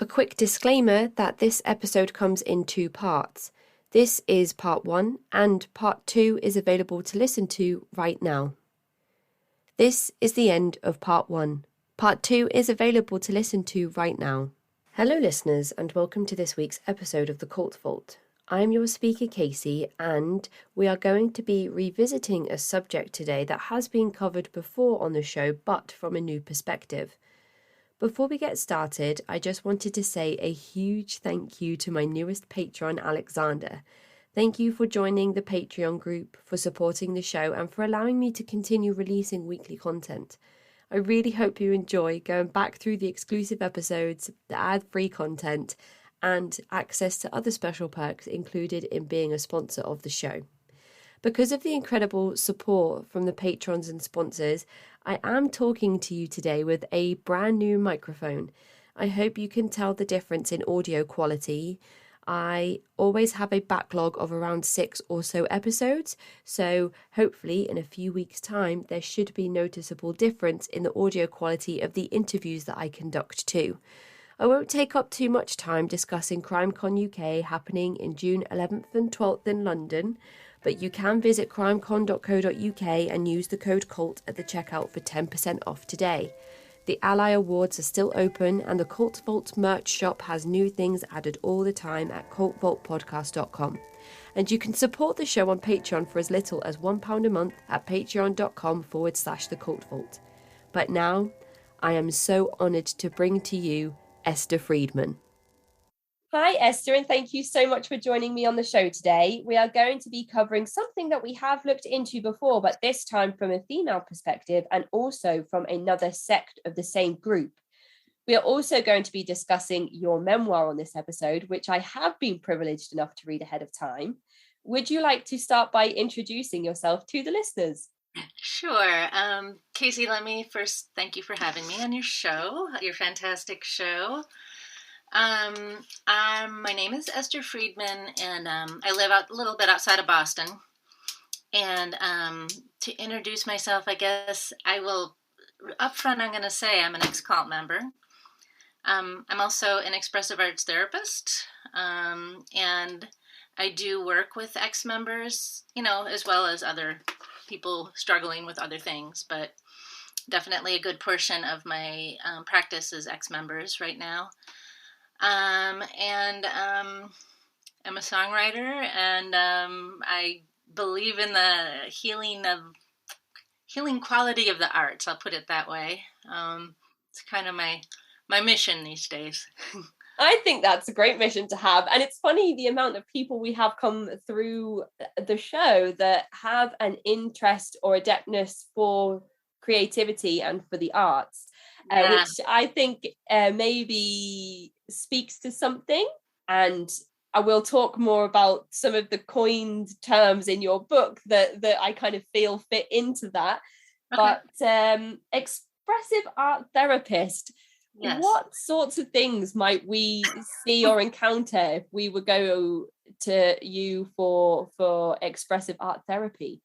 quick disclaimer that this episode comes in two parts. This is part 1 and part 2 is available to listen to right now. This is the end of part 1. Part 2 is available to listen to right now. Hello listeners and welcome to this week's episode of The Cult Vault. I'm your speaker Casey and we are going to be revisiting a subject today that has been covered before on the show but from a new perspective. Before we get started, I just wanted to say a huge thank you to my newest patron, Alexander. Thank you for joining the Patreon group, for supporting the show, and for allowing me to continue releasing weekly content. I really hope you enjoy going back through the exclusive episodes, the ad-free content, and access to other special perks included in being a sponsor of the show. Because of the incredible support from the patrons and sponsors, I am talking to you today with a brand new microphone. I hope you can tell the difference in audio quality. I always have a backlog of around 6 or so episodes, so hopefully in a few weeks' time there should be noticeable difference in the audio quality of the interviews that I conduct too. I won't take up too much time discussing CrimeCon UK happening in June 11th and 12th in London, but you can visit crimecon.co.uk and use the code CULT at the checkout for 10% off today. The Ally Awards are still open and the Cult Vault merch shop has new things added all the time at cultvaultpodcast.com. And you can support the show on Patreon for as little as £1 a month at patreon.com/the Cult Vault. But now, I am so honoured to bring to you Esther Friedman. Hi, Esther, and thank you so much for joining me on the show today. We are going to be covering something that we have looked into before, but this time from a female perspective and also from another sect of the same group. We are also going to be discussing your memoir on this episode, which I have been privileged enough to read ahead of time. Would you like to start by introducing yourself to the listeners? Sure. Casey, let me first thank you for having me on your show, your fantastic show. My name is Esther Friedman, and I live a little bit outside of Boston. And to introduce myself, I guess I will, up front, I'm going to say I'm an ex-cult member. I'm also an expressive arts therapist, and I do work with ex-members, as well as other people struggling with other things, but definitely a good portion of my practice is ex-members right now. I'm a songwriter, and I believe in the healing quality of the arts. I'll put it that way. It's kind of my mission these days. I think that's a great mission to have. And it's funny the amount of people we have come through the show that have an interest or adeptness for creativity and for the arts, which I think maybe speaks to something. And I will talk more about some of the coined terms in your book that I kind of feel fit into that. Okay. But expressive art therapist, yes. What sorts of things might we see or encounter if we would go to you for expressive art therapy?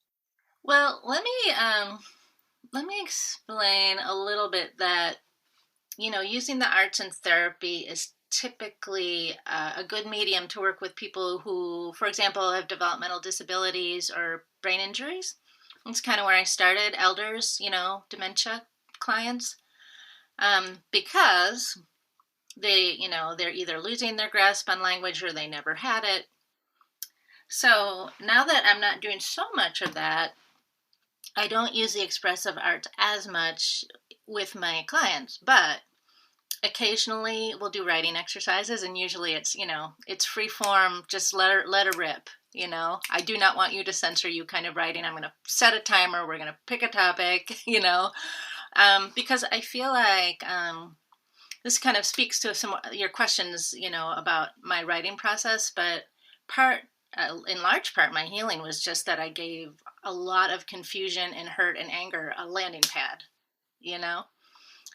Well, let me explain a little bit that, using the arts in therapy is typically a good medium to work with people who, for example, have developmental disabilities or brain injuries. That's kind of where I started, elders, dementia clients. Because they, they're either losing their grasp on language or they never had it. So now that I'm not doing so much of that, I don't use the expressive arts as much with my clients, but occasionally we'll do writing exercises, and usually it's, it's free form, just let her rip. I do not want you to censor you kind of writing. I'm going to set a timer. We're going to pick a topic, because I feel like this kind of speaks to some of your questions, about my writing process. But in large part, my healing was just that I gave a lot of confusion and hurt and anger a landing pad.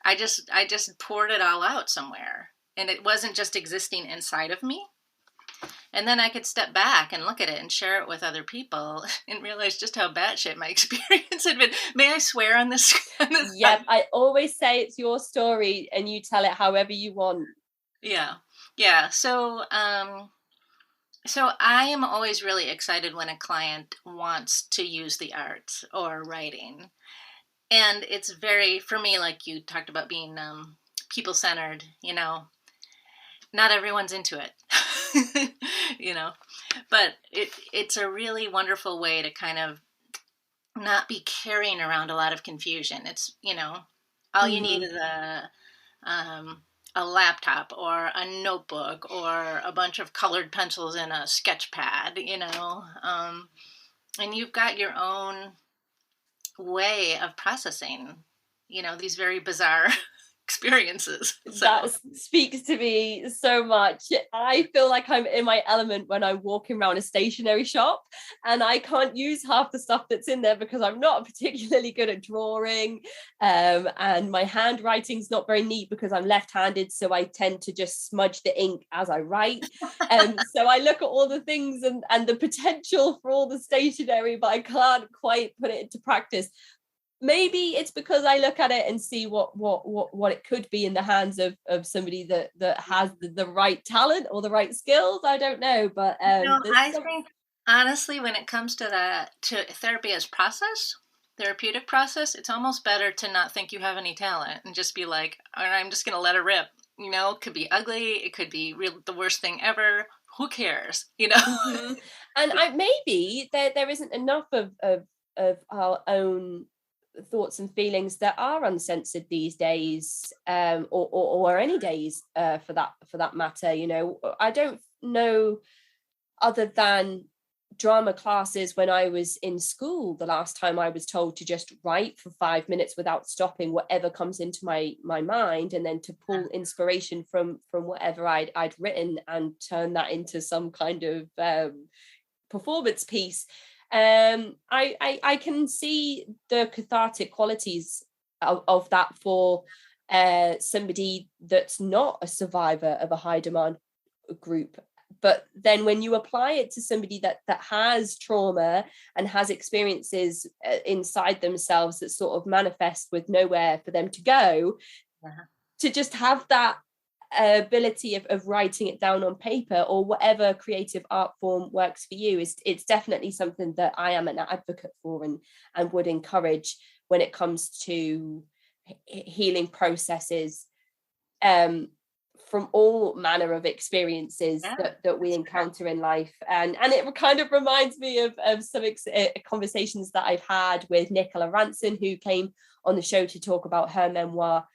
I just poured it all out somewhere, and it wasn't just existing inside of me. And then I could step back and look at it and share it with other people and realize just how batshit my experience had been. May I swear on this? Yep, I always say it's your story and you tell it however you want. Yeah. Yeah. So I am always really excited when a client wants to use the arts or writing. And it's very, for me, like you talked about being people centered, not everyone's into it, you know, but it's a really wonderful way to kind of not be carrying around a lot of confusion. It's, all you need Hmm. is a laptop or a notebook or a bunch of colored pencils and a sketch pad, and you've got your own way of processing, these very bizarre experiences. That So, speaks to me so much. I feel like I'm in my element when I'm walking around a stationery shop and I can't use half the stuff that's in there because I'm not particularly good at drawing. And my handwriting's not very neat because I'm left-handed, so I tend to just smudge the ink as I write. So I look at all the things and the potential for all the stationery, but I can't quite put it into practice. Maybe it's because I look at it and see what it could be in the hands of somebody that has the right talent or the right skills. I don't know, but there's I some. think honestly, when it comes to therapy as therapeutic process, it's almost better to not think you have any talent and just be like, all right, I'm just going to let it rip. It could be ugly. It could be the worst thing ever. Who cares? Mhm. And I maybe there isn't enough of our own thoughts and feelings that are uncensored these days, or any days, for that matter. I don't know, other than drama classes when I was in school, the last time I was told to just write for 5 minutes without stopping whatever comes into my mind, and then to pull inspiration from whatever I'd written and turn that into some kind of performance piece. I can see the cathartic qualities of that for somebody that's not a survivor of a high demand group. But then when you apply it to somebody that has trauma and has experiences inside themselves that sort of manifest with nowhere for them to go, Uh-huh. to just have that ability of writing it down on paper or whatever creative art form works for you, is it's definitely something that I am an advocate for, and would encourage when it comes to healing processes, um, from all manner of experiences Yeah, that we that's fair. encounter in life. And it kind of reminds me of some conversations that I've had with Nicola Ranson, who came on the show to talk about her memoir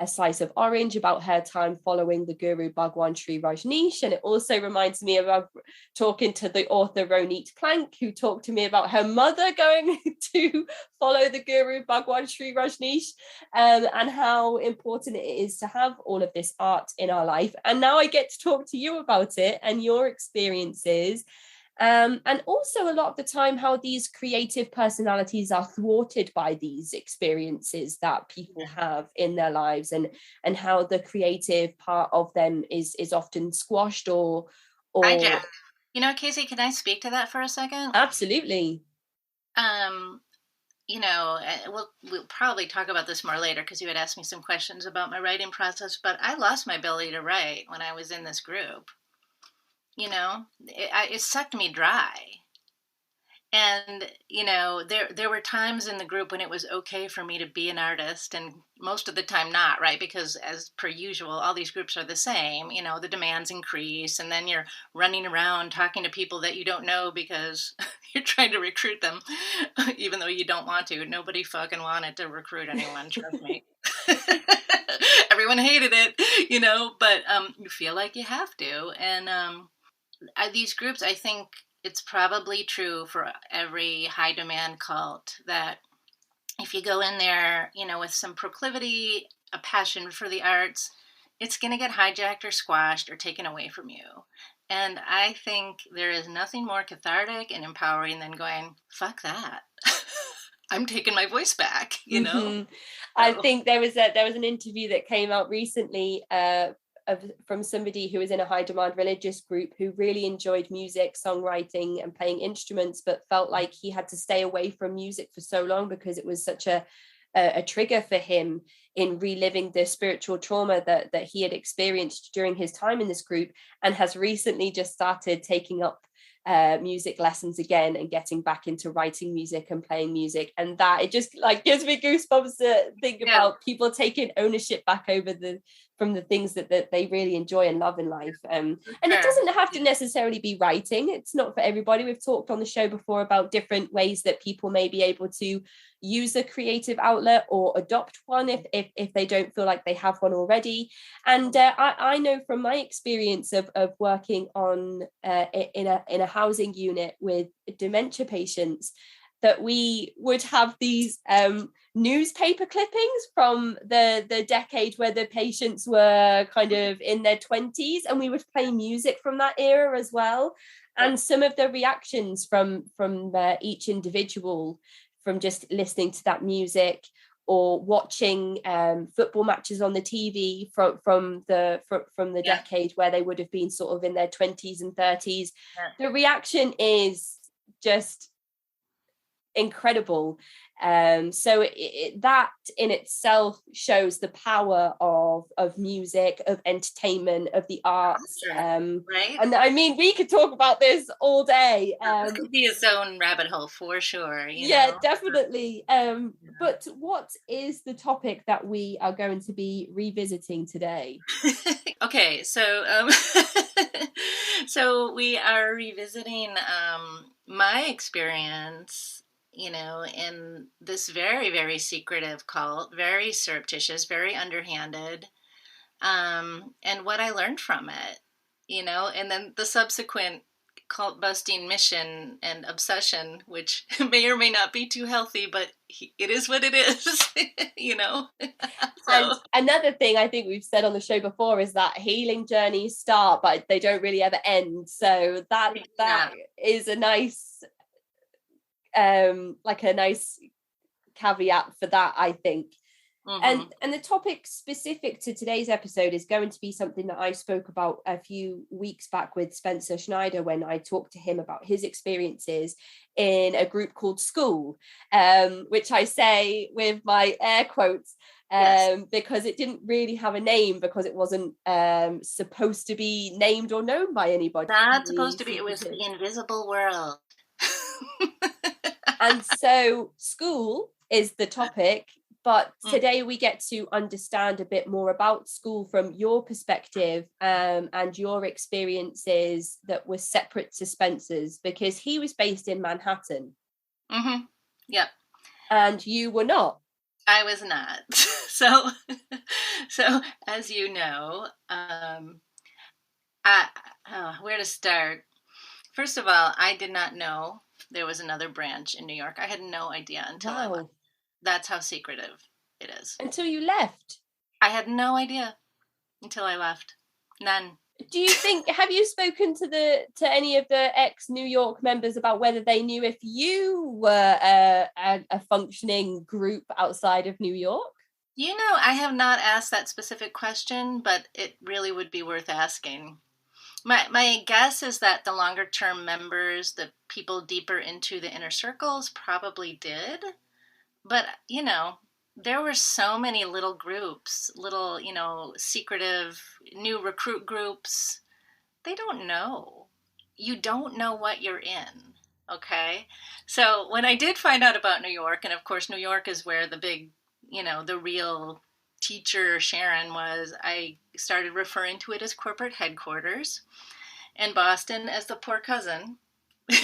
A Slice of Orange, about her time following the guru Bhagwan Sri Rajneesh. And it also reminds me of talking to the author Ronit Plank, who talked to me about her mother going to follow the guru Bhagwan Sri Rajneesh, and how important it is to have all of this art in our life. And now I get to talk to you about it and your experiences. And also, a lot of the time, how these creative personalities are thwarted by these experiences that people have in their lives, and how the creative part of them is often squashed or. Hijack. Casey, can I speak to that for a second? Absolutely. Um, we'll probably talk about this more later because you had asked me some questions about my writing process, but I lost my ability to write when I was in this group. It sucked me dry. And there were times in the group when it was okay for me to be an artist, and most of the time not, right? Because as per usual, all these groups are the same. The demands increase, and then you're running around talking to people that you don't know because you're trying to recruit them, even though you don't want to. Nobody fucking wanted to recruit anyone, trust me. Everyone hated it, but you feel like you have to. And these groups, I think it's probably true for every high demand cult that if you go in there, with some proclivity, a passion for the arts, it's going to get hijacked or squashed or taken away from you. And I think there is nothing more cathartic and empowering than going, fuck that. I'm taking my voice back. Mm-hmm. I So, think there was an interview that came out recently, from somebody who was in a high demand religious group who really enjoyed music, songwriting, and playing instruments, but felt like he had to stay away from music for so long because it was such a trigger for him in reliving the spiritual trauma that he had experienced during his time in this group, and has recently just started taking up music lessons again and getting back into writing music and playing music. And that, it just like gives me goosebumps to think about people taking ownership back over from the things that they really enjoy and love in life. And it doesn't have to necessarily be writing. It's not for everybody. We've talked on the show before about different ways that people may be able to use a creative outlet or adopt one if they don't feel like they have one already. And I know from my experience of working on in a housing unit with dementia patients, that we would have these newspaper clippings from the decade where the patients were kind of in their 20s, and we would play music from that era as well. And some of the reactions from each individual, from just listening to that music or watching football matches on the TV from the decade where they would have been sort of in their 20s and 30s, the reaction is just incredible. So that in itself shows the power of music, of entertainment, of the arts. Right. And I mean, we could talk about this all day. This could be its own rabbit hole for sure. You yeah, know? definitely. But what is the topic that we are going to be revisiting today? Okay, so so we are revisiting my experience, you know, in this very, very secretive cult, very surreptitious, very underhanded, and what I learned from it, you know, and then the subsequent cult busting mission and obsession, which may or may not be too healthy, but it is what it is, you know. And another thing I think we've said on the show before is that healing journeys start, but they don't really ever end. So that is a nice, like a nice caveat for that, I think. And the topic specific to today's episode is going to be something that I spoke about a few weeks back with Spencer Schneider when I talked to him about his experiences in a group called School, which I say with my air quotes, because it didn't really have a name, because it wasn't supposed to be named or known by anybody. Not supposed to be. It was the invisible world. And so School is the topic. But today we get to understand a bit more about School from your perspective, and your experiences that were separate to Spencer's, because he was based in Manhattan. Yep. And you were not. I was not. So as you know, where to start? First of all, I did not know there was another branch in New York. I had no idea until I left. That's how secretive it is. Until you left? I had no idea until I left. None. Do you think, have you spoken to any of the ex-New York members about whether they knew if you were a functioning group outside of New York? You know, I have not asked that specific question, but it really would be worth asking. My guess is that the longer term members, the people deeper into the inner circles, probably did. But, you know, there were so many little groups, little, you know, secretive new recruit groups. They don't know. You don't know what you're in, okay? So when I did find out about New York, and of course New York is where the big, you know, the real teacher Sharon was, I started referring to it as corporate headquarters, and Boston as the poor cousin.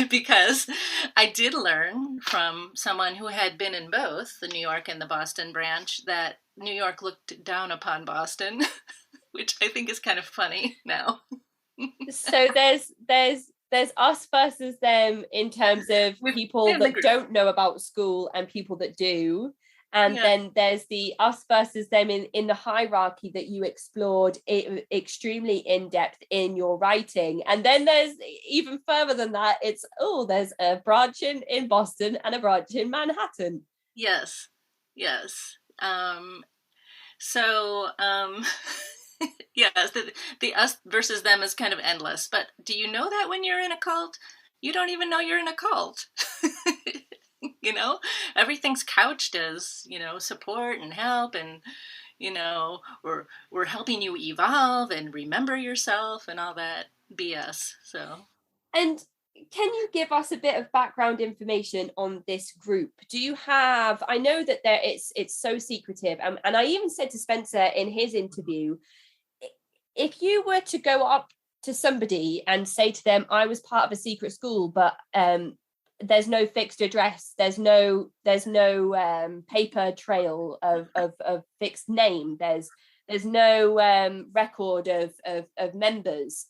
Because I did learn from someone who had been in both the New York and the Boston branch that New York looked down upon Boston, which I think is kind of funny now. So there's us versus them in terms of people that don't know about School and people that do. And then there's the us versus them in the hierarchy that you explored extremely in depth in your writing. And then there's even further than that. It's, there's a branch in Boston and a branch in Manhattan. Yes. Yes. Yes, the us versus them is kind of endless. But do you know that when you're in a cult? You don't even know you're in a cult. Everything's couched as, support and help, and, we're helping you evolve and remember yourself and all that BS. So. And can you give us a bit of background information on this group? Do you have, I know that it's so secretive, and I even said to Spencer in his interview, if you were to go up to somebody and say to them, I was part of a secret school, but there's no fixed address, there's no paper trail of fixed name, there's no record of members,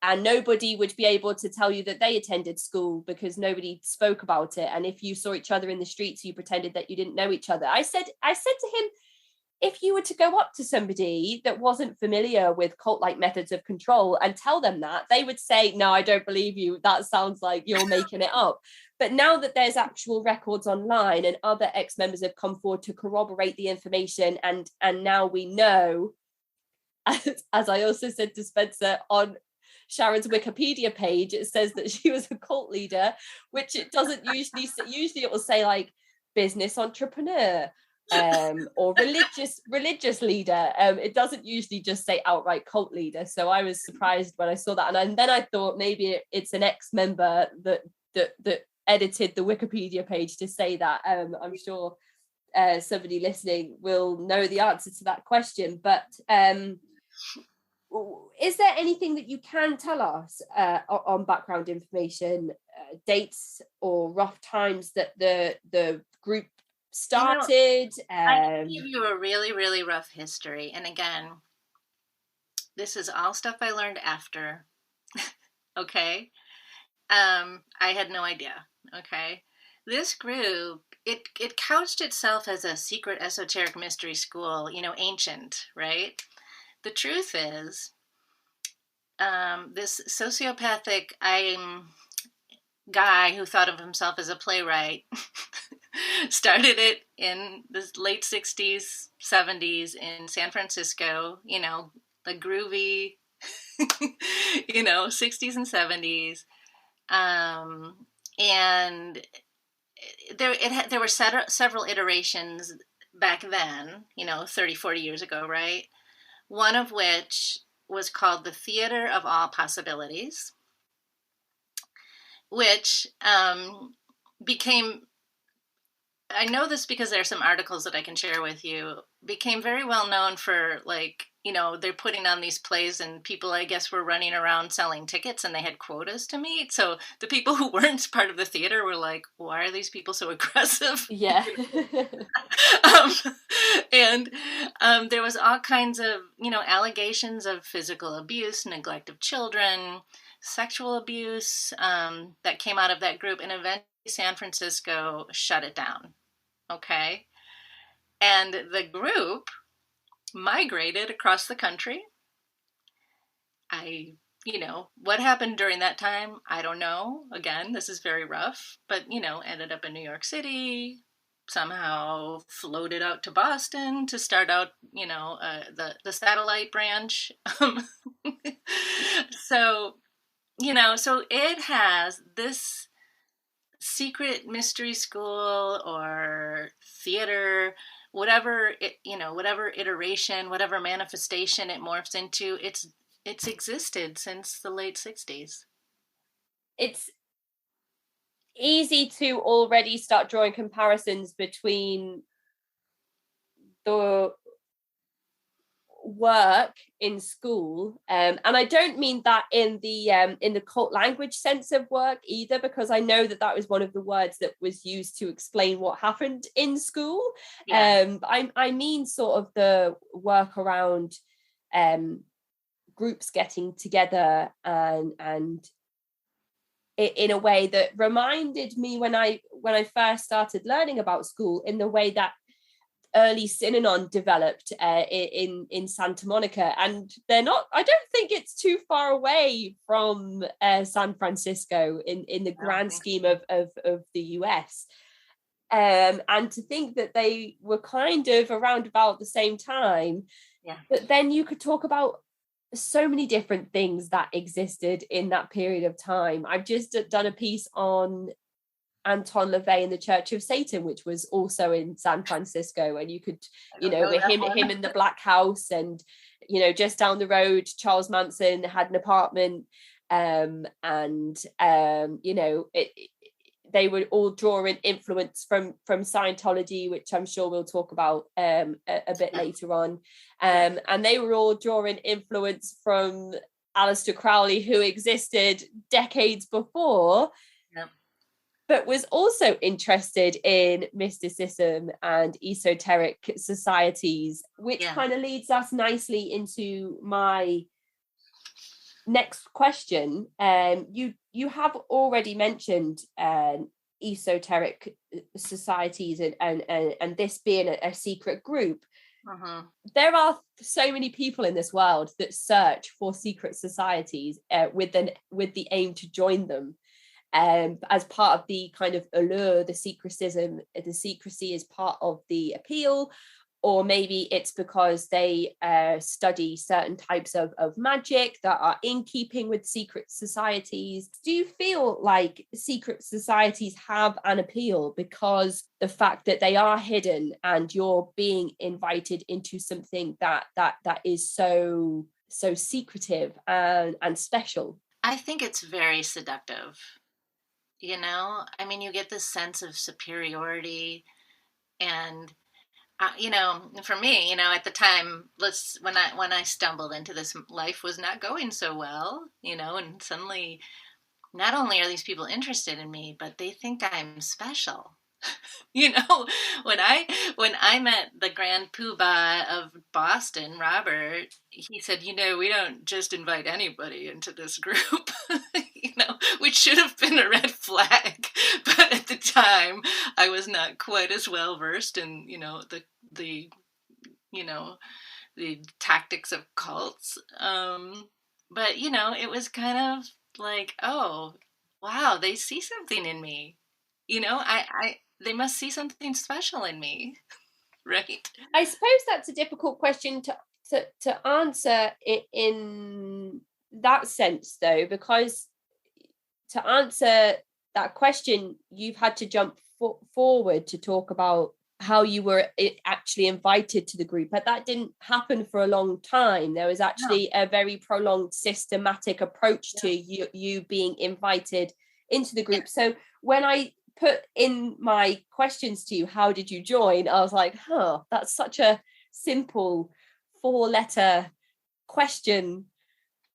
and nobody would be able to tell you that they attended school because nobody spoke about it, and if you saw each other in the streets, you pretended that you didn't know each other. I said to him, if you were to go up to somebody that wasn't familiar with cult-like methods of control and tell them that, they would say, no, I don't believe you. That sounds like you're making it up. But now that there's actual records online and other ex-members have come forward to corroborate the information, and now we know, as I also said to Spencer, on Sharon's Wikipedia page, it says that she was a cult leader, which it doesn't usually say. Usually it will say like business entrepreneur, or religious leader. It doesn't usually just say outright cult leader. So I was surprised when I saw that, and then I thought maybe it's an ex-member that edited the Wikipedia page to say that. I'm sure somebody listening will know the answer to that question, but is there anything that you can tell us on background information, dates or rough times that the group started? I can give you a really, really rough history. And again, this is all stuff I learned after. Okay. I had no idea. Okay. This group, it couched itself as a secret esoteric mystery school, ancient, right? The truth is, this sociopathic guy who thought of himself as a playwright started it in the late 60s, 70s in San Francisco, the groovy, 60s and 70s. And there were several iterations back then, 30, 40 years ago, right? One of which was called the Theater of All Possibilities, which became, I know this because there are some articles that I can share with you, became very well known for, like, they're putting on these plays and people, I guess, were running around selling tickets and they had quotas to meet. So the people who weren't part of the theater were like, why are these people so aggressive? Yeah. And there was all kinds of, allegations of physical abuse, neglect of children, sexual abuse that came out of that group. And eventually San Francisco shut it down. Okay. And the group migrated across the country. What happened during that time, I don't know. Again, this is very rough, but, ended up in New York City, somehow floated out to Boston to start out, the satellite branch. So it has this secret mystery school or theater, whatever iteration, whatever manifestation it morphs into, it's existed since the late 60s. It's easy to already start drawing comparisons between the work in school, and I don't mean that in the cult language sense of work either, because I know that was one of the words that was used to explain what happened in school. Yeah. I mean sort of the work around groups getting together and in a way that reminded me when I first started learning about school, in the way that early Synanon developed in Santa Monica, and I don't think it's too far away from San Francisco in the grand scheme of the US. And to think that they were kind of around about the same time. Yeah. But then you could talk about so many different things that existed in that period of time. I've just done a piece on Anton LaVey and the Church of Satan, which was also in San Francisco, and you could, with him in the Black House, and just down the road, Charles Manson had an apartment, they were all drawing influence from Scientology, which I'm sure we'll talk about a bit later on, and they were all drawing influence from Aleister Crowley, who existed decades before. Yep. But was also interested in mysticism and esoteric societies, which kind of leads us nicely into my next question. You have already mentioned esoteric societies and this being a secret group. Uh-huh. There are so many people in this world that search for secret societies with the aim to join them. As part of the kind of allure, the secrecy is part of the appeal, or maybe it's because they study certain types of magic that are in keeping with secret societies. Do you feel like secret societies have an appeal because the fact that they are hidden and you're being invited into something that is so secretive and special? I think it's very seductive. I mean, you get this sense of superiority, and for me, at the time, when I stumbled into this, life was not going so well, and suddenly, not only are these people interested in me, but they think I'm special. when I met the Grand Poobah of Boston, Robert, he said, we don't just invite anybody into this group, which should have been a red flag. But at the time, I was not quite as well versed in, the tactics of cults. But, it was kind of like, oh, wow, they see something in me. They must see something special in me, right? I suppose that's a difficult question to answer in that sense, though, because to answer that question, you've had to jump forward to talk about how you were actually invited to the group, but that didn't happen for a long time. There was actually a very prolonged, systematic approach to you being invited into the group. So when I put in my questions to you, how did you join? I was like, that's such a simple 4-letter question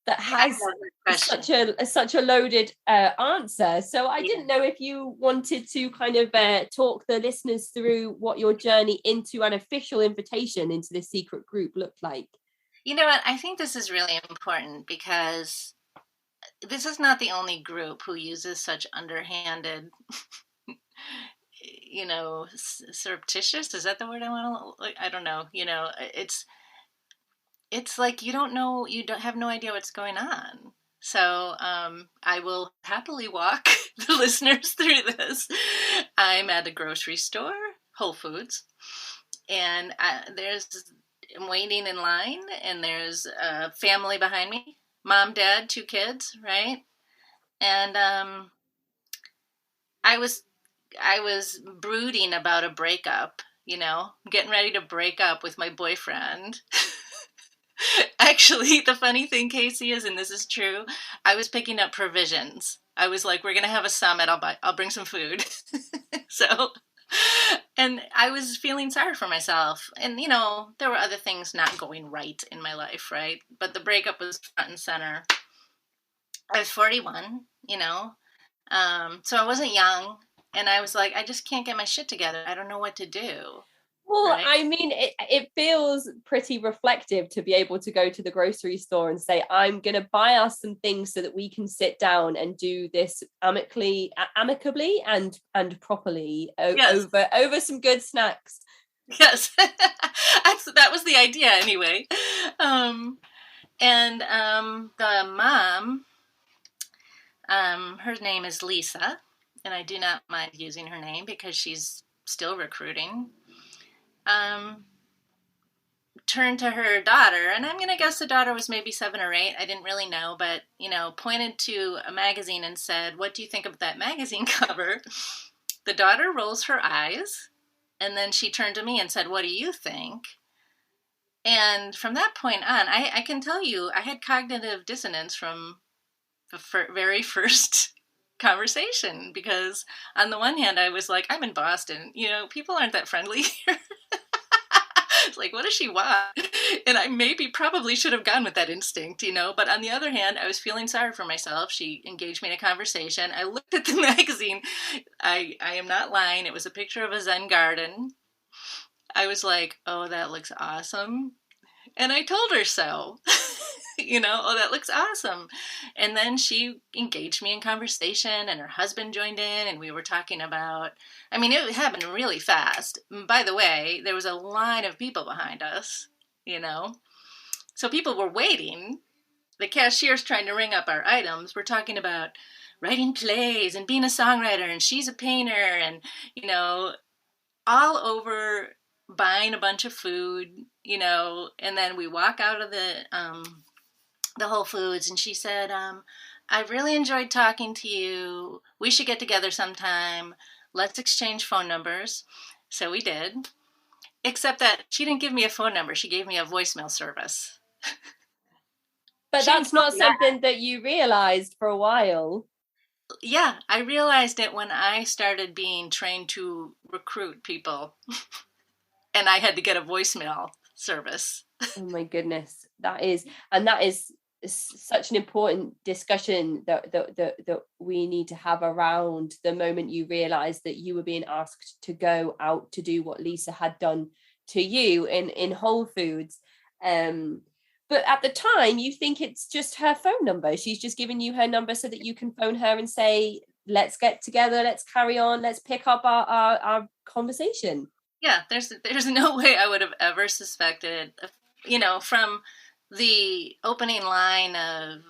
that has such a loaded answer. So I didn't know if you wanted to kind of talk the listeners through what your journey into an official invitation into this secret group looked like. You know what? I think this is really important because this is not the only group who uses such underhanded, surreptitious. Is that the word I want to? I don't know. It's like you don't have no idea what's going on. So I will happily walk the listeners through this. I'm at a grocery store, Whole Foods, and I'm waiting in line, and there's a family behind me, mom, dad, 2 kids, right? And I was brooding about a breakup, getting ready to break up with my boyfriend. Actually, the funny thing, Casey, is, and this is true, I was picking up provisions. I was like, we're going to have a summit. I'll bring some food. So, and I was feeling sorry for myself. And, there were other things not going right in my life, right? But the breakup was front and center. I was 41, so I wasn't young. And I was like, I just can't get my shit together. I don't know what to do. Well, right? I mean, it feels pretty reflective to be able to go to the grocery store and say, I'm going to buy us some things so that we can sit down and do this amicably and properly over some good snacks. Yes, that was the idea anyway. And the mom, her name is Lisa, and I do not mind using her name because she's still recruiting. Turned to her daughter, and I'm going to guess the daughter was maybe 7 or 8. I didn't really know, but, pointed to a magazine and said, what do you think of that magazine cover? The daughter rolls her eyes, and then she turned to me and said, "What do you think?" And from that point on, I can tell you, I had cognitive dissonance from the very first conversation, because on the one hand, I was like, I'm in Boston, people aren't that friendly here. It's like, what does she want? And I probably should have gone with that instinct, but on the other hand, I was feeling sorry for myself. She engaged me in a conversation. I looked at the magazine. I am not lying. It was a picture of a Zen garden. I was like, oh, that looks awesome. And I told her so. Oh, that looks awesome. And then she engaged me in conversation, and her husband joined in, and we were talking about, it happened really fast. By the way, there was a line of people behind us, so people were waiting. The cashier's trying to ring up our items. We're talking about writing plays and being a songwriter, and she's a painter, and, all over buying a bunch of food, and then we walk out of the Whole Foods, and she said, I really enjoyed talking to you. We should get together sometime. Let's exchange phone numbers. So we did, except that she didn't give me a phone number. She gave me a voicemail service. But that's not something that you realized for a while. Yeah, I realized it when I started being trained to recruit people and I had to get a voicemail service. Oh my goodness. That is such an important discussion that we need to have around the moment you realized that you were being asked to go out to do what Lisa had done to you in Whole Foods. But at the time, you think it's just her phone number. She's just giving you her number so that you can phone her and say, let's get together, let's carry on, let's pick up our conversation. Yeah, there's no way I would have ever suspected, from the opening line of,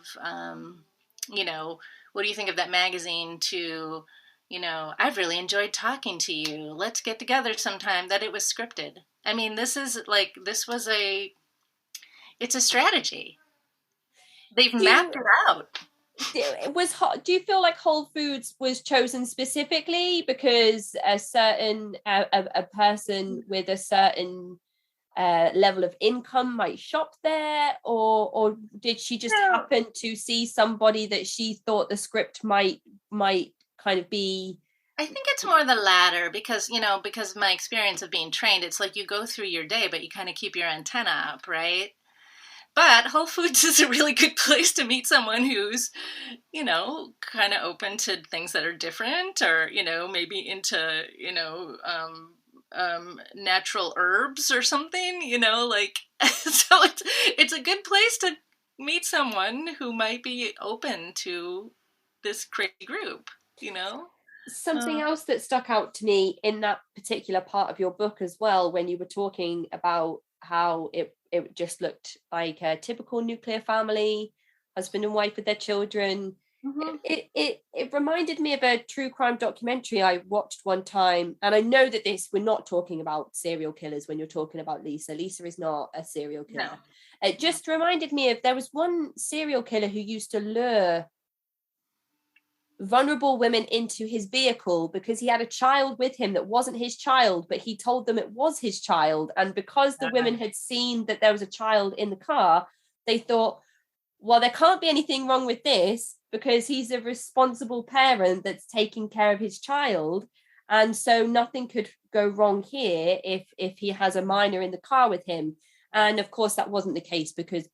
what do you think of that magazine, to, I've really enjoyed talking to you. Let's get together sometime, that it was scripted. It's a strategy. They've mapped it out. Do you feel like Whole Foods was chosen specifically because a certain a person with a certain level of income might shop there, or did she just happen to see somebody that she thought the script might kind of be? I think it's more the latter, because of my experience of being trained, it's like you go through your day, but you kind of keep your antenna up, right? But Whole Foods is a really good place to meet someone who's, kind of open to things that are different, or, maybe into, natural herbs or something, so it's a good place to meet someone who might be open to this crazy group, Something else that stuck out to me in that particular part of your book as well, when you were talking about how it just looked like a typical nuclear family, husband and wife with their children. Mm-hmm. It reminded me of a true crime documentary I watched one time, and I know that we're not talking about serial killers when you're talking about Lisa. Lisa is not a serial killer. No. It just reminded me of, there was one serial killer who used to lure vulnerable women into his vehicle because he had a child with him that wasn't his child, but he told them it was his child. And because the women had seen that there was a child in the car, they thought, well, there can't be anything wrong with this because he's a responsible parent that's taking care of his child. And so nothing could go wrong here if he has a minor in the car with him. And of course, that wasn't the case, because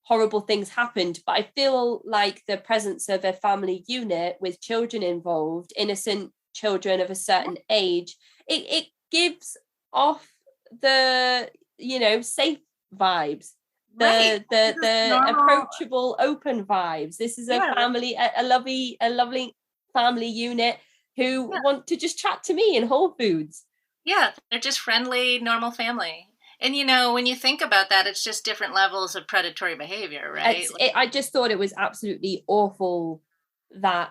horrible things happened. But I feel like the presence of a family unit with children involved, innocent children of a certain age, it gives off the, safe vibes, the approachable, open vibes. This is a family, a lovely family unit who want to just chat to me in Whole Foods. Yeah, they're just friendly, normal family. And, when you think about that, it's just different levels of predatory behavior, right? I just thought it was absolutely awful that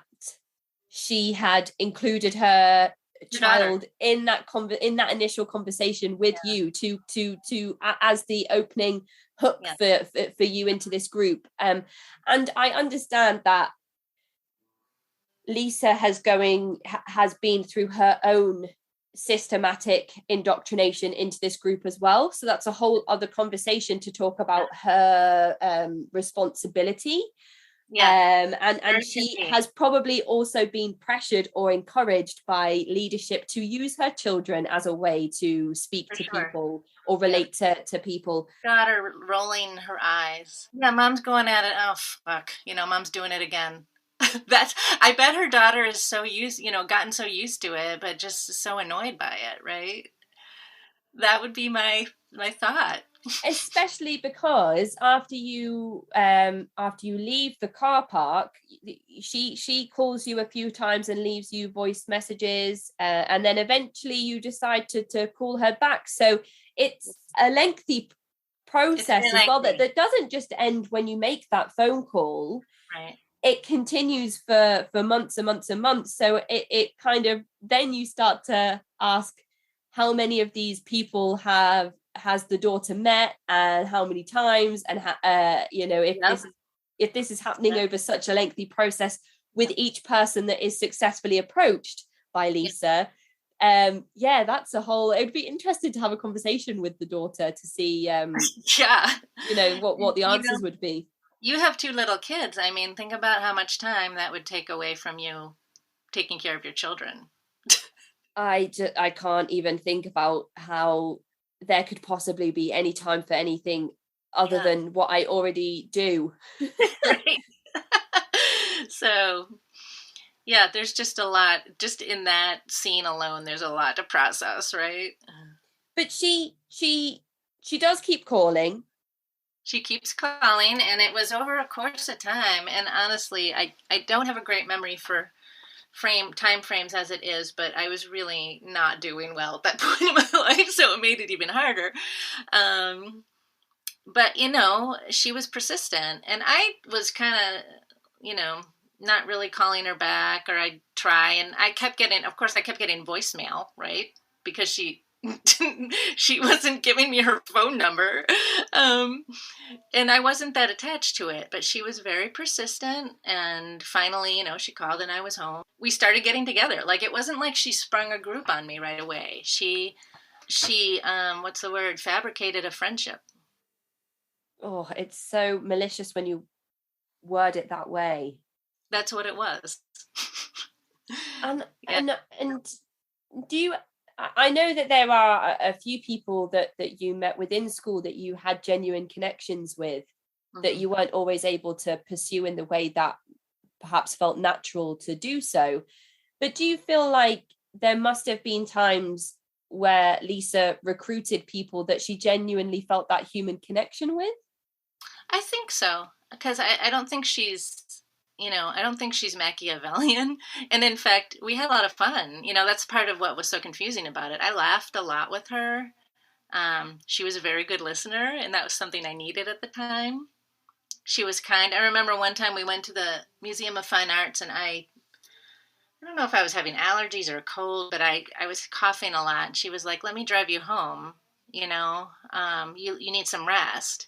she had included her child in that initial conversation with you to as the opening hook for you into this group. And I understand that Lisa has been through her own systematic indoctrination into this group as well. So that's a whole other conversation to talk about her responsibility. And she has probably also been pressured or encouraged by leadership to use her children as a way to speak to people or relate to people. Daughter rolling her eyes. Yeah, mom's going at it. Oh, fuck. Mom's doing it again. I bet her daughter is so gotten so used to it, but just so annoyed by it, right? That would be my thought. Especially because after you leave the car park, she calls you a few times and leaves you voice messages, and then eventually you decide to call her back. So it's a lengthy process as well that doesn't just end when you make that phone call. Right. It continues for months and months and months. So it kind of, then you start to ask, how many of these people has the daughter met, and how many times, and if this is happening over such a lengthy process with each person that is successfully approached by Lisa. That's a whole, it would be interesting to have a conversation with the daughter to see what the answers would be. You have 2 little kids. I mean, think about how much time that would take away from you taking care of your children. I can't even think about how there could possibly be any time for anything other than what I already do. Right. So, yeah, there's just a lot, just in that scene alone, there's a lot to process, right? But she does keep calling. She keeps calling, and it was over a course of time. And honestly, I don't have a great memory for time frames as it is, but I was really not doing well at that point in my life, so it made it even harder. But she was persistent, and I was kind of, not really calling her back, or I'd try, and I kept getting voicemail, right? Because she wasn't giving me her phone number. And I wasn't that attached to it, but she was very persistent. And finally, she called and I was home. We started getting together. Like, it wasn't like she sprung a group on me right away. She what's the word? Fabricated a friendship. Oh, it's so malicious when you word it that way. That's what it was. And do you, I know that there are a few people that you met within school that you had genuine connections with, mm-hmm. that you weren't always able to pursue in the way that perhaps felt natural to do so. But do you feel like there must have been times where Lisa recruited people that she genuinely felt that human connection with? I think so, because I don't think she's Machiavellian. And in fact, we had a lot of fun. That's part of what was so confusing about it. I laughed a lot with her. She was a very good listener, and that was something I needed at the time. She was kind. I remember one time we went to the Museum of Fine Arts, and I don't know if I was having allergies or a cold, but I was coughing a lot. And she was like, "Let me drive you home. You need some rest."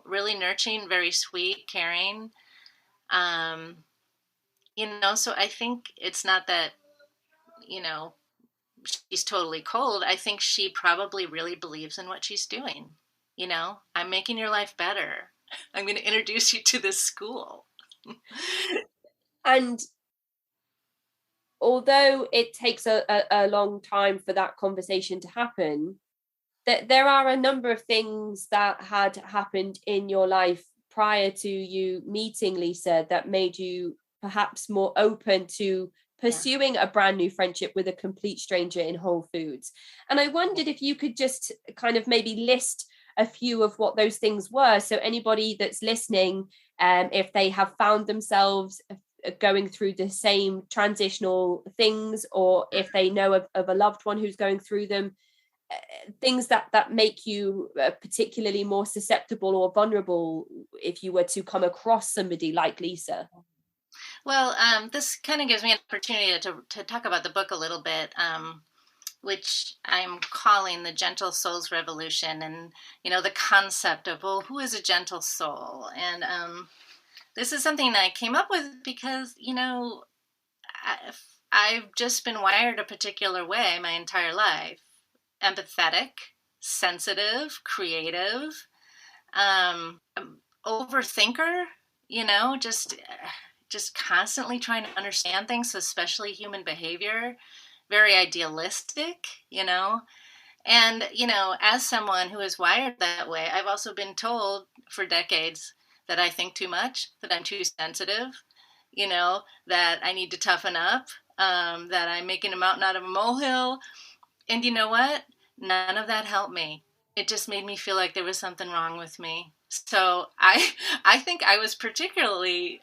Really nurturing, very sweet, caring. So I think it's not that, she's totally cold. I think she probably really believes in what she's doing. I'm making your life better. I'm going to introduce you to this school. And although it takes a long time for that conversation to happen, there are a number of things that had happened in your life prior to you meeting Lisa that made you perhaps more open to pursuing a brand new friendship with a complete stranger in Whole Foods. And I wondered if you could just kind of maybe list a few of what those things were. So anybody that's listening, if they have found themselves going through the same transitional things, or if they know of a loved one who's going through them, things that make you particularly more susceptible or vulnerable if you were to come across somebody like Lisa. Well, this kind of gives me an opportunity to talk about the book a little bit, which I'm calling The Gentle Soul's Revolution, and, the concept of, well, who is a gentle soul? And this is something I came up with because, I've just been wired a particular way my entire life. Empathetic, sensitive, creative, um, overthinker, just constantly trying to understand things, especially human behavior, very idealistic, And, as someone who is wired that way, I've also been told for decades that I think too much, that I'm too sensitive, that I need to toughen up, that I'm making a mountain out of a molehill. And you know what? None of that helped me. It just made me feel like there was something wrong with me. So I think I was particularly,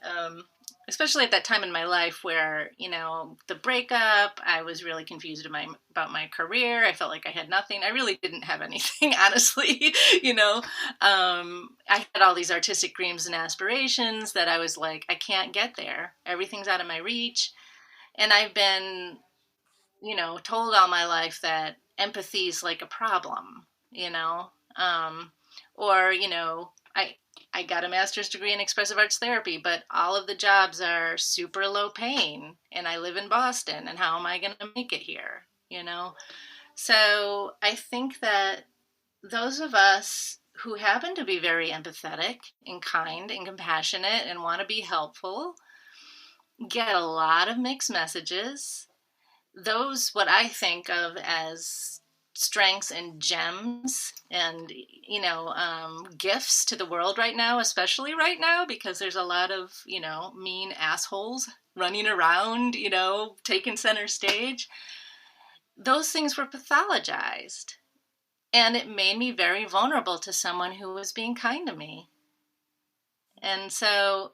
especially at that time in my life where, the breakup, I was really confused about my career. I felt like I had nothing. I really didn't have anything, honestly. I had all these artistic dreams and aspirations that I was like, I can't get there. Everything's out of my reach. And I've been told all my life that empathy is like a problem, um, or, I got a master's degree in expressive arts therapy, but all of the jobs are super low paying and I live in Boston and how am I going to make it here, So I think that those of us who happen to be very empathetic and kind and compassionate and want to be helpful get a lot of mixed messages. Those what I think of as strengths and gems and gifts to the world right now, especially right now because there's a lot of mean assholes running around, taking center stage. Those things were pathologized, and it made me very vulnerable to someone who was being kind to me. And so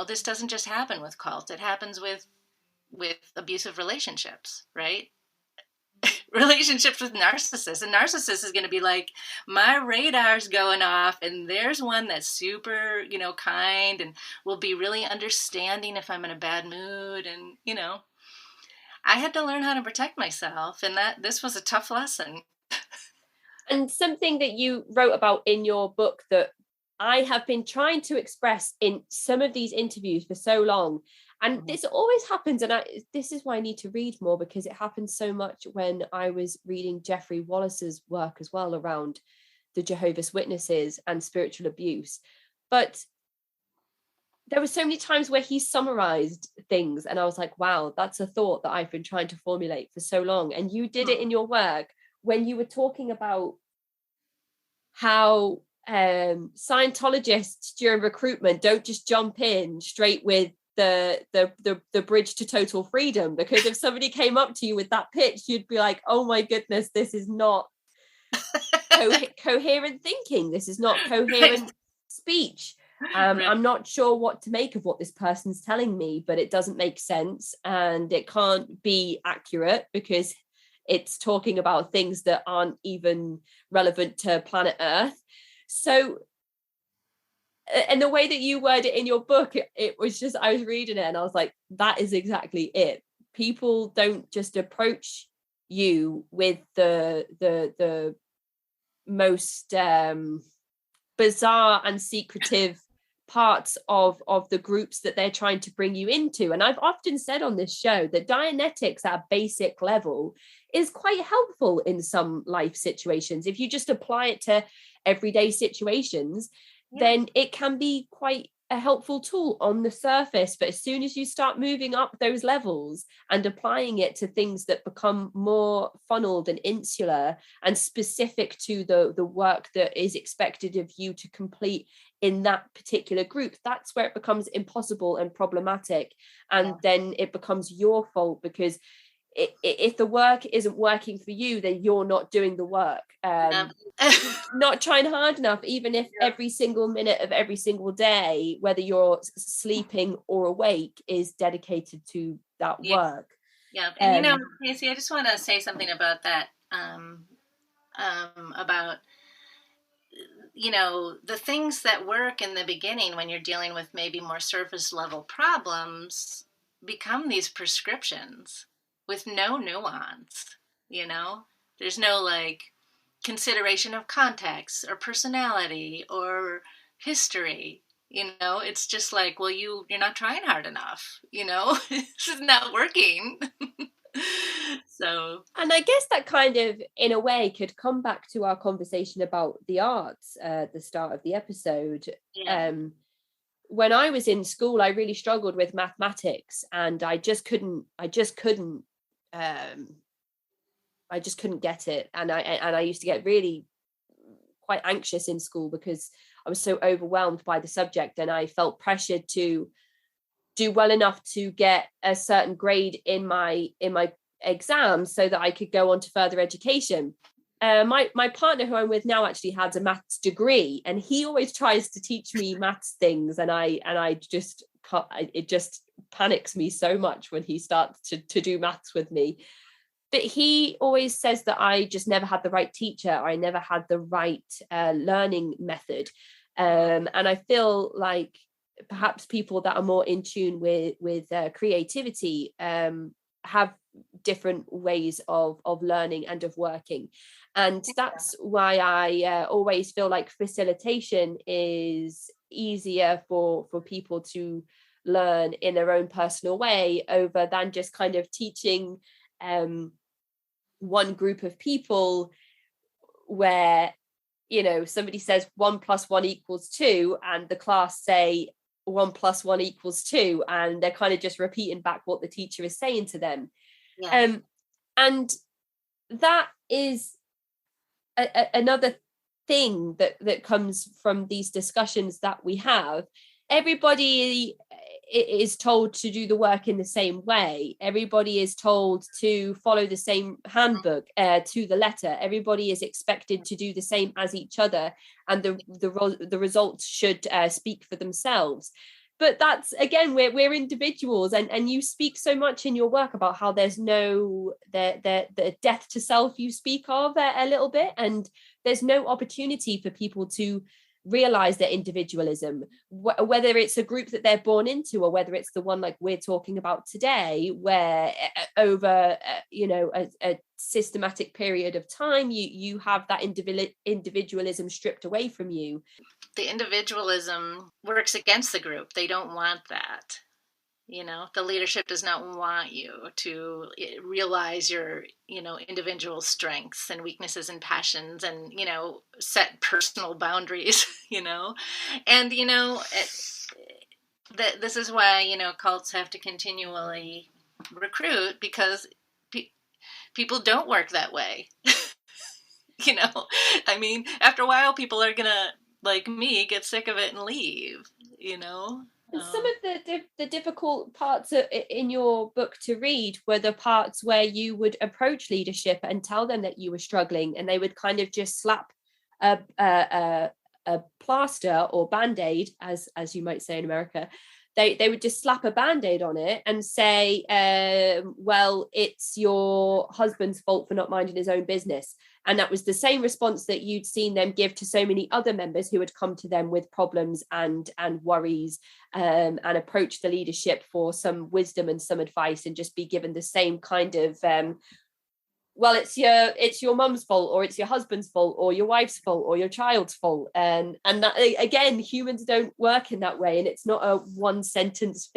this doesn't just happen with cults, it happens with abusive relationships, right? Relationships with narcissists. And narcissist is going to be like, my radar's going off and there's one that's super, kind and will be really understanding if I'm in a bad mood. And, I had to learn how to protect myself, and this was a tough lesson. And something that you wrote about in your book that I have been trying to express in some of these interviews for so long, and this always happens, and this is why I need to read more, because it happened so much when I was reading Jeffrey Wallace's work as well around the Jehovah's Witnesses and spiritual abuse. But there were so many times where he summarized things and I was like, wow, that's a thought that I've been trying to formulate for so long. And you did it in your work when you were talking about how Scientologists during recruitment don't just jump in straight with the bridge to total freedom, because if somebody came up to you with that pitch, you'd be like, oh my goodness, this is not coherent thinking, this is not coherent speech. I'm not sure what to make of what this person's telling me, but it doesn't make sense and it can't be accurate because it's talking about things that aren't even relevant to planet Earth. So, and the way that you word it in your book, it was just, I was reading it and I was like, that is exactly it. People don't just approach you with the most bizarre and secretive parts of the groups that they're trying to bring you into. And I've often said on this show that Dianetics at a basic level is quite helpful in some life situations. If you just apply it to everyday situations, then it can be quite a helpful tool on the surface. But as soon as you start moving up those levels and applying it to things that become more funneled and insular and specific to the work that is expected of you to complete in that particular group, that's where it becomes impossible and problematic. And then it becomes your fault, because if the work isn't working for you, then you're not doing the work, not trying hard enough, even if every single minute of every single day, whether you're sleeping or awake, is dedicated to that work. And Casey, I just want to say something about that, about the things that work in the beginning when you're dealing with maybe more surface level problems become these prescriptions with no nuance. There's no consideration of context or personality or history. It's just like, well, you're not trying hard enough, this is not working. So, and I guess that kind of, in a way, could come back to our conversation about the arts at the start of the episode. yeah. When I was in school, I really struggled with mathematics, and I just couldn't get it. And I used to get really quite anxious in school because I was so overwhelmed by the subject, and I felt pressured to do well enough to get a certain grade in my exams so that I could go on to further education. My partner, who I'm with now, actually has a maths degree, and he always tries to teach me maths things, and I just can't, it just panics me so much when he starts to do maths with me. But he always says that I just never had the right teacher, or I never had the right learning method. And I feel like perhaps people that are more in tune with creativity have different ways of learning and of working. And that's why I always feel like facilitation is easier for people to learn in their own personal way, over than just kind of teaching one group of people where somebody says 1+1 = 2 and the class say 1+1 = 2, and they're kind of just repeating back what the teacher is saying to them. Yeah. And that is another thing that comes from these discussions that we have. Everybody is told to do the work in the same way. Everybody is told to follow the same handbook to the letter. Everybody is expected to do the same as each other, and the results should speak for themselves. But that's, again, we're individuals, and you speak so much in your work about how there's no the death to self you speak of a little bit, and there's no opportunity for people to realize their individualism, whether it's a group that they're born into, or whether it's the one like we're talking about today, where over a systematic period of time you have that individualism stripped away from you. The individualism works against the group. They don't want that. The leadership does not want you to realize your, individual strengths and weaknesses and passions, and, set personal boundaries, and, this is why, cults have to continually recruit, because people don't work that way. I mean, after a while, people are going to, like me, get sick of it and leave, And some of the difficult parts in your book to read were the parts where you would approach leadership and tell them that you were struggling, and they would kind of just slap a plaster or band-aid, as you might say in America. They would just slap a band-aid on it and say, well, it's your husband's fault for not minding his own business. And that was the same response that you'd seen them give to so many other members who had come to them with problems and worries, and approach the leadership for some wisdom and some advice, and just be given the same kind of well, it's your mum's fault, or it's your husband's fault, or your wife's fault, or your child's fault. And that, again, humans don't work in that way, and it's not a one sentence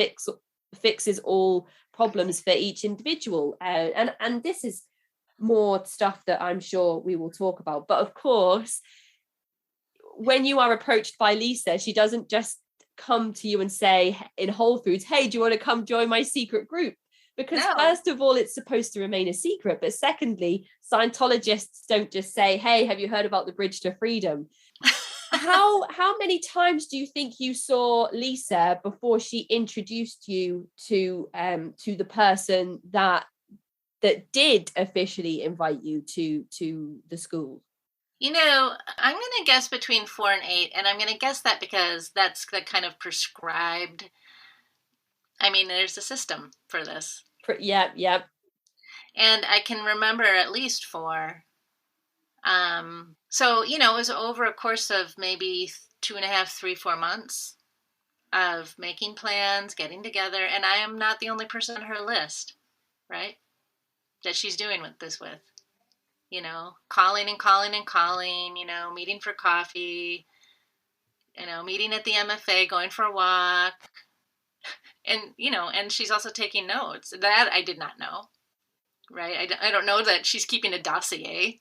fixes all problems for each individual. And this is more stuff that I'm sure we will talk about. But of course, when you are approached by Lisa, she doesn't just come to you and say in Whole Foods, hey, do you want to come join my secret group? Because first of all, it's supposed to remain a secret. But secondly, Scientologists don't just say, hey, have you heard about the Bridge to Freedom? How many times do you think you saw Lisa before she introduced you to the person that did officially invite you to the school? I'm going to guess between 4 and 8, and I'm going to guess that because that's the kind of prescribed. I mean, there's a system for this. Yeah. And I can remember at least 4. So, it was over a course of maybe 2.5, 3, 4 months of making plans, getting together, and I am not the only person on her list, right, that she's doing this with. Calling and calling and calling, meeting for coffee, meeting at the MFA, going for a walk, and and she's also taking notes. That I did not know. Right? I don't know that she's keeping a dossier.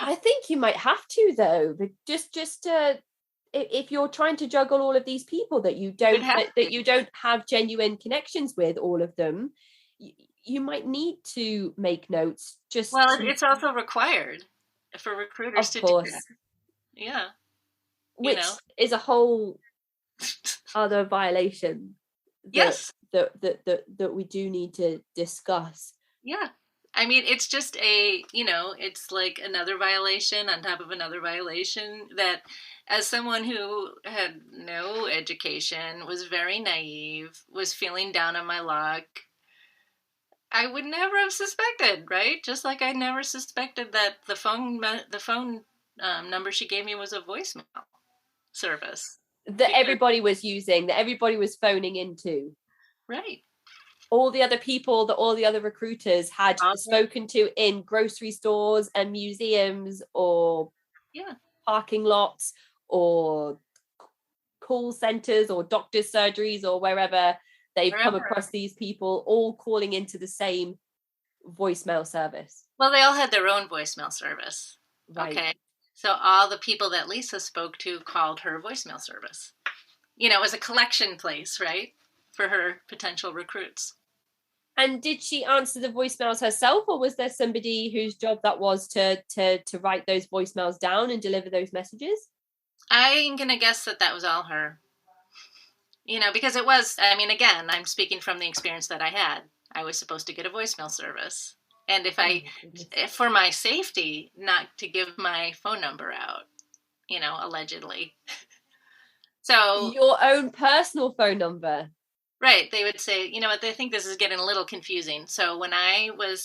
I think you might have to, though, but just if you're trying to juggle all of these people that you don't have genuine connections with, all of them, you might need to make notes. It's also required for recruiters to do that. Yeah, which is a whole other violation. Yes, that we do need to discuss. Yeah. I mean, it's just it's like another violation on top of another violation that, as someone who had no education, was very naive, was feeling down on my luck, I would never have suspected, right? Just like I never suspected that the phone number she gave me was a voicemail service. That everybody was using, that everybody was phoning into. Right. All the other people that all the other recruiters had spoken to in grocery stores and museums or parking lots or call centers or doctors' surgeries or wherever they've come across these people, all calling into the same voicemail service. Well, they all had their own voicemail service. Right. Okay. So all the people that Lisa spoke to called her voicemail service. It was a collection place, right, for her potential recruits. And did she answer the voicemails herself, or was there somebody whose job that was to write those voicemails down and deliver those messages? I'm going to guess that was all her. Because it was, again, I'm speaking from the experience that I had. I was supposed to get a voicemail service. And if for my safety, not to give my phone number out, allegedly. So your own personal phone number. Right. They would say, they think this is getting a little confusing. So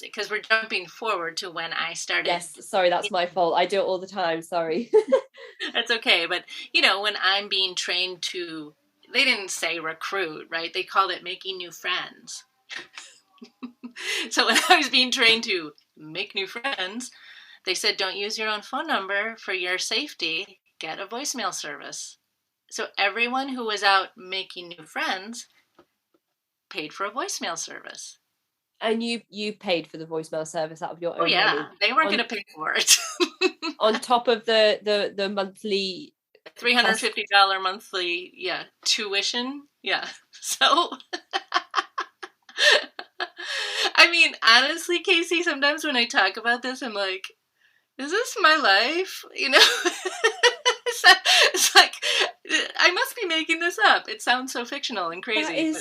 because we're jumping forward to when I started. Yes, sorry, that's my fault. I do it all the time. Sorry. That's okay. But, when I'm being trained to, they didn't say recruit, right? They called it making new friends. So when I was being trained to make new friends, they said, don't use your own phone number for your safety. Get a voicemail service. So everyone who was out making new friends paid for a voicemail service. And you paid for the voicemail service out of your own money? They weren't going to pay for it. On top of the monthly $350 monthly tuition. So honestly, Casey, sometimes when I talk about this, I'm like, is this my life? It's like, I must be making this up. It sounds so fictional and crazy.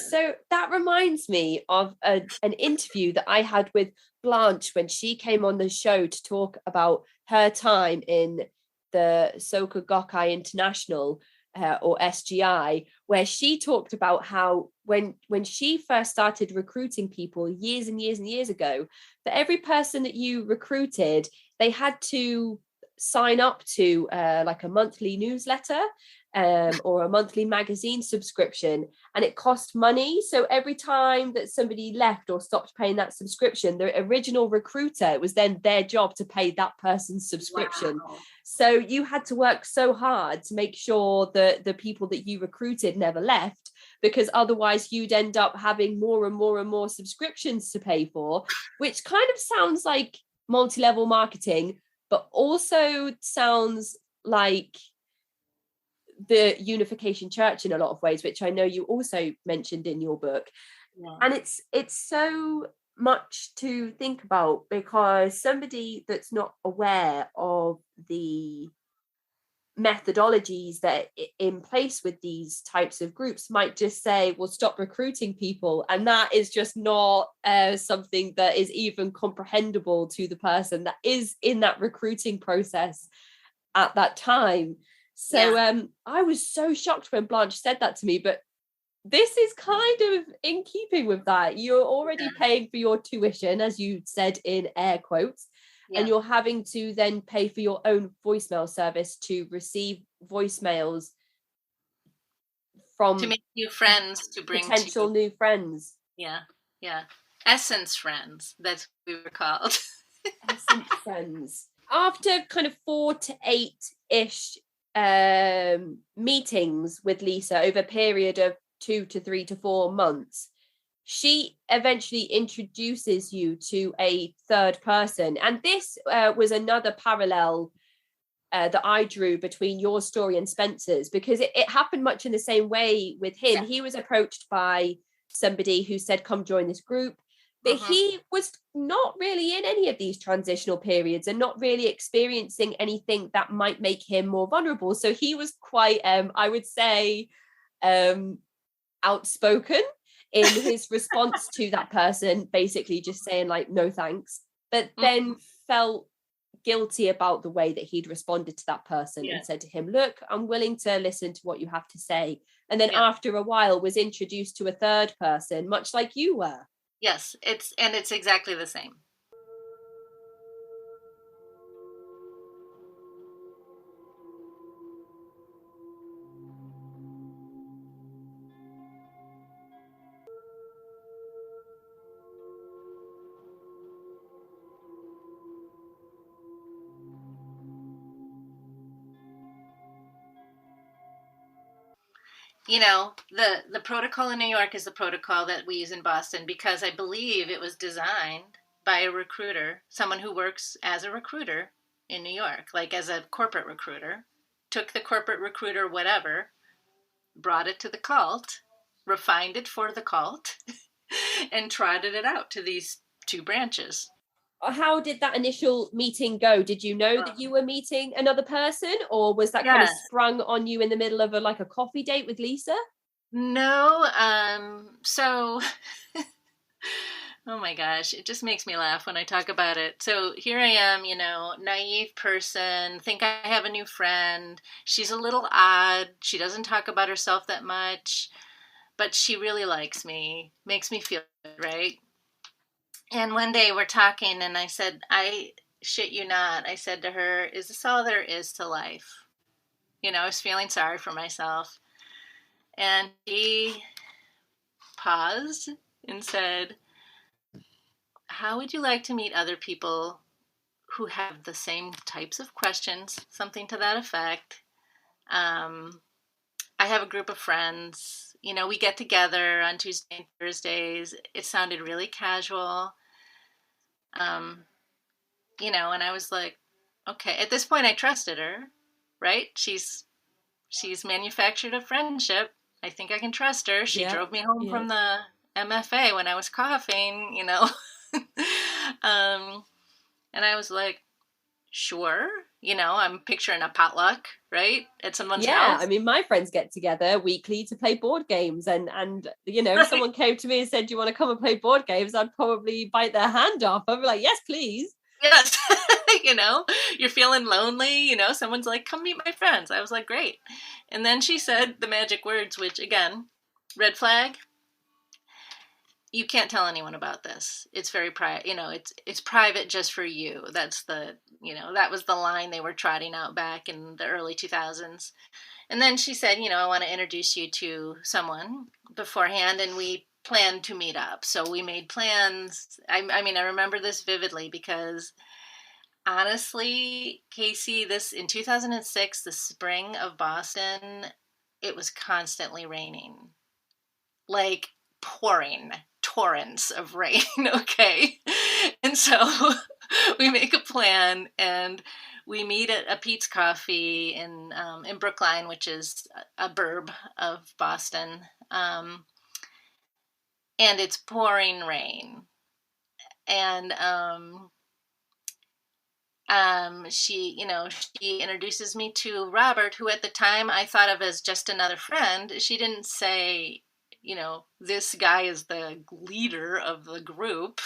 That reminds me of an interview that I had with Blanche when she came on the show to talk about her time in the Soka Gakkai International or SGI, where she talked about how when she first started recruiting people years and years and years ago, for every person that you recruited, they had to sign up to like a monthly newsletter or a monthly magazine subscription, and it cost money. So every time that somebody left or stopped paying that subscription, the original recruiter, it was then their job to pay that person's subscription. Wow. So you had to work so hard to make sure that the people that you recruited never left, because otherwise you'd end up having more and more and more subscriptions to pay for, which kind of sounds like multi-level marketing, but also sounds like the Unification Church in a lot of ways, which I know you also mentioned in your book. Yeah. And it's so much to think about, because somebody that's not aware of the methodologies that are in place with these types of groups might just say, well, stop recruiting people, and that is just not something that is even comprehensible to the person that is in that recruiting process at that time. So I was so shocked when Blanche said that to me, but this is kind of in keeping with that. You're already paying for your tuition, as you said in air quotes, and you're having to then pay for your own voicemail service to receive voicemails from, to make new friends, to bring potential new friends. Yeah. Essence friends, that's what we were called. Essence friends. After kind of 4 to 8-ish meetings with Lisa over a period of 2 to 3 to 4 months, she eventually introduces you to a third person. And this was another parallel that I drew between your story and Spencer's, because it happened much in the same way with him. Yeah. He was approached by somebody who said, come join this group. But he was not really in any of these transitional periods and not really experiencing anything that might make him more vulnerable. So he was quite, I would say, outspoken in his response to that person, basically just saying like, no thanks, but then felt guilty about the way that he'd responded to that person and said to him, look, I'm willing to listen to what you have to say. And then after a while was introduced to a third person, much like you were. Yes, it's exactly the same. You know, the protocol in New York is the protocol that we use in Boston, because I believe it was designed by a recruiter, someone who works as a recruiter in New York, like as a corporate recruiter, took the corporate recruiter whatever, brought it to the cult, refined it for the cult, and trotted it out to these two branches. How did that initial meeting go? Did you know that you were meeting another person, or was that kind of sprung on you in the middle of a coffee date with Lisa? No. So, oh my gosh, it just makes me laugh when I talk about it. So here I am, you know, naive person, think I have a new friend. She's a little odd. She doesn't talk about herself that much, but she really likes me, makes me feel good, right? And one day we're talking and I said, I shit you not, I said to her, is this all there is to life? You know, I was feeling sorry for myself. And she paused and said, how would you like to meet other people who have the same types of questions? Something to that effect. I have a group of friends. You know, we get together on Tuesdays and Thursdays. It sounded really casual. You know, and I was like, okay. At this point, I trusted her, right? She's manufactured a friendship. I think I can trust her. She drove me home from the MFA when I was coughing, you know. And I was like, sure. You know, I'm picturing a potluck, right? At someone's house. I mean, my friends get together weekly to play board games. And you know, if someone came to me and said, do you want to come and play board games? I'd probably bite their hand off. I'd be like, yes, please. Yes. You know, you're feeling lonely, you know, someone's like, come meet my friends. I was like, great. And then she said the magic words, which again, red flag. You can't tell anyone about this. It's very private, you know, it's private just for you. That's the, you know, that was the line they were trotting out back in the early 2000s. And then she said, you know, I want to introduce you to someone beforehand, and we planned to meet up. So we made plans. I mean, I remember this vividly because honestly, Casey, this in 2006, the spring of Boston, it was constantly raining, like pouring torrents of rain. Okay. And so we make a plan and we meet at a Pete's Coffee in Brookline, which is a burb of Boston. And it's pouring rain. And she introduces me to Robert, who at the time I thought of as just another friend. She didn't say, you know, this guy is the leader of the group.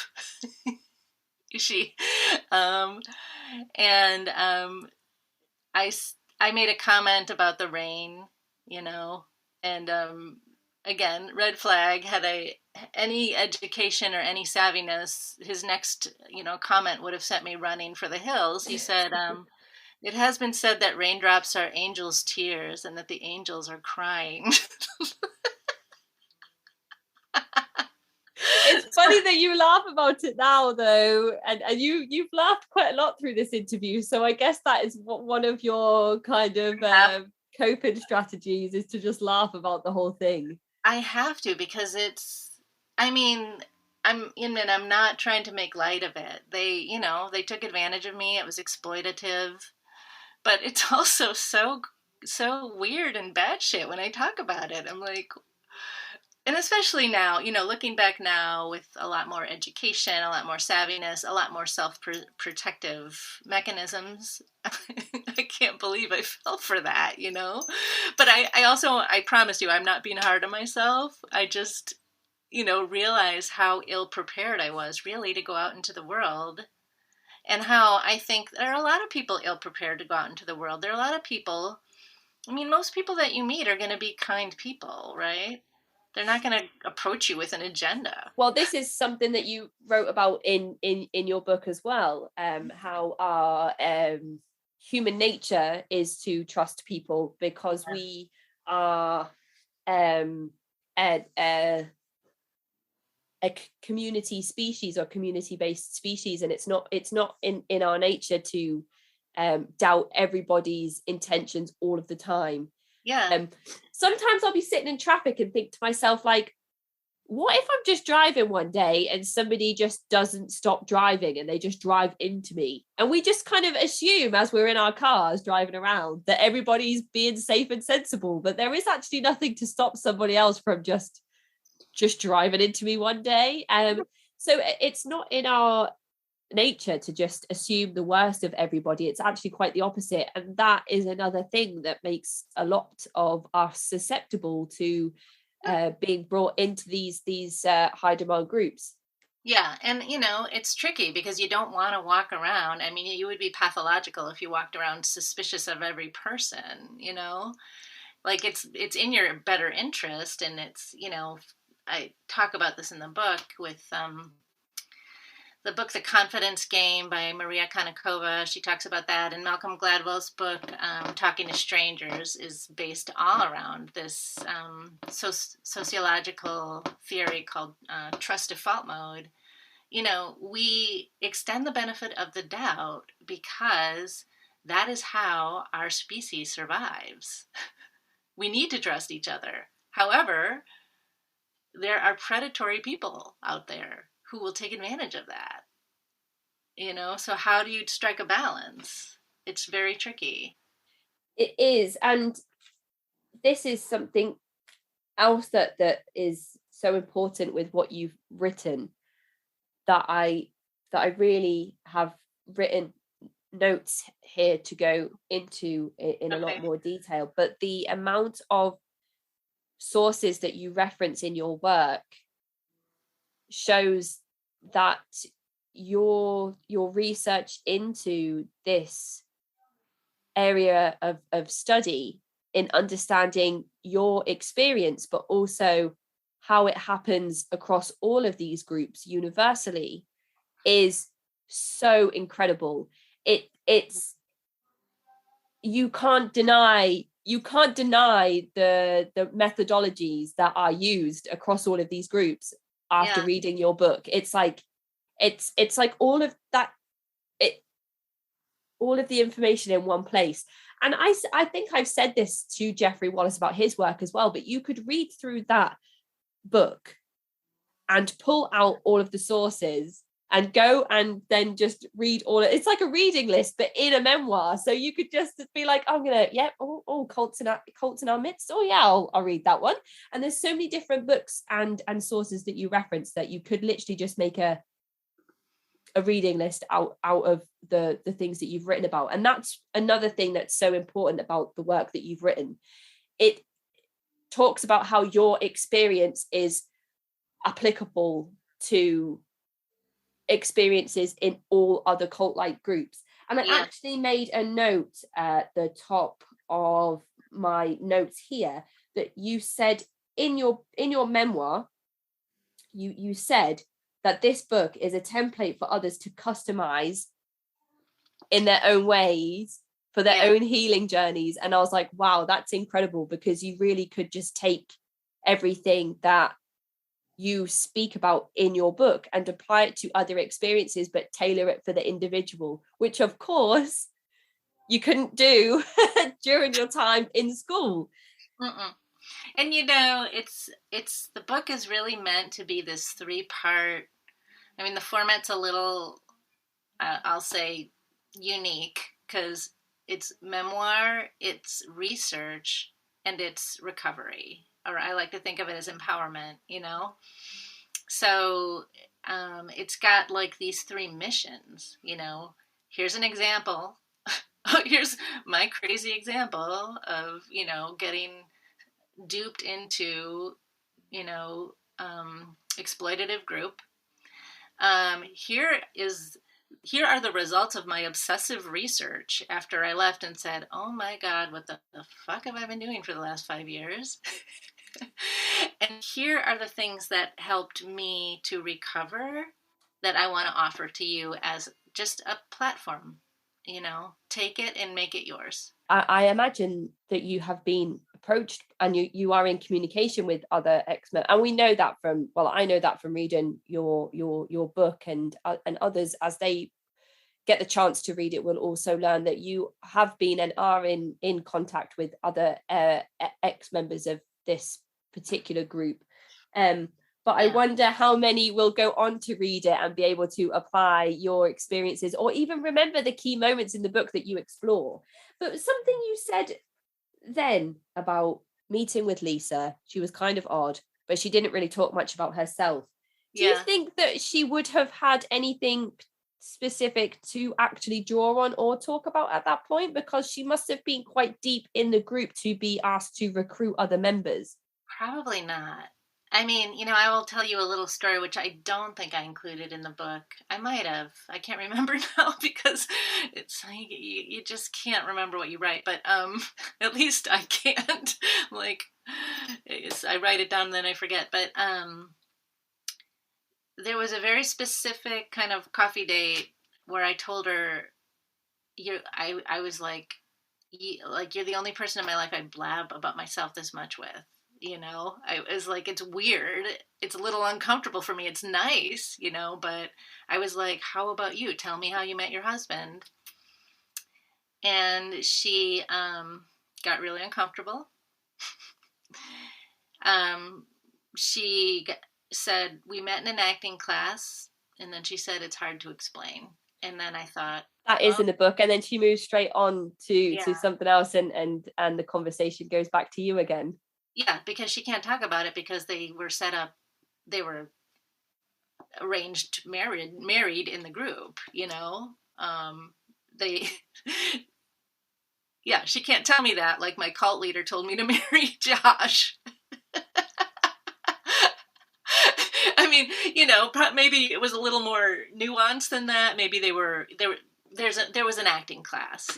I made a comment about the rain, you know, and again, red flag. Had any education or any savviness, his next, you know, comment would have sent me running for the hills. He said, it has been said that raindrops are angels' tears and that the angels are crying. It's funny that you laugh about it now, though, and you've laughed quite a lot through this interview. So I guess that is one of your kind of coping strategies, is to just laugh about the whole thing. I have to, because I mean, I'm not trying to make light of it. They took advantage of me. It was exploitative, but it's also so weird and bad shit when I talk about it. I'm like, and especially now, looking back now with a lot more education, a lot more savviness, a lot more self-protective mechanisms. I can't believe I fell for that, But I promise you, I'm not being hard on myself. I just, realize how ill-prepared I was really to go out into the world. And how I think there are a lot of people ill-prepared to go out into the world. There are a lot of people, most people that you meet are going to be kind people, right? They're not going to approach you with an agenda. Well, this is something that you wrote about in your book as well, how our human nature is to trust people, because we are a community species, or community-based species, and it's not in our nature to doubt everybody's intentions all of the time. Sometimes I'll be sitting in traffic and think to myself, like, what if I'm just driving one day and somebody just doesn't stop driving and they just drive into me, and we just kind of assume, as we're in our cars driving around, that everybody's being safe and sensible, but there is actually nothing to stop somebody else from just driving into me one day. So it's not in our nature to just assume the worst of everybody. It's actually quite the opposite, and that is another thing that makes a lot of us susceptible to being brought into these high demand groups. Yeah, and it's tricky because you don't want to walk around. I mean, you would be pathological if you walked around suspicious of every person, like it's in your better interest. And it's, I talk about this in the book with the book The Confidence Game by Maria Konnikova. She talks about that, and Malcolm Gladwell's book Talking to Strangers is based all around this sociological theory called trust default mode. We extend the benefit of the doubt because that is how our species survives. We need to trust each other. However, there are predatory people out there who will take advantage of that. So how do you strike a balance? It's very tricky. It is. And this is something else that is so important with what you've written, that I really have written notes here to go into in a lot more detail. But the amount of sources that you reference in your work shows that your research into this area of study, in understanding your experience, but also how it happens across all of these groups universally, is so incredible. It's you can't deny the methodologies that are used across all of these groups after reading your book. It's like all of that, all of the information in one place. And I think I've said this to Jeffrey Wallace about his work as well, but you could read through that book and pull out all of the sources and go and then just read all it's like a reading list, but in a memoir. So you could just be like, I'm gonna, cults in our midst. Oh yeah, I'll read that one. And there's so many different books and sources that you reference that you could literally just make a reading list out of the things that you've written about. And that's another thing that's so important about the work that you've written. It talks about how your experience is applicable to experiences in all other cult-like groups. And I actually made a note at the top of my notes here that you said in your memoir, you said that this book is a template for others to customize in their own ways for their own healing journeys. And I was like, wow, that's incredible, because you really could just take everything that you speak about in your book and apply it to other experiences, but tailor it for the individual, which of course you couldn't do during your time in school. Mm-mm. And it's the book is really meant to be this 3-part. I mean, the format's a little, I'll say, unique because it's memoir, it's research, and it's recovery. Or I like to think of it as empowerment, So it's got like these 3 missions, Here's an example. Here's my crazy example of, getting duped into, exploitative group. Here are the results of my obsessive research after I left and said, oh my God, what the fuck have I been doing for the last 5 years? And here are the things that helped me to recover that I want to offer to you as just a platform. Take it and make it yours. I imagine that you have been approached and you are in communication with other X-Men, and we know that from, well, I know that from reading your book, and others, as they get the chance to read it, will also learn that you have been and are in contact with other ex-members of this particular group. But I wonder how many will go on to read it and be able to apply your experiences or even remember the key moments in the book that you explore. But something you said then about meeting with Lisa, she was kind of odd, but she didn't really talk much about herself. Do you think that she would have had anything specific to actually draw on or talk about at that point? Because she must have been quite deep in the group to be asked to recruit other members. Probably not. I mean, I will tell you a little story, which I don't think I included in the book. I might have. I can't remember now because it's like you just can't remember what you write. But at least I can't. Like, I write it down and then I forget. But there was a very specific kind of coffee date where I told her, I was like, you're the only person in my life I blab about myself this much with. I was like, it's weird. It's a little uncomfortable for me. It's nice, but I was like, how about you? Tell me how you met your husband. And she got really uncomfortable. She said, we met in an acting class. And then she said, it's hard to explain. And then I thought, that is in the book. And then she moves straight on to something else. And the conversation goes back to you again. Yeah, because she can't talk about it because they were set up, they were arranged, married in the group, they, yeah, she can't tell me that like my cult leader told me to marry Josh. I mean, maybe it was a little more nuanced than that. Maybe there was an acting class,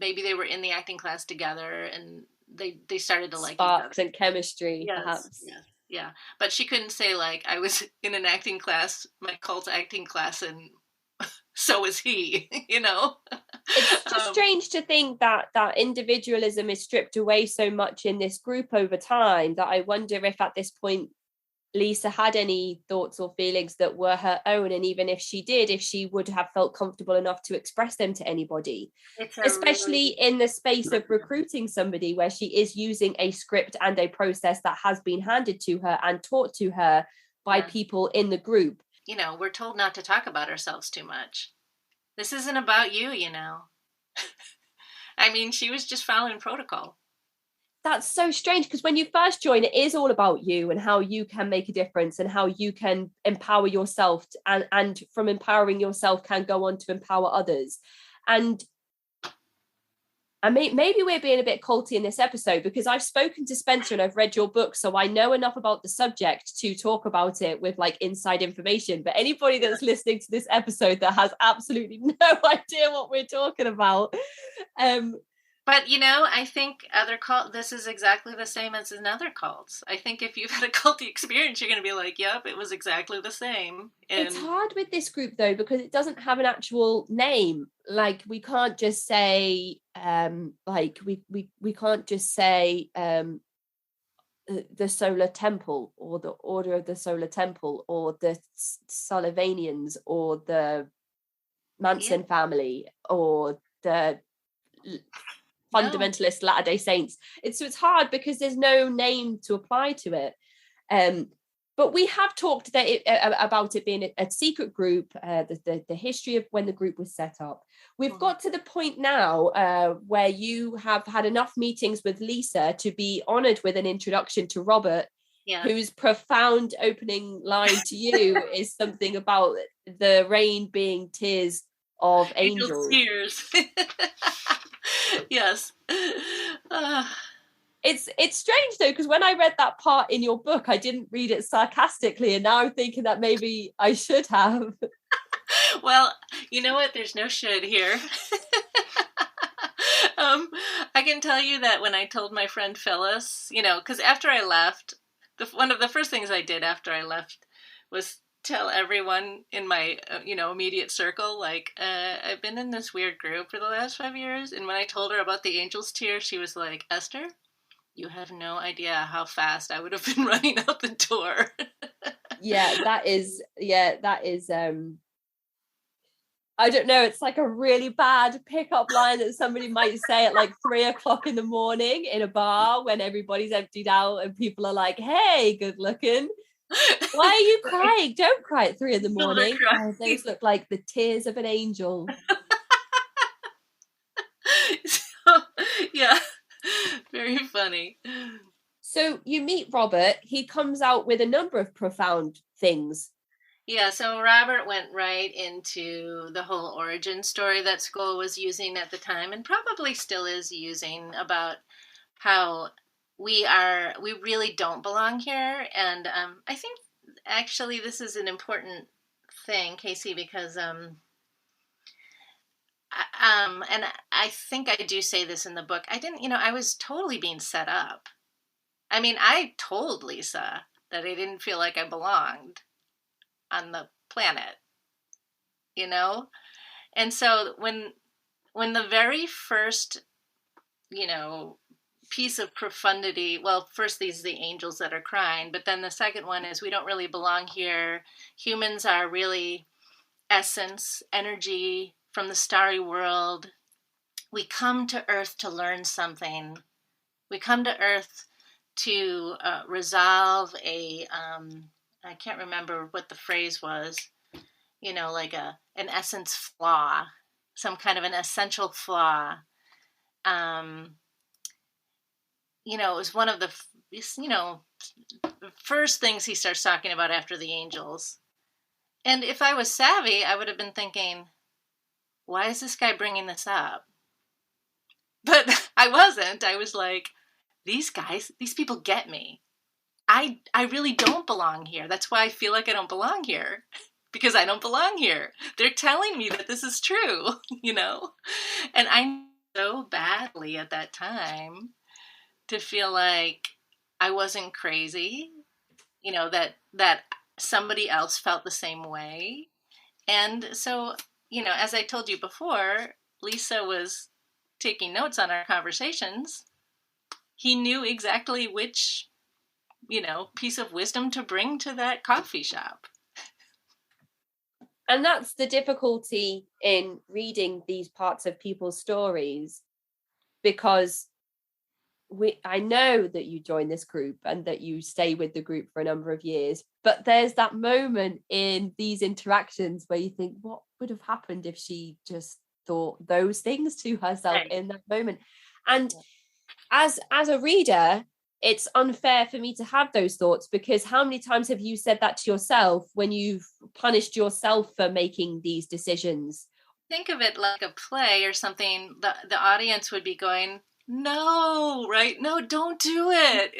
maybe they were in the acting class together and they started to like sparks and chemistry, yes, perhaps. Yes, yeah. But she couldn't say like I was in an acting class, my cult acting class, and so was he. It's just strange to think that individualism is stripped away so much in this group over time that I wonder if at this point Lisa had any thoughts or feelings that were her own, and even if she did, if she would have felt comfortable enough to express them to anybody, especially in the space of recruiting somebody where she is using a script and a process that has been handed to her and taught to her by people in the group. We're told not to talk about ourselves too much. This isn't about you, I mean, she was just following protocol. That's so strange because when you first join, it is all about you and how you can make a difference and how you can empower yourself and from empowering yourself can go on to empower others. And maybe we're being a bit culty in this episode because I've spoken to Spencer and I've read your book, so I know enough about the subject to talk about it with like inside information. But anybody that's listening to this episode that has absolutely no idea what we're talking about, but I think other cult. This is exactly the same as in other cults. I think if you've had a culty experience, you're going to be like, "Yep, it was exactly the same." And it's hard with this group though because it doesn't have an actual name. Like we can't just say, we can't just say, the Solar Temple, or the Order of the Solar Temple, or the Sullivanians, or the Manson family, or the fundamentalist Latter-day Saints. It's hard because there's no name to apply to it. But we have talked about it being a secret group, the history of when the group was set up. We've got to the point now where you have had enough meetings with Lisa to be honoured with an introduction to Robert, whose profound opening line to you is something about the rain being tears of angels. Tears. Yes. It's strange though, because when I read that part in your book, I didn't read it sarcastically, and now I'm thinking that maybe I should have. Well, you know what? There's no should here. I can tell you that when I told my friend Phyllis, because after I left, one of the first things I did after I left was tell everyone in my immediate circle, like, I've been in this weird group for the last 5 years. And when I told her about the angel's tear, she was like, Esther, you have no idea how fast I would have been running out the door. that is I don't know, it's like a really bad pickup line that somebody might say at like 3 o'clock in the morning in a bar when everybody's emptied out and people are like, hey, good looking, why are you crying? Don't cry at 3 in the morning. Those look like the tears of an angel. Yeah, very funny. So you meet Robert. He comes out with a number of profound things. Yeah, so Robert went right into the whole origin story that school was using at the time, and probably still is using, about how we really don't belong here. And I think actually this is an important thing, Casey, because and I think I do say this in the book. I was totally being set up. I mean, I told Lisa that I didn't feel like I belonged on the planet, and so when the very first piece of profundity, well, first these the angels that are crying, but then the second one is we don't really belong here, humans are really essence, energy from the starry world, we come to Earth to learn something, we come to Earth to resolve a I can't remember what the phrase was, like an essence flaw, some kind of an essential flaw. It was one of the, first things he starts talking about after the angels. And if I was savvy, I would have been thinking, why is this guy bringing this up? But I wasn't. I was like, these people get me. I really don't belong here. That's why I feel like I don't belong here, because I don't belong here. They're telling me that this is true, And I knew so badly at that time to feel like I wasn't crazy, that somebody else felt the same way. And so, as I told you before, Lisa was taking notes on our conversations. He knew exactly which piece of wisdom to bring to that coffee shop. And that's the difficulty in reading these parts of people's stories, because I know that you join this group and that you stay with the group for a number of years, but there's that moment in these interactions where you think, what would have happened if she just thought those things to herself in that moment? And as a reader, it's unfair for me to have those thoughts, because how many times have you said that to yourself when you've punished yourself for making these decisions? Think of it like a play or something. The audience would be going, no, right? No, don't do it.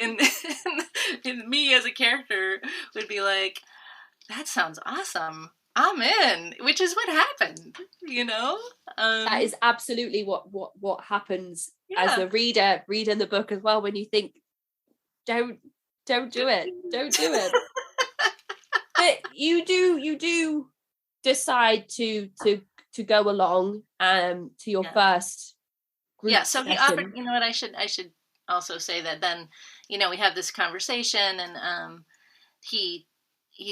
And me as a character would be like, that sounds awesome, I'm in, which is what happened, That is absolutely what happens as a reader reading the book as well, when you think, don't do it. But you do decide to go along to your first group so session. he offered, I should also say that then, we have this conversation, and he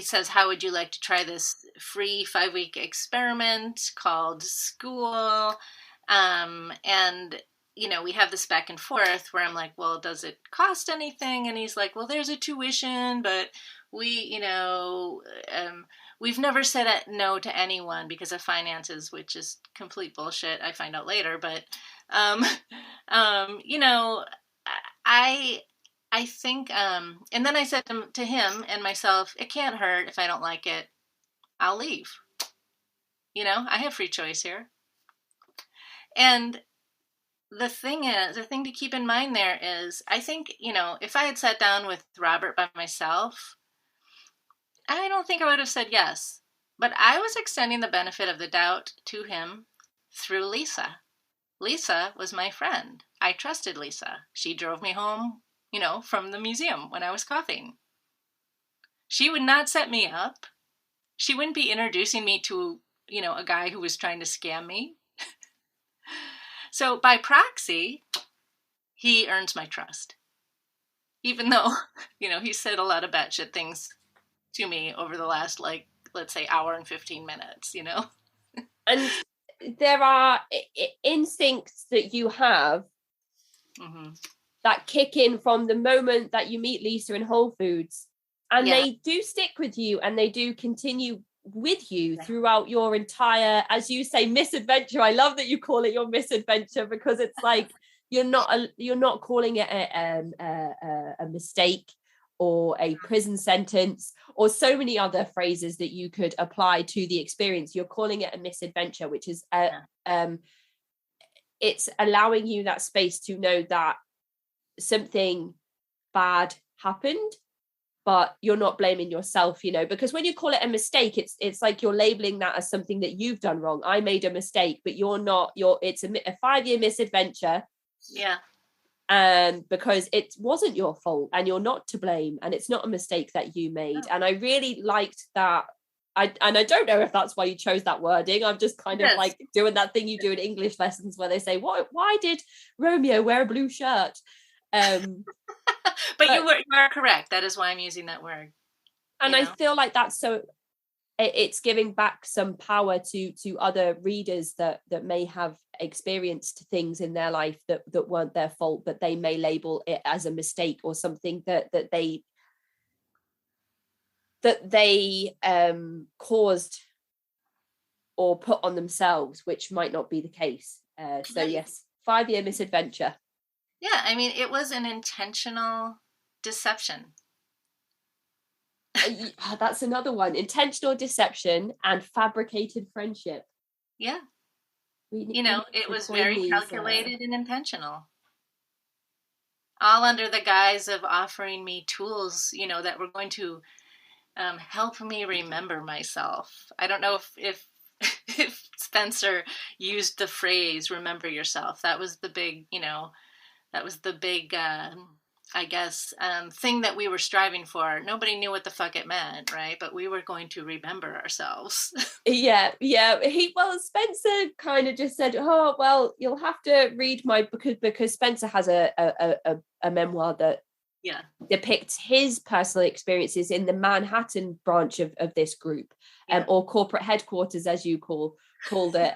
says, how would you like to try this free 5-week experiment called school? And we have this back and forth where I'm like, well, does it cost anything? And he's like, well, there's a tuition, but we've never said no to anyone because of finances, which is complete bullshit. I find out later, but I think, and then I said to him and myself, it can't hurt if I don't like it. I'll leave. I have free choice here. And the thing to keep in mind there is, I think, if I had sat down with Robert by myself, I don't think I would have said yes. But I was extending the benefit of the doubt to him through Lisa. Lisa was my friend. I trusted Lisa. She drove me home, from the museum when I was coughing. She would not set me up. She wouldn't be introducing me to, a guy who was trying to scam me. So by proxy, he earns my trust. Even though, he said a lot of batshit things to me over the last, let's say, hour and 15 minutes, And there are instincts that you have that kick in from the moment that you meet Lisa in Whole Foods. And they do stick with you, and they do continue with you throughout your entire, as you say, misadventure. I love that you call it your misadventure, because it's like you're not calling it a mistake or a prison sentence or so many other phrases that you could apply to the experience. You're calling it a misadventure, which is it's allowing you that space to know that something bad happened, but you're not blaming yourself, because when you call it a mistake, it's like you're labeling that as something that you've done wrong. I made a mistake, but it's a 5-year misadventure. Yeah. Because it wasn't your fault, and you're not to blame, and it's not a mistake that you made. And I really liked that. I don't know if that's why you chose that wording. I'm just kind of like doing that thing you do in English lessons where they say, why did Romeo wear a blue shirt? But you are correct. That is why I'm using that word. And I feel like that's so it's giving back some power to other readers that may have experienced things in their life that weren't their fault, but they may label it as a mistake or something that they caused or put on themselves, which might not be the case. So yes, 5-year misadventure. Yeah, I mean, it was an intentional deception. That's another one. Intentional deception and fabricated friendship. Yeah. It was very calculated and intentional. All under the guise of offering me tools, that were going to help me remember myself. I don't know if Spencer used the phrase "remember yourself." That was the big, I guess, thing that we were striving for. Nobody knew what the fuck it meant, right? But we were going to remember ourselves. Yeah. Spencer kind of just said, "Oh, well, you'll have to read my book," because Spencer has a memoir that depicts his personal experiences in the Manhattan branch of this group, or corporate headquarters, as you called it.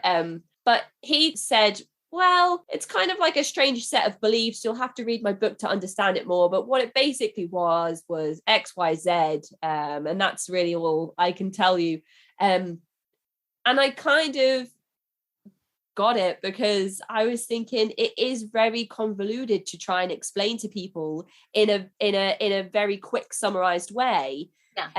But he said, well, it's kind of like a strange set of beliefs. You'll have to read my book to understand it more. But what it basically was X, Y, Z. And that's really all I can tell you. And I kind of got it, because I was thinking it is very convoluted to try and explain to people in a very quick summarized way. Yeah.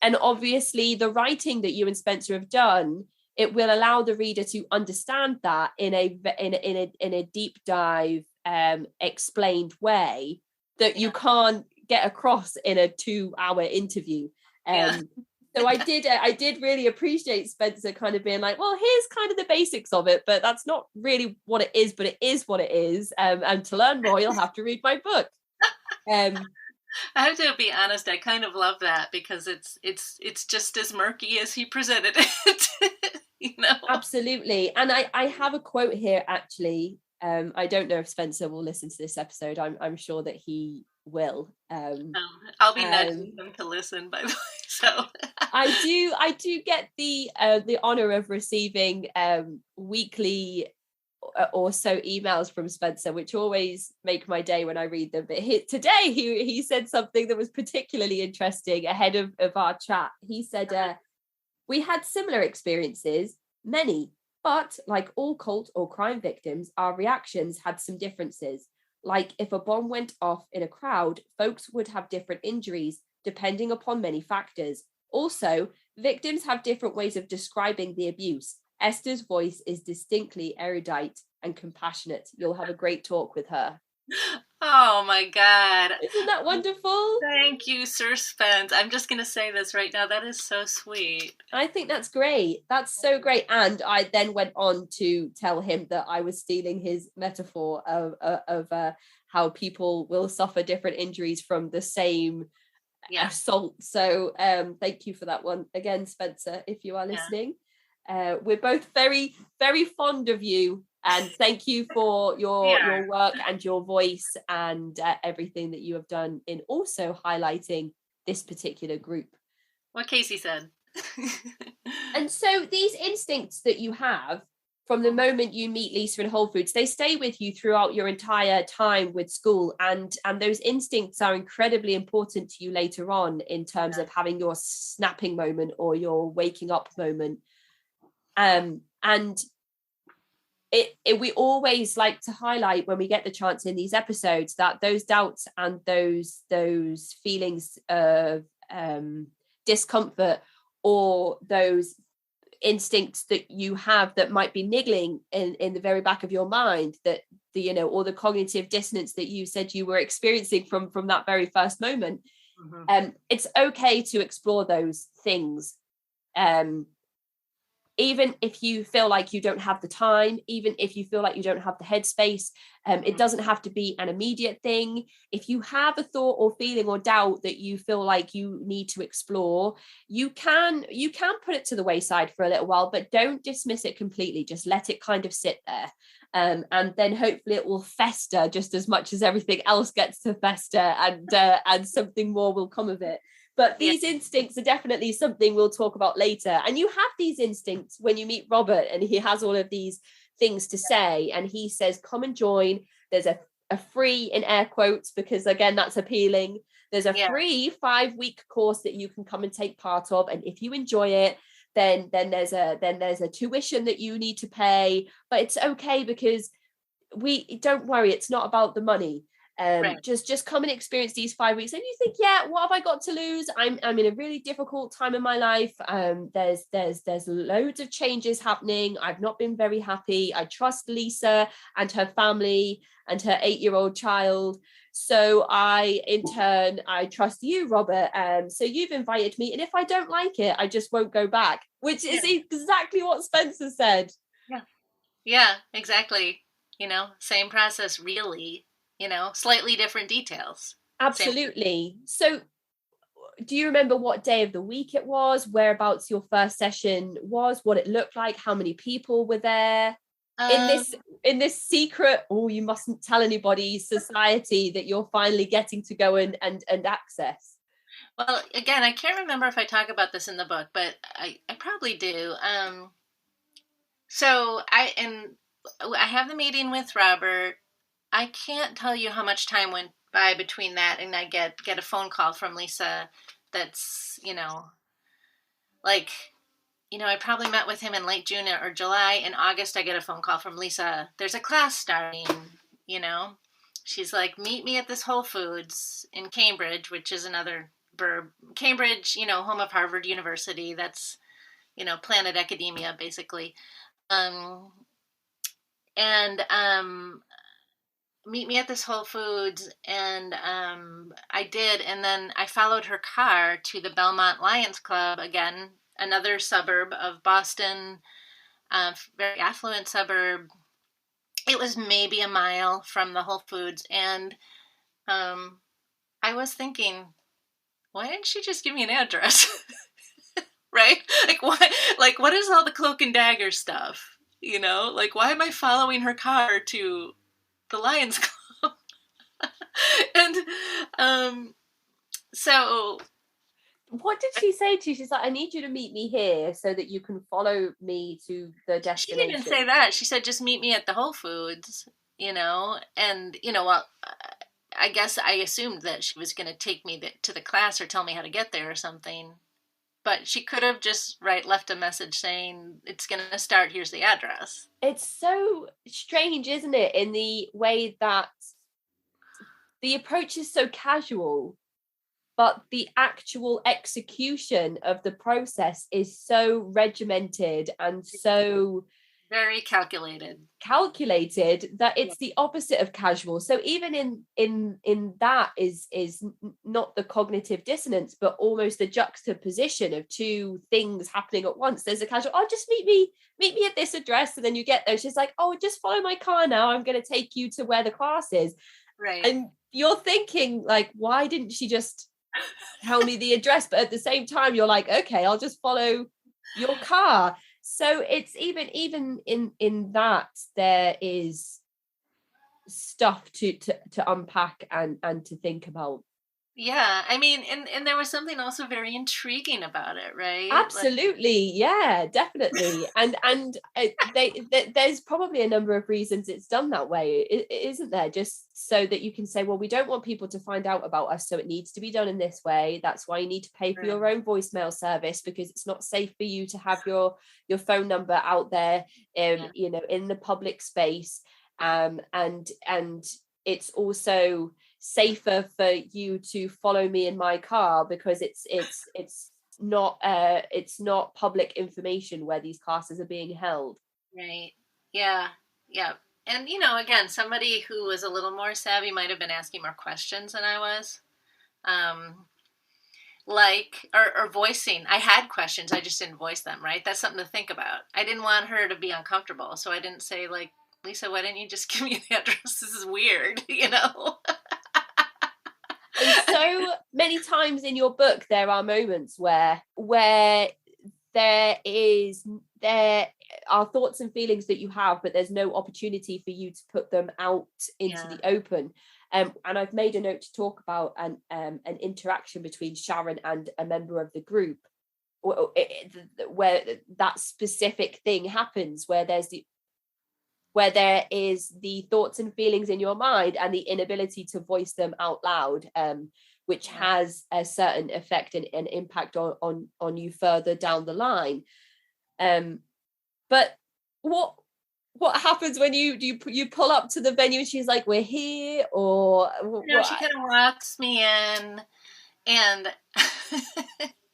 And obviously the writing that you and Spencer have done, it will allow the reader to understand that in a deep dive, explained way that you can't get across in a 2-hour interview. So I did really appreciate Spencer kind of being like, well, here's kind of the basics of it, but that's not really what it is, but it is what it is. And to learn more, you'll have to read my book. I have to be honest, I kind of love that, because it's just as murky as he presented it. Absolutely. And I have a quote here, actually. I don't know if Spencer will listen to this episode. I'm sure that he will. I'll be nudging Um, them to listen, by the way. So I do get the honor of receiving weekly or so emails from Spencer, which always make my day when I read them. But today he said something that was particularly interesting ahead of our chat. He said, we had similar experiences, many, but like all cult or crime victims, our reactions had some differences. Like if a bomb went off in a crowd, folks would have different injuries depending upon many factors. Also, victims have different ways of describing the abuse. Esther's voice is distinctly erudite and compassionate. You'll have a great talk with her. oh my God. Isn't that wonderful? Thank you, Sir Spence. I'm just going to say this right now. That is so sweet. I think that's great. That's so great. And I then went on to tell him that I was stealing his metaphor of how people will suffer different injuries from the same assault. So thank you for that one again, Spencer, if you are listening. We're both very, very fond of you. And thank you for your work and your voice and everything that you have done in also highlighting this particular group. What Casey said. And so these instincts that you have from the moment you meet Lisa in Whole Foods, they stay with you throughout your entire time with school. And those instincts are incredibly important to you later on in terms of having your snapping moment or your waking up moment. And we always like to highlight when we get the chance in these episodes that those doubts and those feelings of discomfort or those instincts that you have that might be niggling in the very back of your mind, that or the cognitive dissonance that you said you were experiencing from that very first moment. It's okay to explore those things, even if you feel like you don't have the time, even if you feel like you don't have the headspace. It doesn't have to be an immediate thing. If you have a thought or feeling or doubt that you feel like you need to explore, you can put it to the wayside for a little while, but don't dismiss it completely. Just let it kind of sit there. And then hopefully it will fester just as much as everything else gets to fester, and something more will come of it. But these instincts are definitely something we'll talk about later. And you have these instincts when you meet Robert, and he has all of these things to say. And he says, come and join. There's a free, in air quotes, because again, that's appealing. There's a free 5-week course that you can come and take part of. And if you enjoy it, then there's a tuition that you need to pay. But it's okay, because don't worry, it's not about the money. Just come and experience these 5 weeks, and you think, what have I got to lose? I'm in a really difficult time in my life. There's loads of changes happening. I've not been very happy. I trust Lisa and her family and her 8-year-old child. So in turn, I trust you, Robert. So you've invited me, and if I don't like it, I just won't go back, which is exactly what Spencer said. Yeah, exactly. Same process, really. Slightly different details. Absolutely. So do you remember what day of the week it was, whereabouts your first session was, what it looked like, how many people were there in this secret, you mustn't tell anybody, society that you're finally getting to go and access? Well, again, I can't remember if I talk about this in the book, but I probably do. So I have the meeting with Robert. I can't tell you how much time went by between that and I get a phone call from Lisa that's, I probably met with him in late June or July. In August, I get a phone call from Lisa. There's a class starting, She's like, meet me at this Whole Foods in Cambridge, which is another burb. Cambridge, home of Harvard University. That's, planet academia, basically. Meet me at this Whole Foods, and I did, and then I followed her car to the Belmont Lions Club, again, another suburb of Boston, very affluent suburb. It was maybe a mile from the Whole Foods, and I was thinking, why didn't she just give me an address? Right? What is all the cloak and dagger stuff? Why am I following her car to the Lions Club? And so What did she say to you? She's like, I need you to meet me here so that you can follow me to the she didn't even destination. say that. She said, just meet me at the Whole Foods, and, well, I guess I assumed that she was going to take me to the class or tell me how to get there or something. But she could have just left a message saying, it's going to start, here's the address. It's so strange, isn't it, in the way that the approach is so casual, but the actual execution of the process is so regimented and so very calculated that it's the opposite of casual. So even in that is not the cognitive dissonance, but almost the juxtaposition of two things happening at once. There's a casual, oh, just meet me at this address, and then you get there, she's like, oh, just follow my car now, I'm going to take you to where the class is. Right. And you're thinking, like, why didn't she just tell me the address? But at the same time, you're like, okay, I'll just follow your car. So it's even in that there is stuff to unpack and to think about. Yeah, I mean, and there was something also very intriguing about it, right? Absolutely, yeah, definitely. And there's probably a number of reasons it's done that way, isn't there? Just so that you can say, well, we don't want people to find out about us, so it needs to be done in this way. That's why you need to pay for your own voicemail service, because it's not safe for you to have your phone number out there, in the public space. And it's also safer for you to follow me in my car because it's not public information where these classes are being held. Right. Yeah. And again, somebody who was a little more savvy might have been asking more questions than I was. Or voicing. I had questions, I just didn't voice them, right? That's something to think about. I didn't want her to be uncomfortable, so I didn't say, like, Lisa, why didn't you just give me the address? This is weird, And so many times in your book, there are moments where there are thoughts and feelings that you have, but there's no opportunity for you to put them out into the open. And I've made a note to talk about an interaction between Sharon and a member of the group, where that specific thing happens, where there is the thoughts and feelings in your mind and the inability to voice them out loud, which has a certain effect and impact on you further down the line. But what happens when you pull up to the venue and she's like, we're here? Or she kind of walks me in, and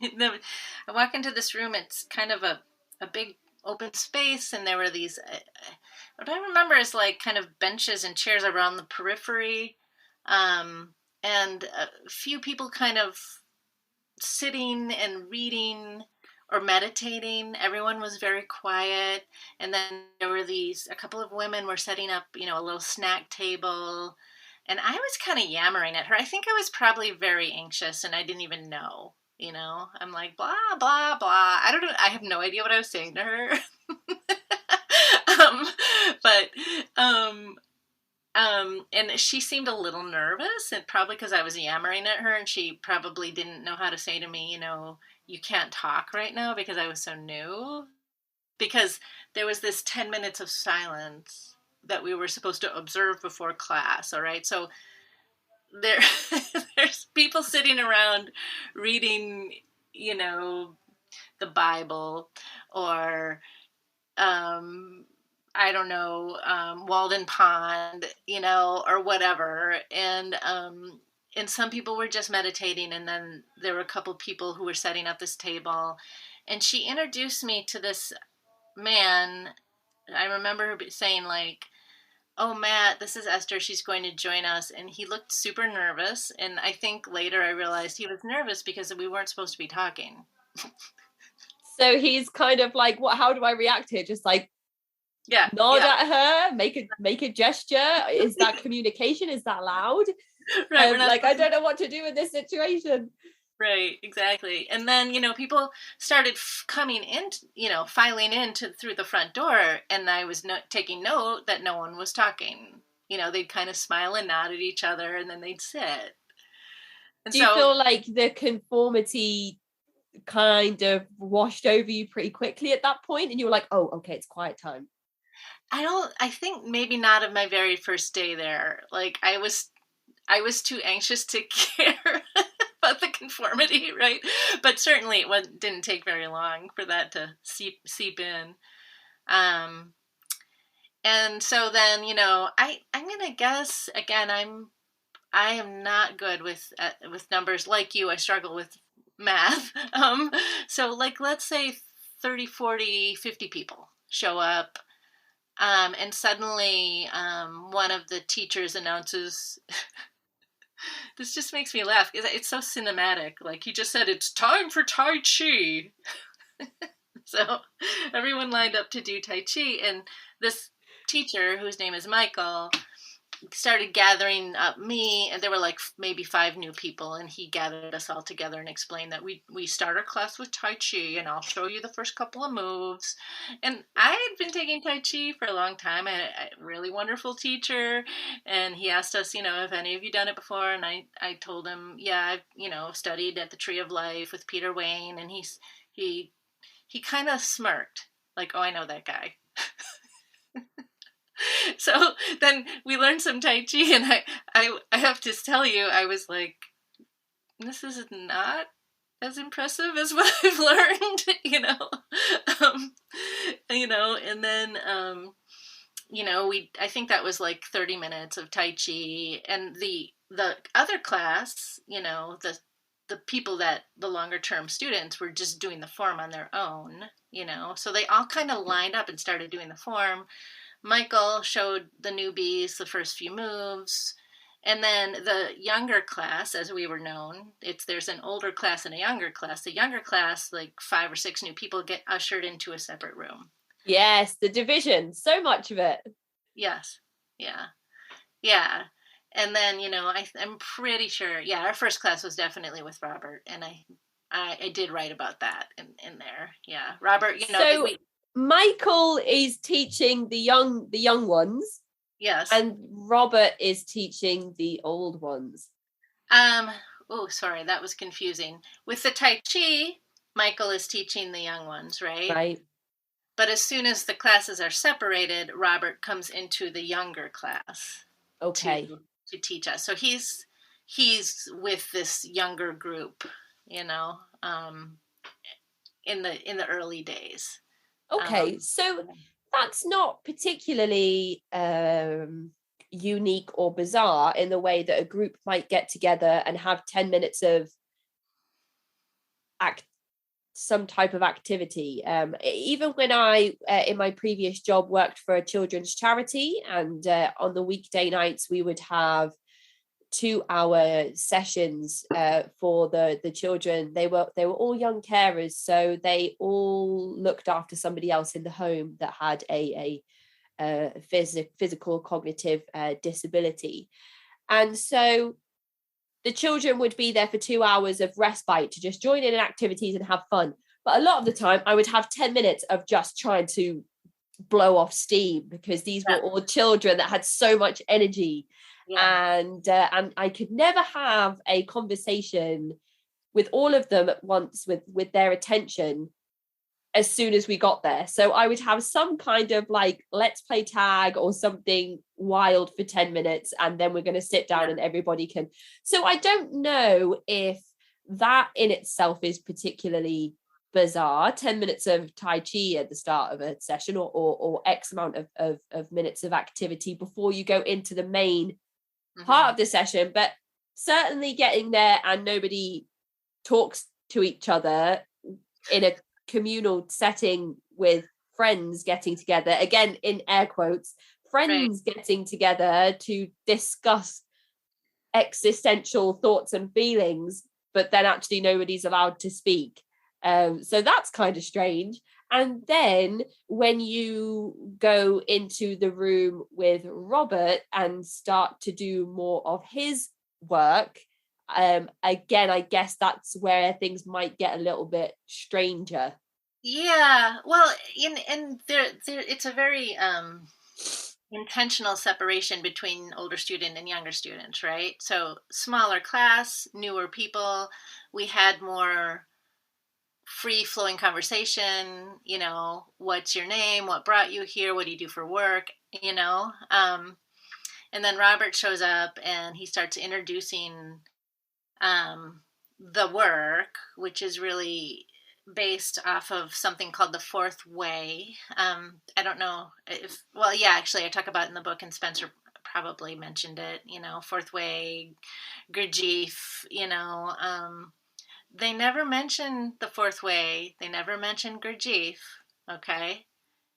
I walk into this room. It's kind of a big open space, and there were these, what I remember is like kind of benches and chairs around the periphery, and a few people kind of sitting and reading or meditating. Everyone was very quiet, and then there were a couple of women were setting up, a little snack table, and I was kind of yammering at her. I think I was probably very anxious, and I didn't even know. I'm like, blah, blah, blah. I don't know. I have no idea what I was saying to her. And she seemed a little nervous, and probably because I was yammering at her, and she probably didn't know how to say to me, you can't talk right now, because I was so new. Because there was this 10 minutes of silence that we were supposed to observe before class, all right? So there's people sitting around reading, the Bible, or I don't know, Walden Pond, or whatever. And some people were just meditating, and then there were a couple people who were setting up this table. And she introduced me to this man. I remember her saying, like, oh, Matt, this is Esther. She's going to join us. And he looked super nervous. And I think later I realized he was nervous because we weren't supposed to be talking. So he's kind of like, how do I react here? Just like, nod at her, make a gesture. Is that communication? Is that loud? Right. I don't know what to do in this situation. Right, exactly. And then, people started coming in, filing in through the front door, and I was taking note that no one was talking. they'd kind of smile and nod at each other, and then they'd sit. And Do you so feel like the conformity kind of washed over you pretty quickly at that point, and you were like, oh, okay, it's quiet time? I think maybe not of my very first day there. Like I was too anxious to care about the conformity, right? But certainly it didn't take very long for that to seep in. Um, and so then, I'm gonna guess again. I am not good with numbers like you. I struggle with math. So like let's say 30, 40, 50 people show up. And suddenly, one of the teachers announces, this just makes me laugh because it's so cinematic. Like he just said, it's time for Tai Chi. So everyone lined up to do Tai Chi. And this teacher, whose name is Michael, started gathering up me, and there were like maybe 5 new people, and he gathered us all together and explained that we start our class with Tai Chi, and I'll show you the first couple of moves. And I had been taking Tai Chi for a long time. I had a really wonderful teacher, and he asked us, have any of you done it before? And I told him, yeah, I've studied at the Tree of Life with Peter Wayne. And he kind of smirked, like, oh, I know that guy. So then we learned some Tai Chi, and I have to tell you, I was like, this is not as impressive as what I've learned, and then, I think that was like 30 minutes of Tai Chi, and the other class, the people the longer term students were just doing the form on their own, so they all kind of lined up and started doing the form. Michael showed the newbies the first few moves, and then the younger class, as we were known, there's an older class and a younger class. The younger class, like 5 or 6 new people, get ushered into a separate room. Yes, the division, so much of it. Yes, yeah. And then I'm pretty sure, yeah, our first class was definitely with Robert, and I did write about that in there. Yeah, Robert, so Michael is teaching the young ones. Yes. And Robert is teaching the old ones. Oh, sorry, that was confusing. With the Tai Chi, Michael is teaching the young ones, right? Right. But as soon as the classes are separated, Robert comes into the younger class. Okay. To teach us. So he's with this younger group, in the early days. Okay, so that's not particularly unique or bizarre in the way that a group might get together and have 10 minutes of some type of activity. Even when I, in my previous job, worked for a children's charity, and on the weekday nights we would have 2-hour sessions for the children. They were all young carers, so they all looked after somebody else in the home that had a physical cognitive disability. And so the children would be there for 2 hours of respite to just join in activities and have fun. But a lot of the time I would have 10 minutes of just trying to blow off steam, because these were all children that had so much energy. Yeah. And I could never have a conversation with all of them at once with their attention as soon as we got there. So I would have some kind of like, let's play tag or something wild for 10 minutes, and then we're going to sit down and everybody can. So I don't know if that in itself is particularly bizarre. 10 minutes of Tai Chi at the start of a session, or X amount of minutes of activity before you go into the main part of the session. But certainly getting there and nobody talks to each other in a communal setting with friends getting together, again in air quotes, friends getting together to discuss existential thoughts and feelings, but then actually nobody's allowed to speak. So that's kind of strange. And then when you go into the room with Robert and start to do more of his work, again, I guess that's where things might get a little bit stranger. Yeah, well, and there it's a very intentional separation between older student and younger students, right? So smaller class, newer people, we had more free flowing conversation, what's your name, what brought you here, what do you do for work, and then Robert shows up and he starts introducing the work, which is really based off of something called the fourth way. I don't know if, well, yeah, actually, I talk about it in the book, and Spencer probably mentioned it, fourth way, Gurdjieff, they never mention the fourth way, they never mention Gurdjieff, okay?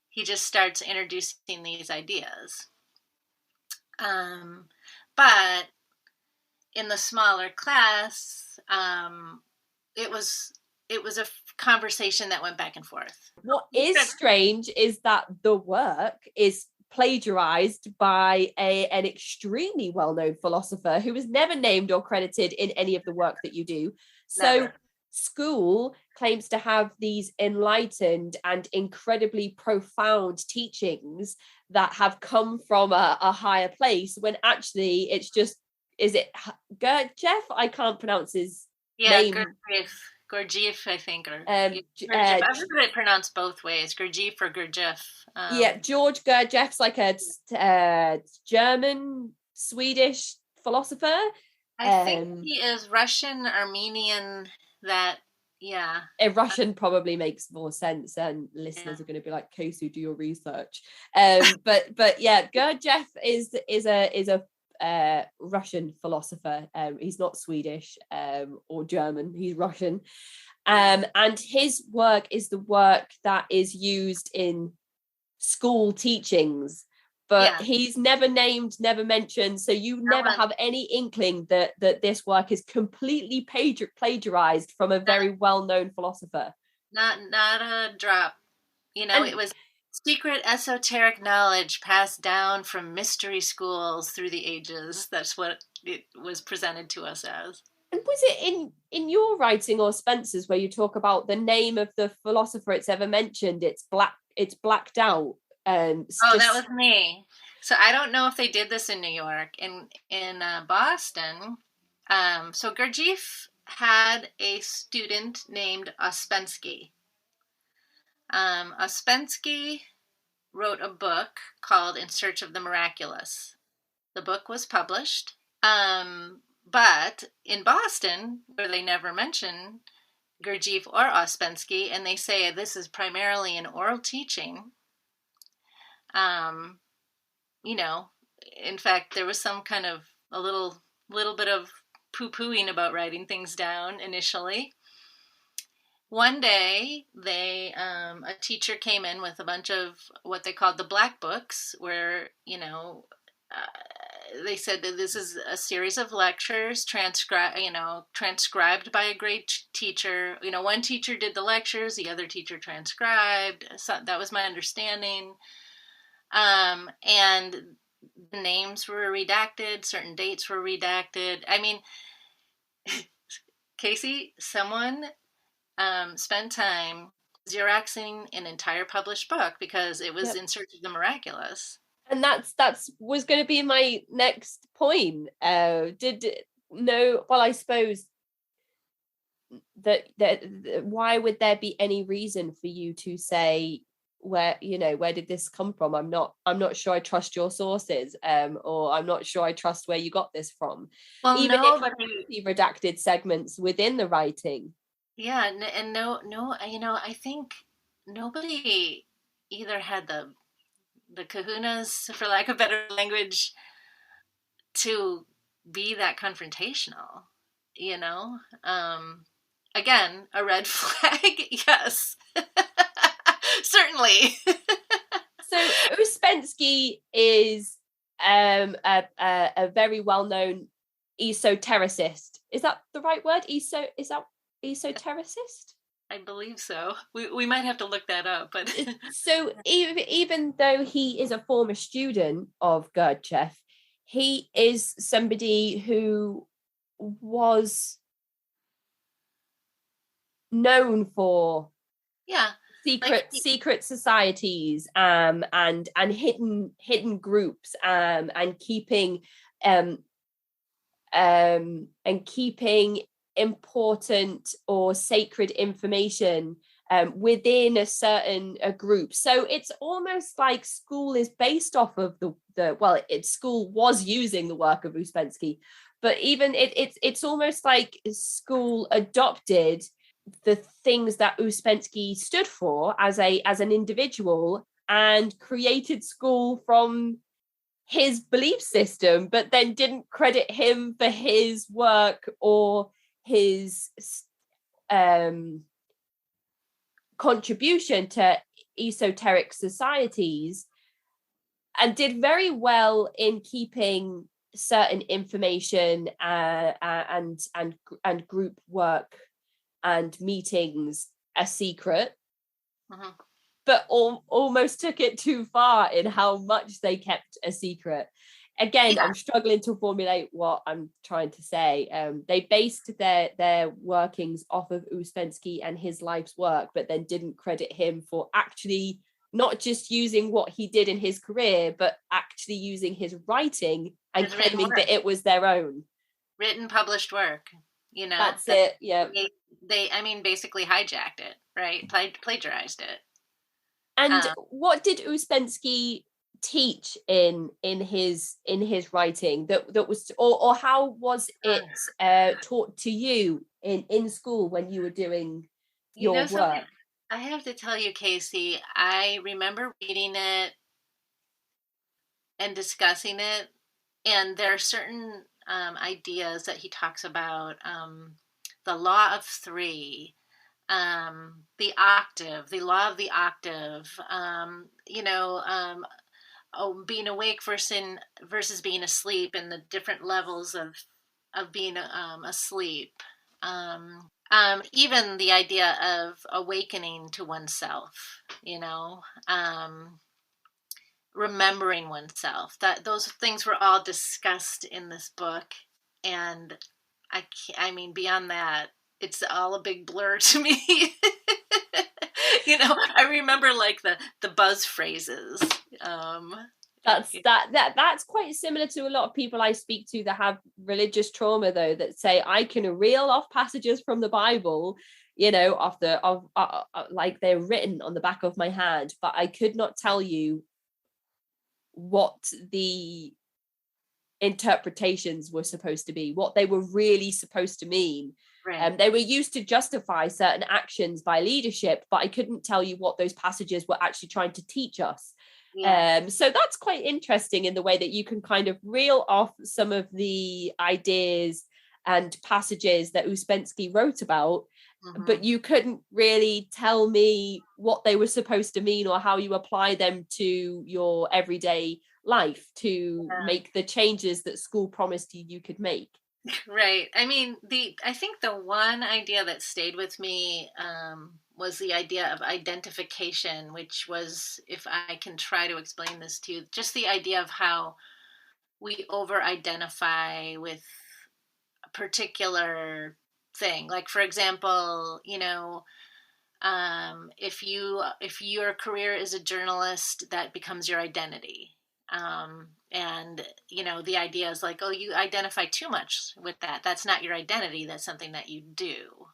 He just starts introducing these ideas. But in the smaller class, it was a conversation that went back and forth. What is strange is that the work is plagiarized by an extremely well-known philosopher who is never named or credited in any of the work that you do. So Never. school claims to have these enlightened and incredibly profound teachings that have come from a higher place, when actually it's just, is it Gurdjieff? I can't pronounce his name. Gurdjieff, I think, or Gurdjieff. I've heard it pronounced both ways, Gurdjieff or Gurdjieff. George Gurdjieff's like a German, Swedish philosopher. I think he is Russian, Armenian. Russian probably makes more sense, and listeners are going to be like, Casey, do your research. But yeah, Gurdjieff is a Russian philosopher. He's not Swedish or German, he's Russian. And his work is the work that is used in school teachings, but he's never named, never mentioned, so you never have any inkling that this work is completely plagiarized from a very well-known philosopher. Not a drop. It was secret esoteric knowledge passed down from mystery schools through the ages. That's what it was presented to us as. And was it in your writing or Spencer's where you talk about the name of the philosopher it's ever mentioned, it's blacked out? That was me. So I don't know if they did this in New York. In Boston, so Gurdjieff had a student named Ouspensky. Ouspensky wrote a book called In Search of the Miraculous. The book was published, but in Boston, where they never mention Gurdjieff or Ouspensky, and they say this is primarily an oral teaching, in fact, there was some kind of a little bit of poo-pooing about writing things down initially. One day, a teacher came in with a bunch of what they called the black books, where, they said that this is a series of lectures transcribed by a great teacher. One teacher did the lectures, the other teacher transcribed. So that was my understanding. And the names were redacted, certain dates were redacted. I mean, Casey, someone spent time Xeroxing an entire published book because it was In Search of the Miraculous. And that's was going to be my next point. I suppose that why would there be any reason for you to say where did this come from? I'm not sure I trust your sources, or I'm not sure I trust where you got this from. Well, even if you redacted segments within the writing. Yeah, and no, I think nobody either had the kahunas, for lack of better language, to be that confrontational, again, a red flag. Yes. Certainly. So Ouspensky is a very well-known esotericist. Is that the right word? Is that esotericist? I believe so. We might have to look that up. But so even though he is a former student of Gurdjieff, he is somebody who was known for secret societies, and hidden groups, and keeping and keeping important or sacred information within a group. So it's almost like school is based off of school was using the work of Ouspensky, but even it's almost like school adopted the things that Ouspensky stood for as an individual and created school from his belief system, but then didn't credit him for his work or his contribution to esoteric societies, and did very well in keeping certain information and group work and meetings a secret. Mm-hmm. But almost took it too far in how much they kept a secret. Again, yeah. I'm struggling to formulate what I'm trying to say. They based their workings off of Ouspensky and his life's work, but then didn't credit him for actually not just using what he did in his career, but actually using his writing and claiming that it was their own. Written, published work, That's it, yeah. They basically hijacked it, right? Plagiarized it. And what did Ouspensky teach in his writing that was, or how was it taught to you in school when you were doing your work? I have to tell you, Casey, I remember reading it and discussing it, and there are certain ideas that he talks about, the law of three, the octave, the law of the octave, being awake versus being asleep, and the different levels of being asleep. Even the idea of awakening to oneself, remembering oneself, that those things were all discussed in this book. And beyond that, it's all a big blur to me. I remember like the buzz phrases. That's quite similar to a lot of people I speak to that have religious trauma, though, that say I can reel off passages from the Bible, like they're written on the back of my hand, but I could not tell you what the interpretations were supposed to be, what they were really supposed to mean. Right. They were used to justify certain actions by leadership, but I couldn't tell you what those passages were actually trying to teach us. Yeah. So that's quite interesting in the way that you can kind of reel off some of the ideas and passages that Ouspensky wrote about, but you couldn't really tell me what they were supposed to mean or how you apply them to your everyday life to make the changes that school promised you could make. Right. I think the one idea that stayed with me was the idea of identification, which was, if I can try to explain this to you, just the idea of how we over-identify with a particular thing. Like, for example, if your career is a journalist, that becomes your identity. And the idea is like, oh, you identify too much with that. That's not your identity. That's something that you do,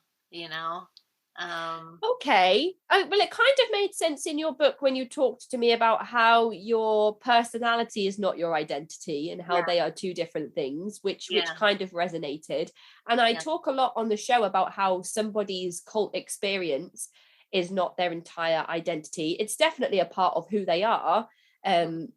Okay. Well, it kind of made sense in your book when you talked to me about how your personality is not your identity and how they are two different things, which kind of resonated. And I talk a lot on the show about how somebody's cult experience is not their entire identity. It's definitely a part of who they are. And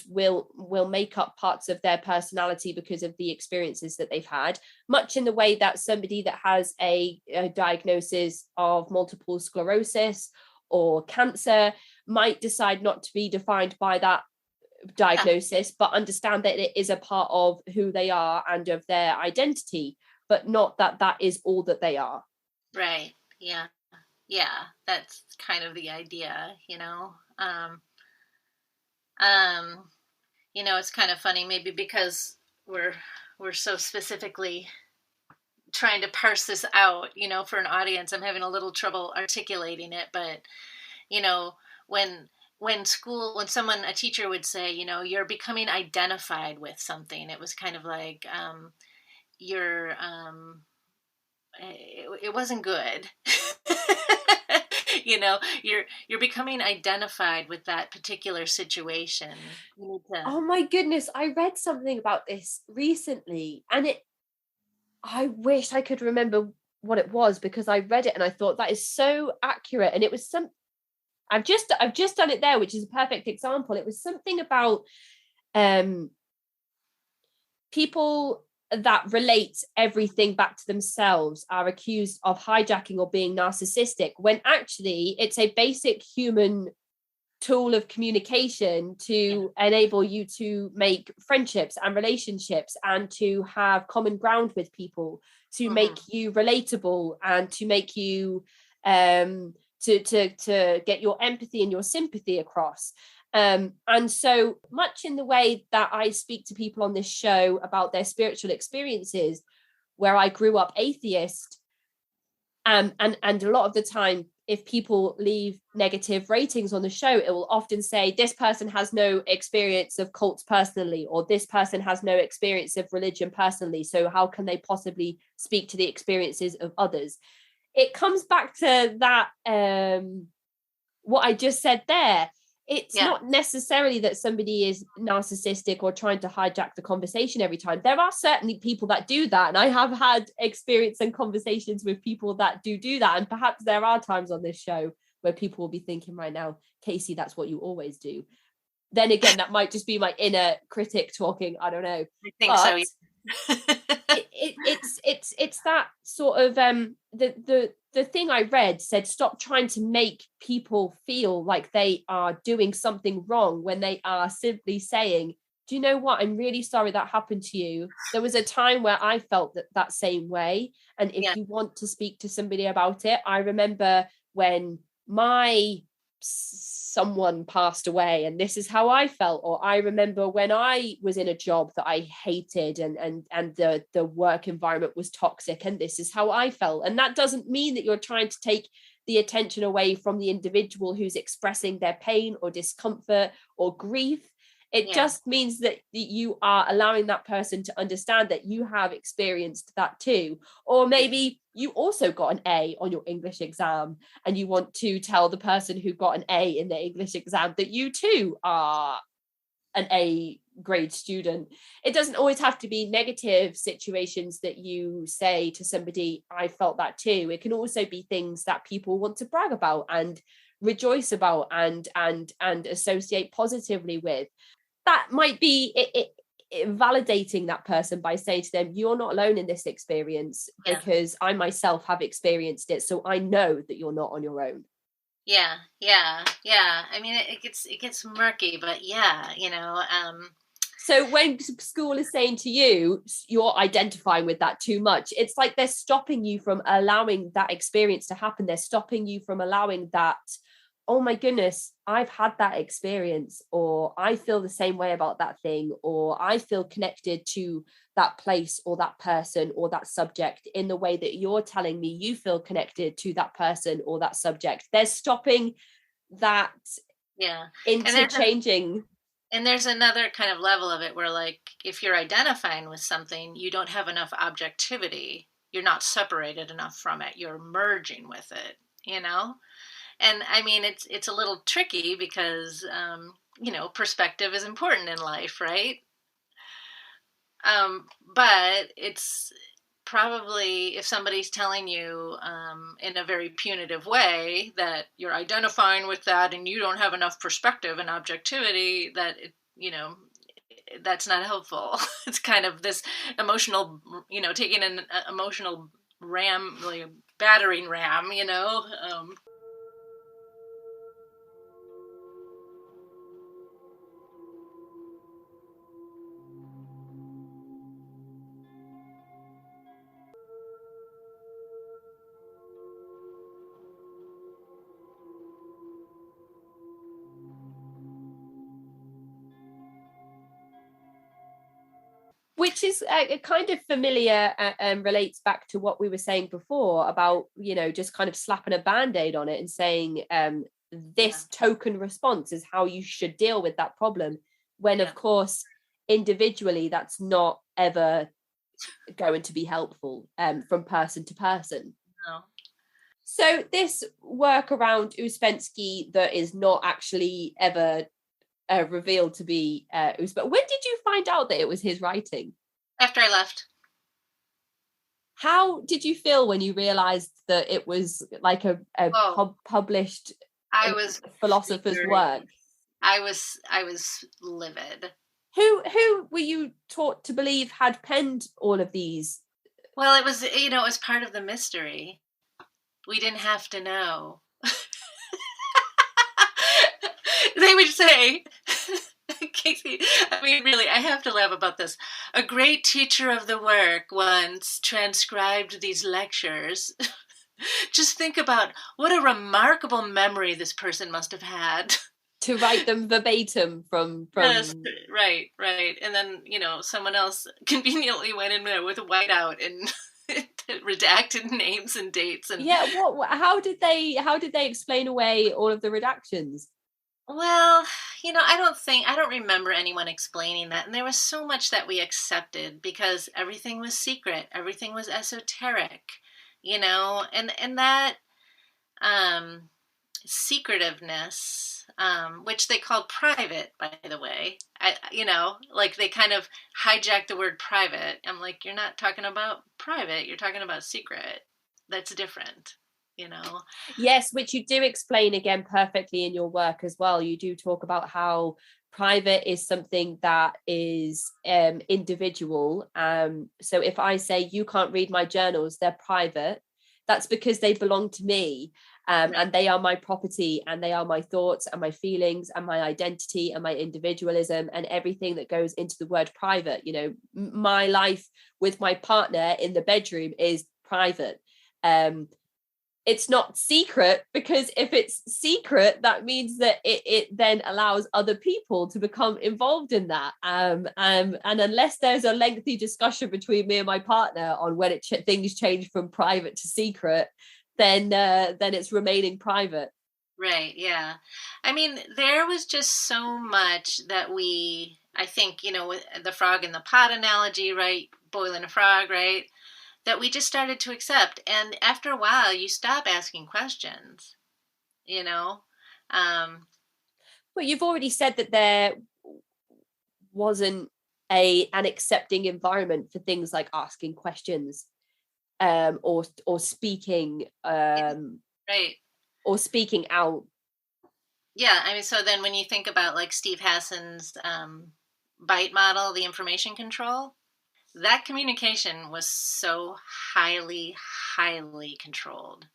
will make up parts of their personality because of the experiences that they've had, much in the way that somebody that has a diagnosis of multiple sclerosis or cancer might decide not to be defined by that diagnosis, but understand that it is a part of who they are and of their identity, but not that is all that they are. Right. Yeah, that's kind of the idea, it's kind of funny, maybe because we're so specifically trying to parse this out, for an audience. I'm having a little trouble articulating it, but, you know, when when a teacher would say, you're becoming identified with something, it was kind of like, you're, it wasn't good. You're becoming identified with that particular situation. You need to. Oh my goodness, I read something about this recently, and I wish I could remember what it was, because I read it and I thought that is so accurate. And it was I've just done it there, which is a perfect example. It was something about people that relate everything back to themselves are accused of hijacking or being narcissistic, when actually it's a basic human tool of communication to enable you to make friendships and relationships and to have common ground with people, to make you relatable, and to make you to get your empathy and your sympathy across. And so much in the way that I speak to people on this show about their spiritual experiences, where I grew up atheist, and a lot of the time, if people leave negative ratings on the show, it will often say this person has no experience of cults personally, or this person has no experience of religion personally, so how can they possibly speak to the experiences of others? It comes back to that, what I just said there. It's not necessarily that somebody is narcissistic or trying to hijack the conversation every time. There are certainly people that do that, and I have had experience and conversations with people that do that. And perhaps there are times on this show where people will be thinking right now, Casey, that's what you always do. Then again, that might just be my inner critic talking. I don't know. I think so. It's that sort of the thing I read said, stop trying to make people feel like they are doing something wrong when they are simply saying, do you know what, I'm really sorry that happened to you. There was a time where I felt that same way, and if you want to speak to somebody about it, I remember when someone passed away and this is how I felt, or I remember when I was in a job that I hated and the work environment was toxic and this is how I felt. And that doesn't mean that you're trying to take the attention away from the individual who's expressing their pain or discomfort or grief. It just means that you are allowing that person to understand that you have experienced that too. Or maybe you also got an A on your English exam and you want to tell the person who got an A in their English exam that you too are an A grade student. It doesn't always have to be negative situations that you say to somebody, I felt that too. It can also be things that people want to brag about and rejoice about and associate positively with. That might be it validating that person by saying to them, you're not alone in this experience, because I myself have experienced it, so I know that you're not on your own. Yeah. I mean, it gets murky, but so when school is saying to you, you're identifying with that too much, it's like they're stopping you from allowing that experience to happen. They're stopping you from allowing that, oh my goodness, I've had that experience, or I feel the same way about that thing, or I feel connected to that place or that person or that subject in the way that you're telling me you feel connected to that person or that subject. They're stopping that interchanging. And there's another kind of level of it where, like, if you're identifying with something, you don't have enough objectivity. You're not separated enough from it. You're merging with it, And I mean, it's a little tricky because, perspective is important in life, right? But it's probably, if somebody's telling you in a very punitive way that you're identifying with that and you don't have enough perspective and objectivity, that, that's not helpful. It's kind of this emotional, taking an emotional ram, like a battering ram, Which which is kind of familiar and relates back to what we were saying before about, just kind of slapping a band-aid on it and saying this token response is how you should deal with that problem, when of course individually that's not ever going to be helpful from person to person. No. So this work around Uspensky that is not actually ever revealed to be Uspensky. When did you find out that it was his writing? After I left. How did you feel when you realized that it was like a published philosopher's work? I was livid. Who were you taught to believe had penned all of these? Well, it was, it was part of the mystery. We didn't have to know. They would say, Casey, I mean, really, I have to laugh about this. A great teacher of the work once transcribed these lectures. Just think about what a remarkable memory this person must have had. To write them verbatim from... Yes, right. And then, someone else conveniently went in there with a whiteout and redacted names and dates. And how did they explain away all of the redactions? Well, I don't remember anyone explaining that. And there was so much that we accepted because everything was secret. Everything was esoteric, and that secretiveness, which they called private, by the way, like they kind of hijacked the word private. I'm like, you're not talking about private. You're talking about secret. That's different. Yes, which you do explain again perfectly in your work as well. You do talk about how private is something that is individual. So if I say you can't read my journals, they're private, that's because they belong to me, and they are my property, and they are my thoughts and my feelings and my identity and my individualism and everything that goes into the word private. My life with my partner in the bedroom is private. It's not secret, because if it's secret, that means that it then allows other people to become involved in that. And unless there's a lengthy discussion between me and my partner on when things change from private to secret, then it's remaining private. Right. Yeah. I mean, there was just so much that I think, with the frog in the pot analogy, right? Boiling a frog, right? That we just started to accept. And after a while, you stop asking questions, Well, you've already said that there wasn't an accepting environment for things like asking questions, or speaking, right, or speaking out. Yeah, I mean, so then when you think about like Steve Hassan's BITE model, the information control, that communication was so highly, highly controlled.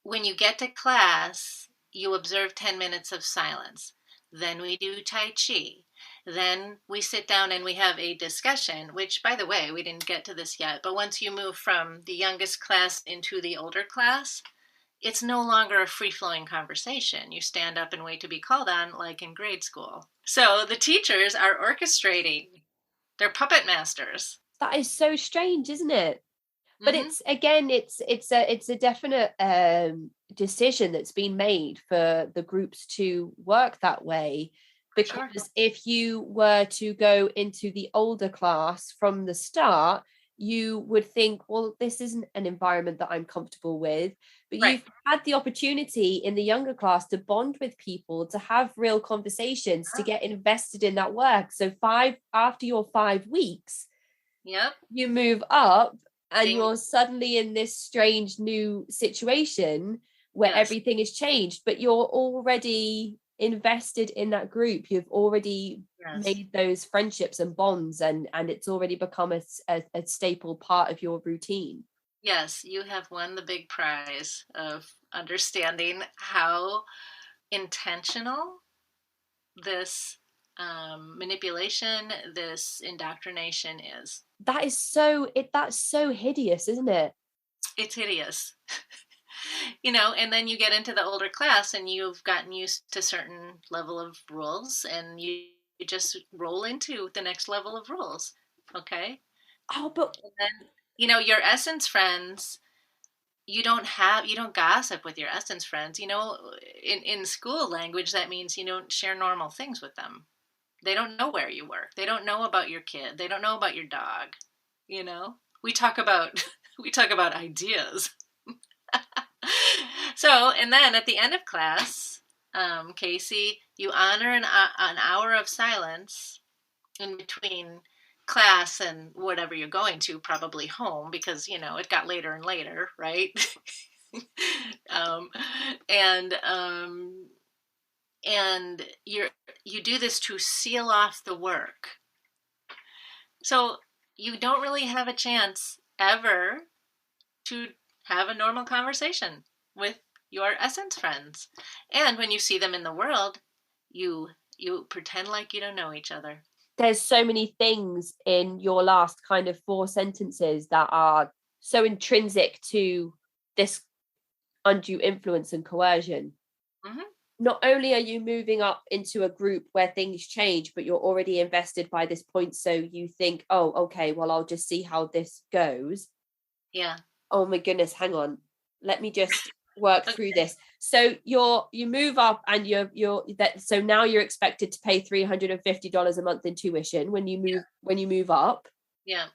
When you get to class, you observe 10 minutes of silence. Then we do Tai Chi. Then we sit down and we have a discussion, which, by the way, we didn't get to this yet. But once you move from the youngest class into the older class, it's no longer a free-flowing conversation. You stand up and wait to be called on, like in grade school. So the teachers are orchestrating. They're puppet masters. That is so strange, isn't it? But it's a definite decision that's been made for the groups to work that way, because if you were to go into the older class from the start, you would think, well, this isn't an environment that I'm comfortable with. But you've had the opportunity in the younger class to bond with people, to have real conversations, to get invested in that work. So after your 5 weeks, you move up, and you're suddenly in this strange new situation where everything has changed, but you're already invested in that group. You've already made those friendships and bonds, and it's already become a staple part of your routine. Yes, you have won the big prize of understanding how intentional this manipulation, this indoctrination is. That's so hideous, isn't it? It's hideous. And then you get into the older class and you've gotten used to certain level of rules, and you just roll into the next level of rules. Okay. Oh, but And then, your essence friends, you don't gossip with your essence friends. In school language, that means you don't share normal things with them. They don't know where you work. They don't know about your kid. They don't know about your dog. We talk about we talk about ideas. So, and then at the end of class, Casey, you honor an hour of silence in between class and whatever you're going to, probably home, because it got later and later, right? um, and and you do this to seal off the work. So you don't really have a chance ever to have a normal conversation with your essence friends. And when you see them in the world, you pretend like you don't know each other. there's so many things in your last kind of 4 sentences that are so intrinsic to this undue influence and coercion. Mm-hmm. Not only are you moving up into a group where things change, but you're already invested by this point. So you think, oh, okay, well, I'll just see how this goes. Yeah. Oh my goodness, hang on. Let me just work through this. So you move up and so now you're expected to pay $350 a month in tuition when you move up. Yeah.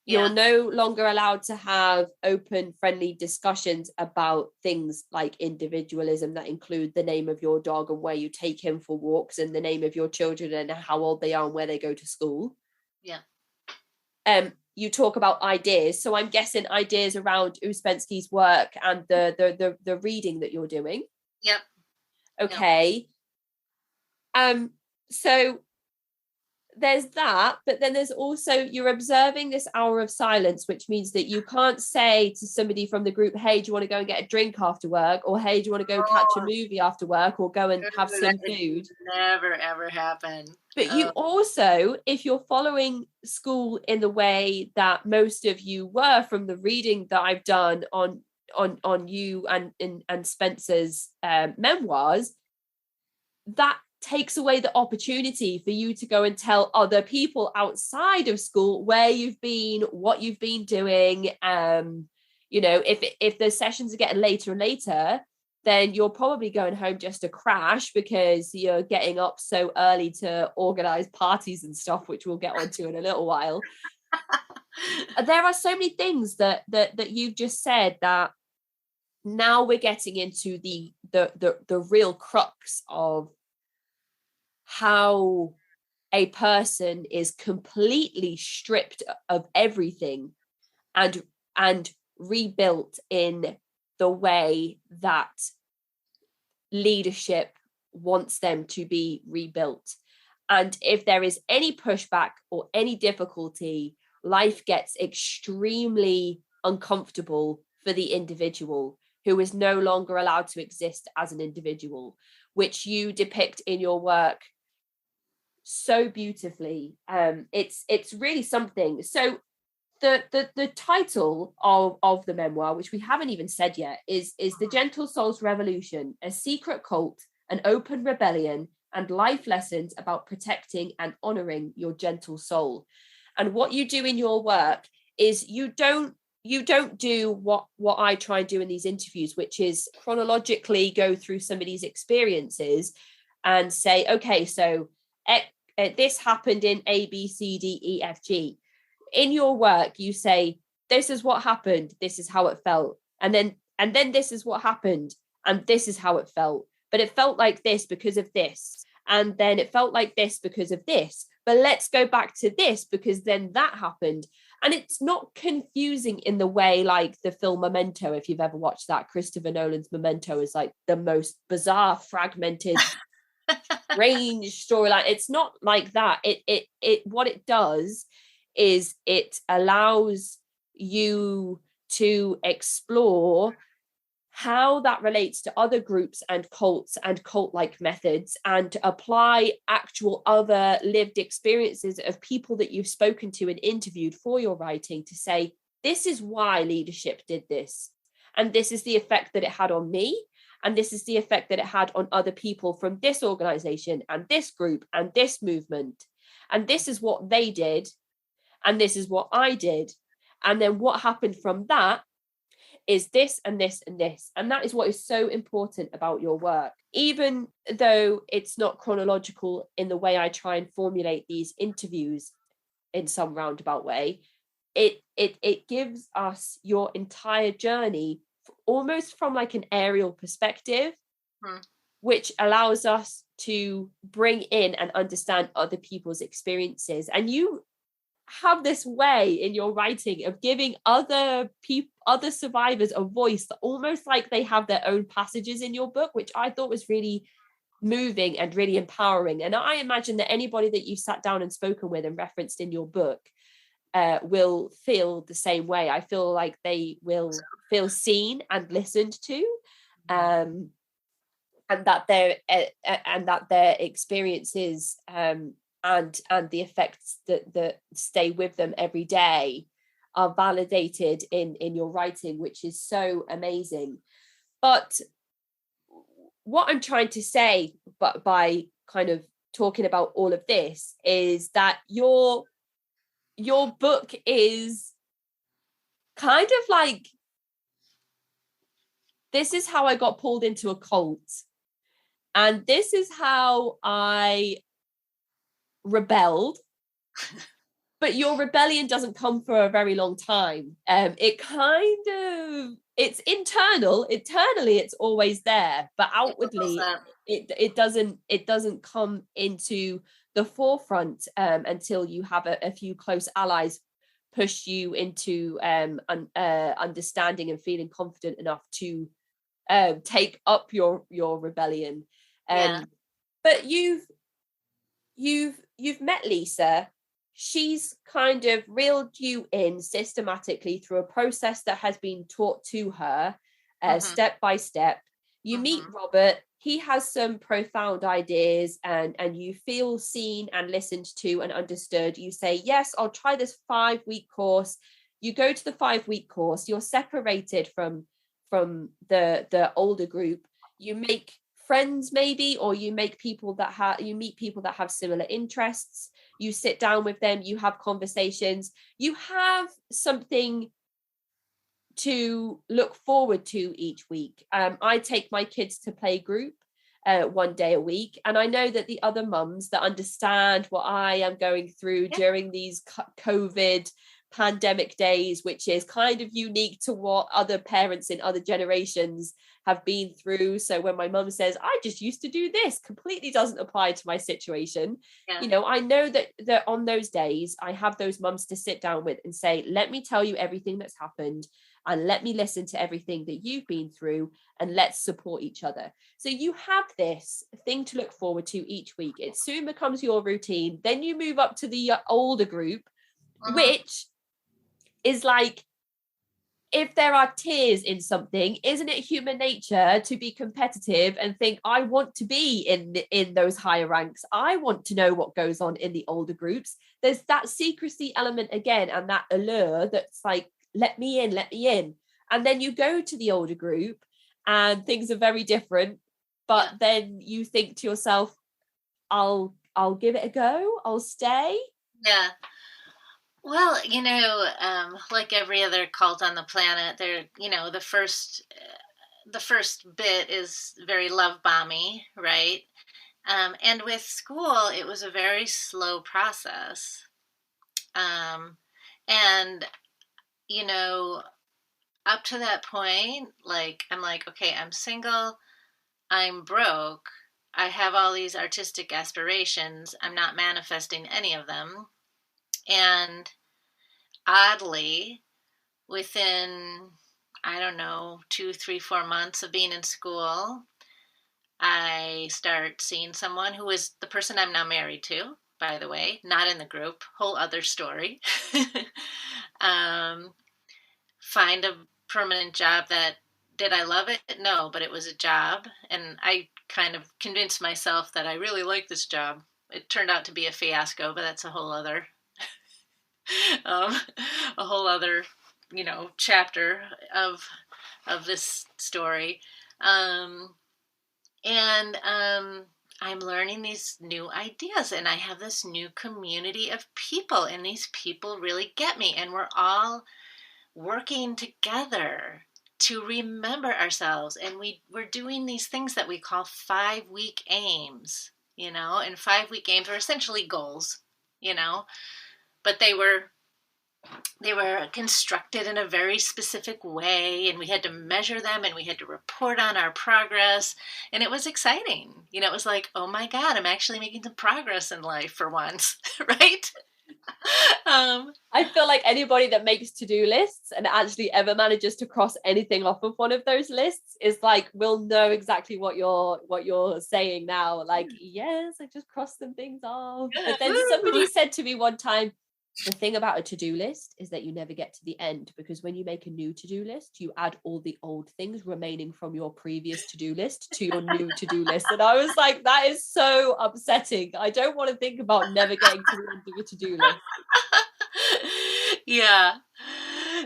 You're no longer allowed to have open, friendly discussions about things like individualism that include the name of your dog and where you take him for walks and the name of your children and how old they are and where they go to school. Yeah. You talk about ideas. So I'm guessing ideas around Ouspensky's work and the reading that you're doing. Yep. Okay. Yep. So there's that, but then there's also, you're observing this hour of silence, which means that you can't say to somebody from the group, hey, do you want to go and get a drink after work? Or hey, do you want to go catch a movie after work or go and have some food? Never ever happen. But you also, if you're following school in the way that most of you were from the reading that I've done on you and Spencer's memoirs, that takes away the opportunity for you to go and tell other people outside of school where you've been, what you've been doing. If the sessions are getting later and later, then you're probably going home just to crash because you're getting up so early to organize parties and stuff, which we'll get onto in a little while. There are so many things that you've just said that now we're getting into the real crux of how a person is completely stripped of everything and rebuilt in the way that leadership wants them to be rebuilt. And if there is any pushback or any difficulty, life gets extremely uncomfortable for the individual who is no longer allowed to exist as an individual, which you depict in your work so beautifully. It's really something. So the title of the memoir, which we haven't even said yet, is The Gentle Soul's Revolution, a secret cult, an open rebellion, and life lessons about protecting and honoring your gentle soul. And what you do in your work is you don't do what I try and do in these interviews, which is chronologically go through somebody's experiences and say, okay, so this happened in A, B, C, D, E, F, G. In your work, you say, this is what happened, this is how it felt. And then this is what happened, and this is how it felt. But it felt like this because of this. And then it felt like this because of this. But let's go back to this because then that happened. And it's not confusing in the way like the film Memento, if you've ever watched that. Christopher Nolan's Memento is like the most bizarre, fragmented range storyline. It's not like that. It what it does is it allows you to explore how that relates to other groups and cults and cult-like methods, and to apply actual other lived experiences of people that you've spoken to and interviewed for your writing to say, this is why leadership did this, and this is the effect that it had on me, and this is the effect that it had on other people from this organization and this group and this movement, and this is what they did, and this is what I did, and then what happened from that is this and this and this. And that is what is so important about your work. Even though it's not chronological in the way I try and formulate these interviews in some roundabout way, it gives us your entire journey almost from like an aerial perspective, which allows us to bring in and understand other people's experiences. And you have this way in your writing of giving other people, other survivors, a voice, almost like they have their own passages in your book, which I thought was really moving and really empowering. And I imagine that anybody that you sat down and spoken with and referenced in your book will feel the same way. I feel like they will feel seen and listened to, and that their experiences and the effects that stay with them every day are validated in your writing, which is so amazing. But what I'm trying to say, but by kind of talking about all of this, is that your book is kind of like, this is how I got pulled into a cult, and this is how I rebelled. But your rebellion doesn't come for a very long time. It's internal. Internally, it's always there, but outwardly, it doesn't come into the forefront until you have a few close allies push you into understanding and feeling confident enough to take up your rebellion. But you've met Lisa. She's kind of reeled you in systematically through a process that has been taught to her step by step. You meet Robert. He has some profound ideas, and you feel seen and listened to and understood. You say, yes, I'll try this 5-week course. You go to the 5-week course. You're separated from the older group. You make friends, maybe, or you meet people that have similar interests. You sit down with them, you have conversations, you have something to look forward to each week. I take my kids to play group 1 day a week, and I know that the other mums that understand what I am going through during these COVID pandemic days, which is kind of unique to what other parents in other generations have been through. So when my mum says, I just used to do this, completely doesn't apply to my situation. You know, I know that on those days I have those mums to sit down with and say, let me tell you everything that's happened, and let me listen to everything that you've been through, and let's support each other. So you have this thing to look forward to each week. It soon becomes your routine. Then you move up to the older group, which is like, if there are tears in something, isn't it human nature to be competitive and think, I want to be in those higher ranks. I want to know what goes on in the older groups. There's that secrecy element again, and that allure that's like, let me in. And then you go to the older group and things are very different. But then you think to yourself, I'll give it a go. I'll stay. Yeah. Well, you know, like every other cult on the planet, they're, you know, the first bit is very love bomby, right? And with school, it was a very slow process. And, you know, up to that point, like, I'm like, okay, I'm single, I'm broke, I have all these artistic aspirations, I'm not manifesting any of them. And oddly, within, I don't know, 2, 3, 4 months of being in school, I start seeing someone who is the person I'm now married to, by the way, not in the group, whole other story. Find a permanent job that, did I love it? No, but it was a job. And I kind of convinced myself that I really like this job. It turned out to be a fiasco, but that's a whole other you know, chapter of this story. Um, and I'm learning these new ideas, and I have this new community of people, and these people really get me, and we're all working together to remember ourselves. And we're doing these things that we call 5-week aims, and 5-week aims are essentially goals, you know, but they were constructed in a very specific way, and we had to measure them, and we had to report on our progress, and it was exciting. It was like, oh my god, I'm actually making some progress in life for once. Right. I feel like anybody that makes to-do lists and actually ever manages to cross anything off of one of those lists is like, will know exactly what you're saying now. Like, yes, I just crossed some things off. Yeah, But then somebody said to me one time, the thing about a to-do list is that you never get to the end, because when you make a new to-do list, you add all the old things remaining from your previous to-do list to your new to-do list. And I was like, that is so upsetting. I don't want to think about never getting to the end of a to-do list. yeah.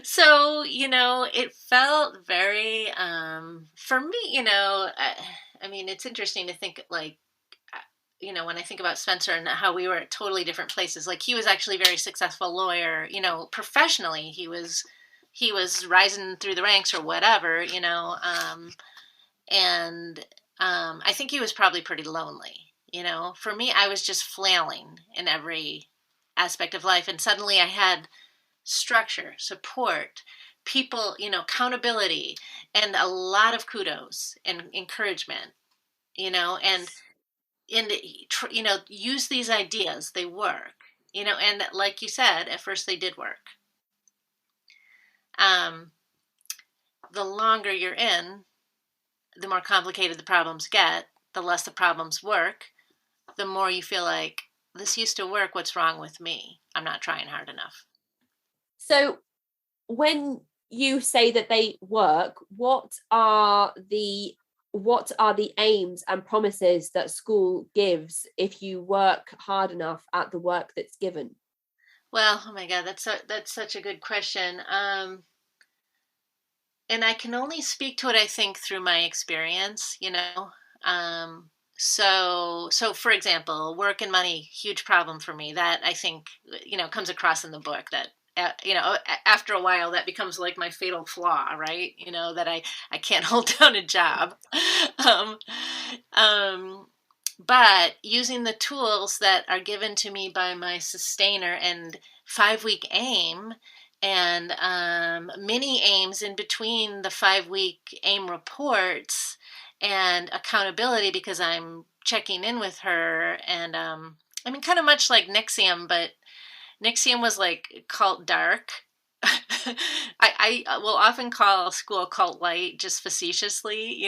So, it felt very, for me, I mean, it's interesting to think, like, when I think about Spencer and how we were at totally different places. Like, he was actually a very successful lawyer, professionally. He was rising through the ranks or whatever, and I think he was probably pretty lonely. For me, I was just flailing in every aspect of life, and suddenly I had structure, support, people, accountability, and a lot of kudos and encouragement, and use these ideas. They work, and like you said, at first they did work. Um, the longer you're in, the more complicated the problems get, the less the problems work, the more you feel like, this used to work, what's wrong with me? I'm not trying hard enough. So when you say that they work, what are the aims and promises that school gives if you work hard enough at the work that's given? Well, oh my God, that's such a good question. And I can only speak to it, I think, through my experience. So for example, work and money, huge problem for me. That, I think, comes across in the book, that after a while that becomes like my fatal flaw, right? That I can't hold down a job. um, um, but using the tools that are given to me by my sustainer, and 5-week aim, and mini aims in between the 5-week aim reports, and accountability, because I'm checking in with her. And I mean, kind of much like Nixium, but Nixium was like cult dark. I will often call school cult light, just facetiously.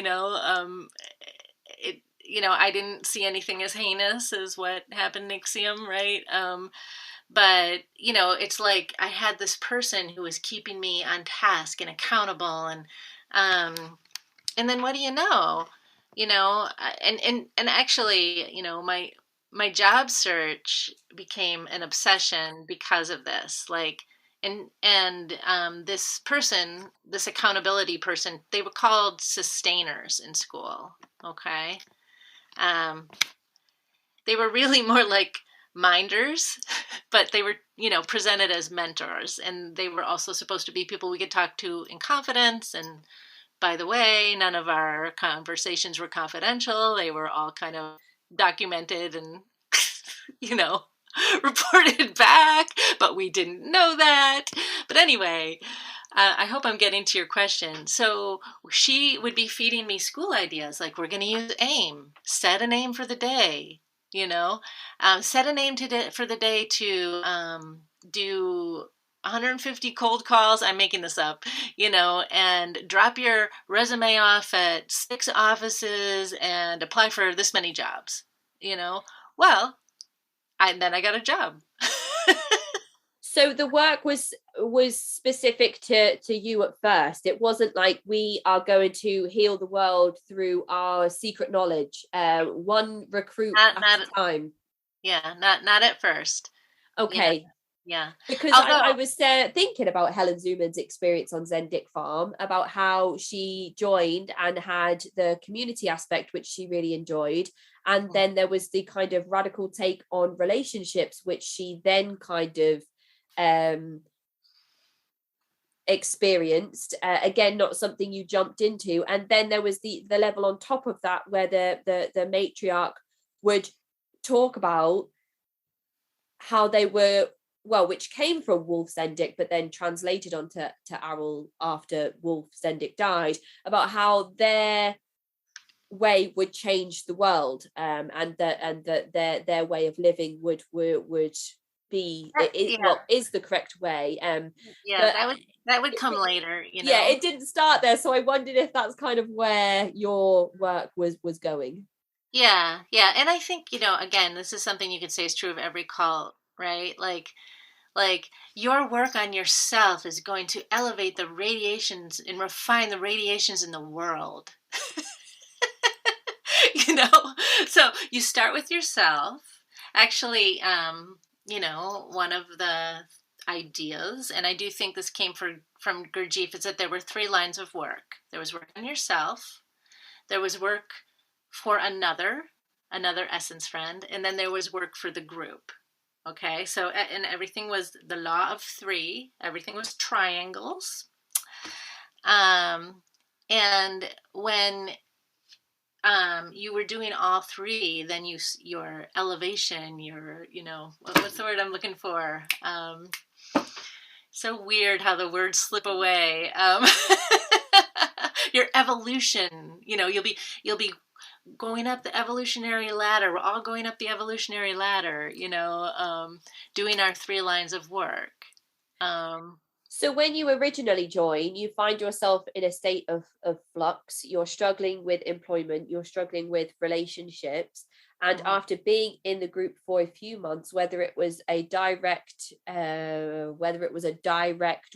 I didn't see anything as heinous as what happened in Nixium, right? But it's like I had this person who was keeping me on task and accountable, um, and then what do you know? And actually, my job search became an obsession because of this. Like, and this person, this accountability person, they were called sustainers in school. Okay. Um, they were really more like minders, but they were, presented as mentors. And they were also supposed to be people we could talk to in confidence. And by the way, none of our conversations were confidential. They were all kind of documented and, you know, reported back, but we didn't know that. But anyway, I hope I'm getting to your question. So she would be feeding me school ideas, like, we're going to use AIM, set an aim for the day, set an aim for the day to do 150 cold calls. I'm making this up, and drop your resume off at 6 offices and apply for this many jobs, Well, then I got a job. So the work was specific to you at first. It wasn't like, we are going to heal the world through our secret knowledge, one recruit at a time. Yeah, not at first. Okay. Yeah. Because Although, I was thinking about Helen Zuman's experience on Zendik Farm, about how she joined and had the community aspect, which she really enjoyed. And then there was the kind of radical take on relationships, which she then kind of experienced. Again, not something you jumped into. And then there was the level on top of that where the matriarch would talk about how they were, well, which came from Wolf Zendik, but then translated onto Arul after Wolf Zendik died, about how their way would change the world, and that their way of living would be is the correct way. Yeah, but that would come later, you know. Yeah, it didn't start there, so I wondered if that's kind of where your work was going. Yeah, yeah. And I think, you know, again, this is something you could say is true of every cult, right? Like your work on yourself is going to elevate the radiations and refine the radiations in the world. You know? So you start with yourself. Actually, you know, one of the ideas, and I do think this came from Gurdjieff, is that there were 3 lines of work. There was work on yourself, there was work for another essence friend, and then there was work for the group. Okay, so and everything was the law of 3. Everything was triangles. And when you were doing all 3, then your elevation, your, you know, what's the word I'm looking for? So weird how the words slip away. Your evolution, you know, you'll be going up the evolutionary ladder. We're all going up the evolutionary ladder, you know, doing our 3 lines of work. So when you originally join, you find yourself in a state of flux. You're struggling with employment, you're struggling with relationships. And after being in the group for a few months, whether it was a direct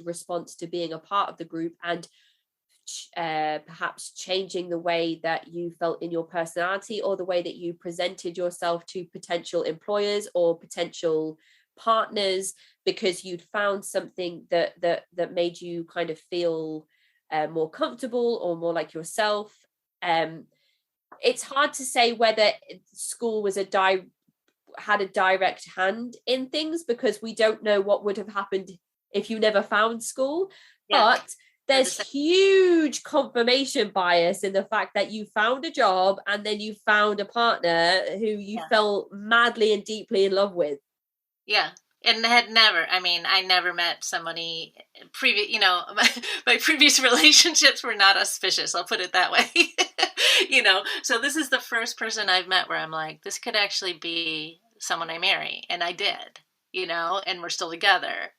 response to being a part of the group and perhaps changing the way that you felt in your personality or the way that you presented yourself to potential employers or potential partners, because you'd found something that made you kind of feel more comfortable or more like yourself. It's hard to say whether school was had a direct hand in things, because we don't know what would have happened if you never found school. Yeah. But there's huge confirmation bias in the fact that you found a job and then you found a partner who you fell madly and deeply in love with. Yeah. And I never met somebody you know, my previous relationships were not auspicious. I'll put it that way. You know, so this is the first person I've met where I'm like, this could actually be someone I marry. And I did, you know, and we're still together.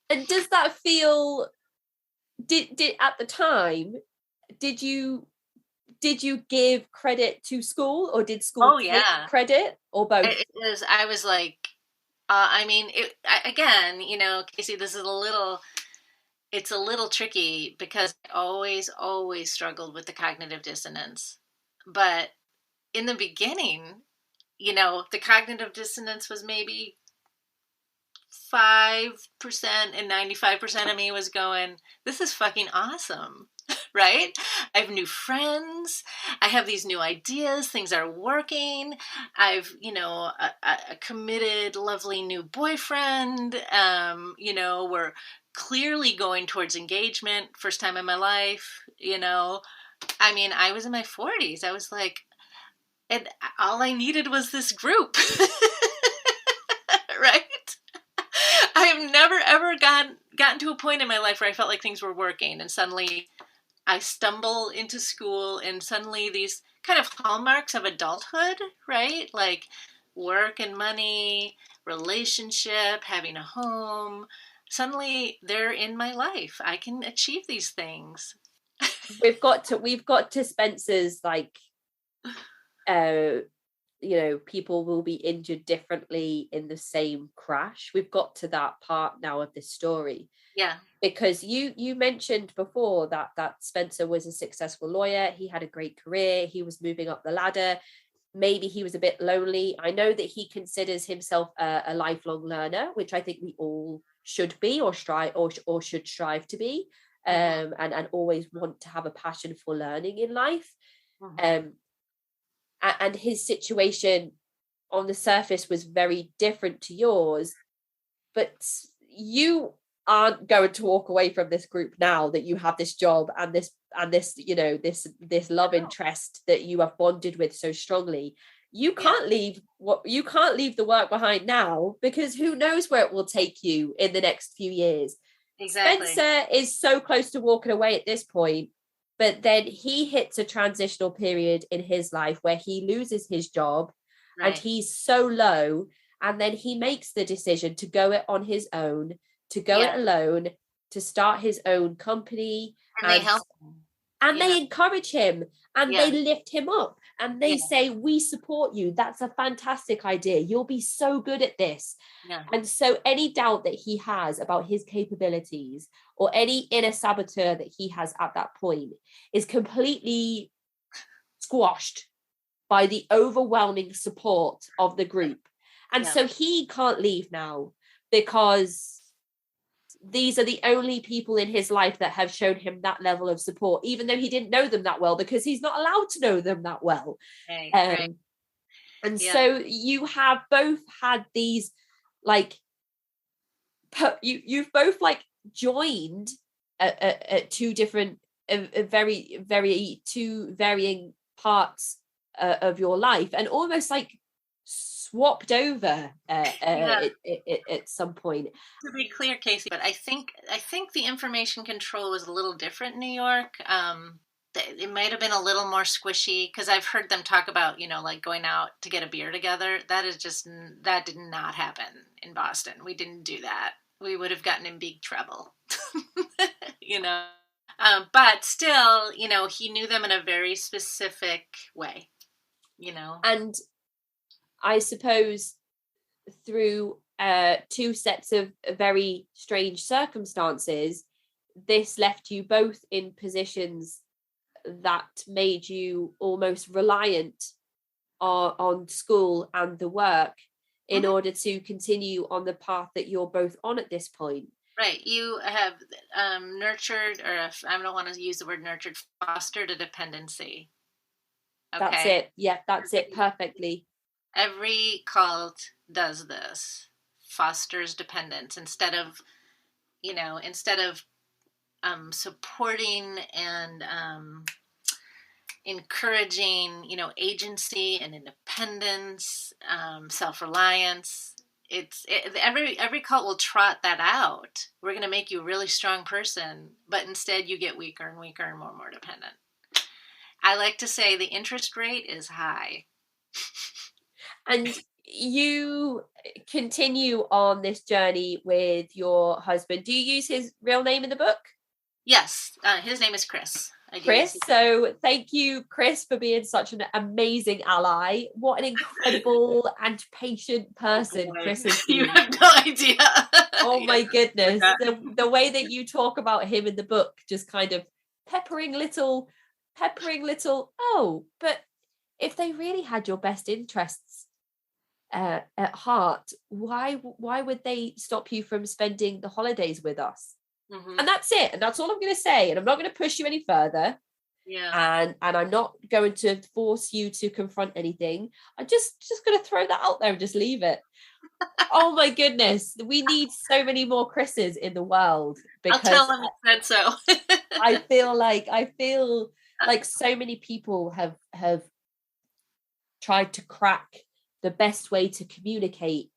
And does that feel, did at the time, did you give credit to school, or did school take credit, or both? I was like, I mean, again, you know, Casey, it's a little tricky because I always struggled with the cognitive dissonance. But in the beginning, you know, the cognitive dissonance was maybe 5% and 95% of me was going, this is fucking awesome. Right? I have new friends. I have these new ideas. Things are working. I've, you know, a committed, lovely new boyfriend. You know, we're clearly going towards engagement. First time in my life, you know. I mean, I was in my 40s. I was like, and all I needed was this group. Right? I have never, ever gotten to a point in my life where I felt like things were working, and suddenly I stumble into school, and suddenly these kind of hallmarks of adulthood, right? Like work and money, relationship, having a home. Suddenly they're in my life. I can achieve these things. We've got to Spencer's, like, you know, people will be injured differently in the same crash. We've got to that part now of this story. Yeah. Because you mentioned before that Spencer was a successful lawyer. He had a great career. He was moving up the ladder. maybe he was a bit lonely. I know that he considers himself a lifelong learner, which I think we all should be, or strive, or should strive to be, and always want to have a passion for learning in life. And his situation on the surface was very different to yours, but you aren't going to walk away from this group now that you have this job and this this love interest that you have bonded with so strongly. You can't leave the work behind now, because who knows where it will take you in the next few years. Exactly. Spencer is so close to walking away at this point, but then he hits a transitional period in his life where he loses his job, and he's so low, and then he makes the decision to go it on his own, to go it alone, to start his own company. And they help him. And they encourage him, and they lift him up, and they say, we support you. That's a fantastic idea. You'll be so good at this. Yeah. And so any doubt that he has about his capabilities, or any inner saboteur that he has at that point, is completely squashed by the overwhelming support of the group. And so he can't leave now, because these are the only people in his life that have shown him that level of support, even though he didn't know them that well, because he's not allowed to know them that well. And so you have both had these, like, you've both like joined at two different, very two varying parts of your life, and almost like swapped over at some point. To be clear, Casey, but I think the information control was a little different in New York. It might have been a little more squishy, because I've heard them talk about, like going out to get a beer together. That did not happen in Boston. We didn't do that. We would have gotten in big trouble, but still, he knew them in a very specific way, And I suppose through two sets of very strange circumstances, this left you both in positions that made you almost reliant on school and the work in order to continue on the path that you're both on at this point. Right. You have nurtured, or I don't want to use the word nurtured, fostered a dependency. Okay? That's it. Yeah, that's it perfectly. Every cult does this, fosters dependence instead of supporting and encouraging, agency and independence, self-reliance. Every cult will trot that out. We're going to make you a really strong person, but instead you get weaker and weaker and more dependent. I like to say the interest rate is high. And you continue on this journey with your husband. Do you use his real name in the book? Yes, his name is Chris. Chris. So thank you, Chris, for being such an amazing ally. What an incredible and patient person Chris is. You have no idea. Oh my goodness. The way that you talk about him in the book, just kind of peppering little, but if they really had your best interests at heart, why would they stop you from spending the holidays with us? And that's it, and that's all I'm going to say, and I'm not going to push you any further, and I'm not going to force you to confront anything. I'm just going to throw that out there and just leave it. Oh my goodness, we need so many more Chris's in the world, because I'll tell them I said so. I feel like so many people have tried to crack the best way to communicate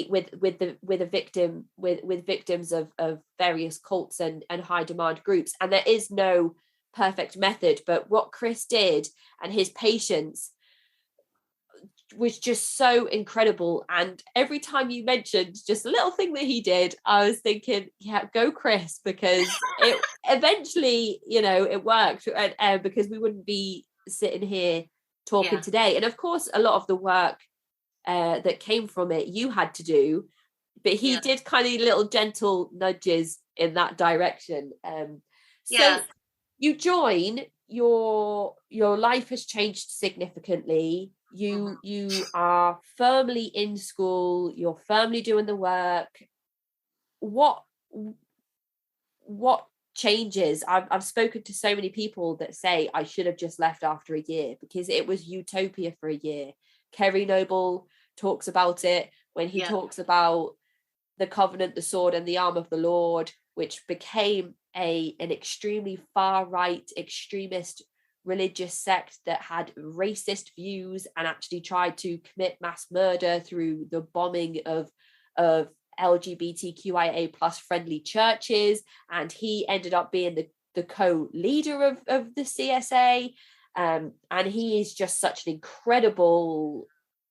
with victims of various cults and high demand groups, and there is no perfect method, but what Chris did and his patience was just so incredible. And every time you mentioned just a little thing that he did, I was thinking, go Chris, because it eventually it worked, and because we wouldn't be sitting here talking today. And of course a lot of the work that came from it you had to do, but he did kind of little gentle nudges in that direction. So you join your life has changed significantly. You are firmly in school, you're firmly doing the work. What changes? I've spoken to so many people that say I should have just left after a year because it was utopia for a year. Kerry Noble talks about it when he talks about the covenant, the sword, and the arm of the Lord, which became an extremely far-right extremist religious sect that had racist views and actually tried to commit mass murder through the bombing of LGBTQIA plus friendly churches. And he ended up being the co-leader of the CSA. And he is just such an incredible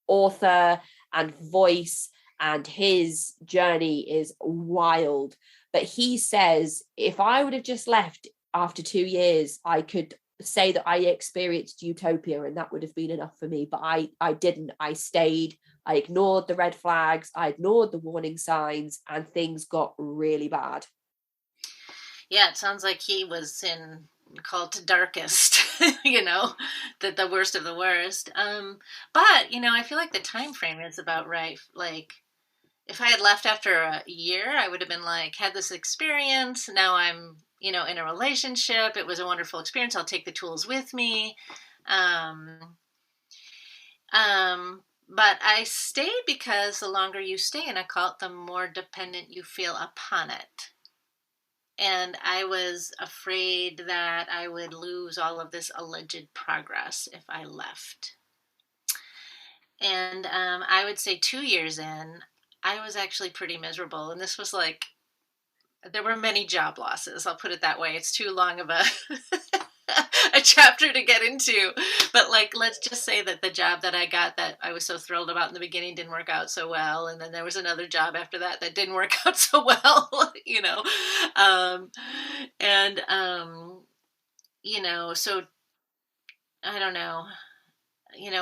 author and voice, and his journey is wild. But he says, if I would have just left after 2 years, I could say that I experienced utopia and that would have been enough for me. But I didn't. I stayed. I ignored the red flags. I ignored the warning signs, and things got really bad. Yeah, it sounds like he was called to darkest, the worst of the worst. But I feel like the time frame is about right. Like, if I had left after a year, I would have been like, had this experience. Now I'm, in a relationship. It was a wonderful experience. I'll take the tools with me. But I stayed because the longer you stay in a cult, the more dependent you feel upon it. And I was afraid that I would lose all of this alleged progress if I left. And I would say 2 years in, I was actually pretty miserable. And this was like, there were many job losses. I'll put it that way. It's too long of a a chapter to get into. But like, let's just say that the job that I got that I was so thrilled about in the beginning didn't work out so well. And then there was another job after that that didn't work out so well, so I don't know,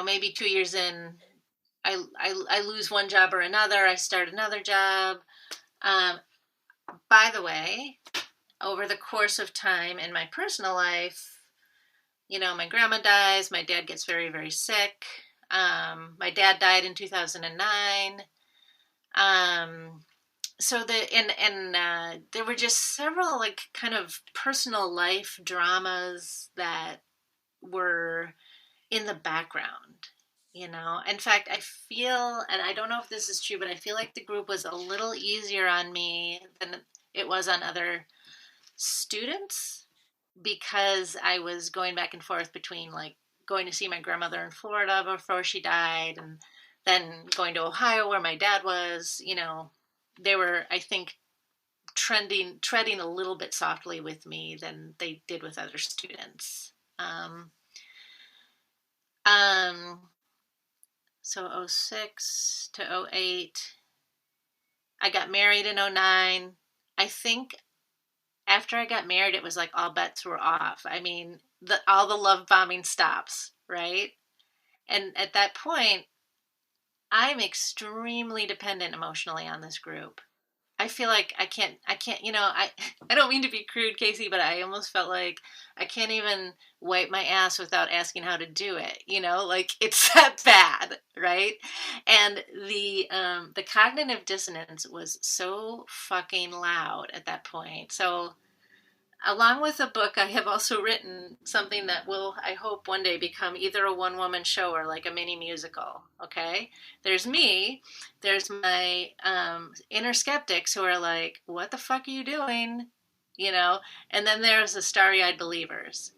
maybe 2 years in, I lose one job or another. I start another job. By the way, over the course of time in my personal life, my grandma dies. My dad gets very, very sick. My dad died in 2009. So there were just several like kind of personal life dramas that were in the background. In fact, I feel, and I don't know if this is true, but I feel like the group was a little easier on me than it was on other students, because I was going back and forth between like going to see my grandmother in Florida before she died, and then going to Ohio where my dad was. They were, I think, treading a little bit softly with me than they did with other students. So 06 to 08, I got married in 09. I think after I got married, it was like all bets were off. I mean, all the love bombing stops, right? And at that point, I'm extremely dependent emotionally on this group. I feel like I can't, I don't mean to be crude, Casey, but I almost felt like I can't even wipe my ass without asking how to do it, like it's that bad, right? And the cognitive dissonance was so fucking loud at that point. So along with a book, I have also written something that will, I hope, one day become either a one-woman show or like a mini musical, okay? There's me, there's my inner skeptics who are like, what the fuck are you doing? And then there's the starry-eyed believers.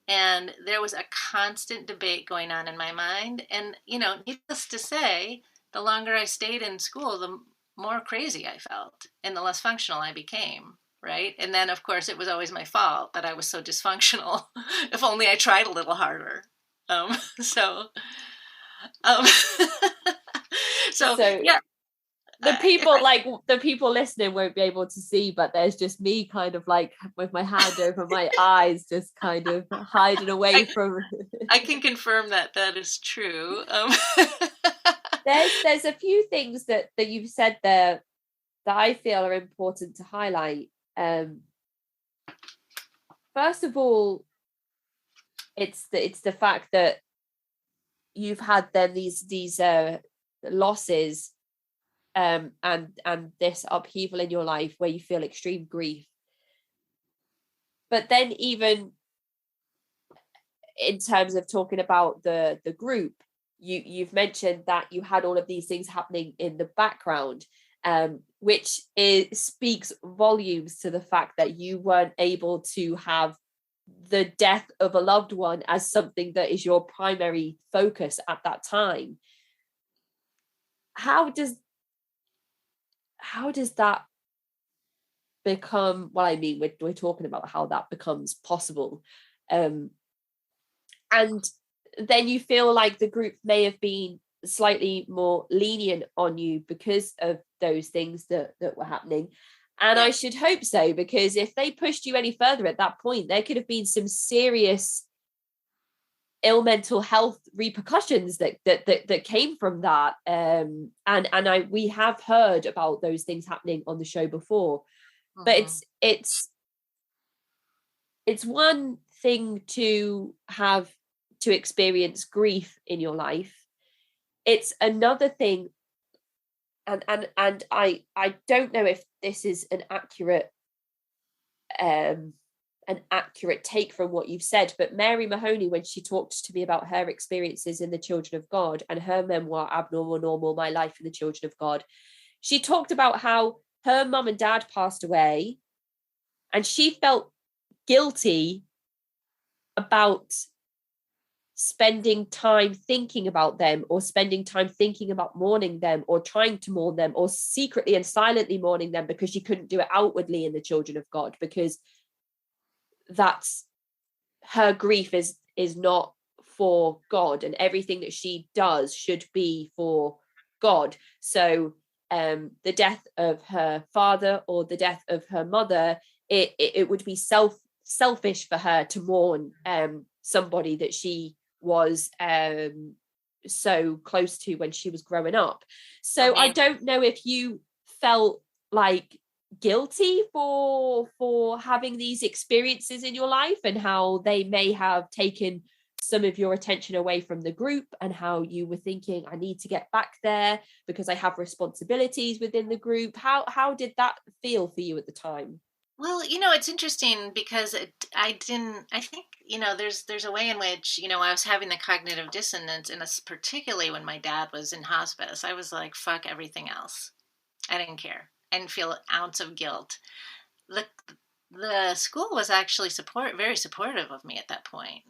And there was a constant debate going on in my mind. And, needless to say, the longer I stayed in school, the more crazy I felt and the less functional I became. Right. And then, of course, it was always my fault that I was so dysfunctional. If only I tried a little harder. So yeah. The people listening won't be able to see, but there's just me kind of like with my hand over my eyes, just kind of hiding away from. I can confirm that is true. There's a few things that you've said there that I feel are important to highlight. First of all, it's the fact that you've had then these losses, and this upheaval in your life where you feel extreme grief. But then even in terms of talking about the group, you've mentioned that you had all of these things happening in the background, which speaks volumes to the fact that you weren't able to have the death of a loved one as something that is your primary focus at that time. How does that become, well, I mean, we're talking about how that becomes possible, and then you feel like the group may have been slightly more lenient on you because of those things that were happening. And I should hope so, because if they pushed you any further at that point, there could have been some serious ill mental health repercussions that came from that. And we have heard about those things happening on the show before. But it's one thing to have to experience grief in your life. It's another thing, and I don't know if this is an accurate take from what you've said, but Mary Mahoney, when she talked to me about her experiences in the Children of God and her memoir, Abnormal Normal, My Life in the Children of God, she talked about how her mum and dad passed away and she felt guilty about spending time thinking about them, or spending time thinking about mourning them, or trying to mourn them, or secretly and silently mourning them, because she couldn't do it outwardly in the Children of God, because that's her grief is not for God, and everything that she does should be for God. So the death of her father or the death of her mother, it would be selfish for her to mourn somebody that she was so close to when she was growing up. So I don't know if you felt like guilty for having these experiences in your life, and how they may have taken some of your attention away from the group, and how you were thinking, I need to get back there because I have responsibilities within the group. How did that feel for you at the time? Well, it's interesting because I think, there's a way in which, I was having the cognitive dissonance, and particularly when my dad was in hospice, I was like, fuck everything else. I didn't care. I didn't feel an ounce of guilt. The school was actually very supportive of me at that point.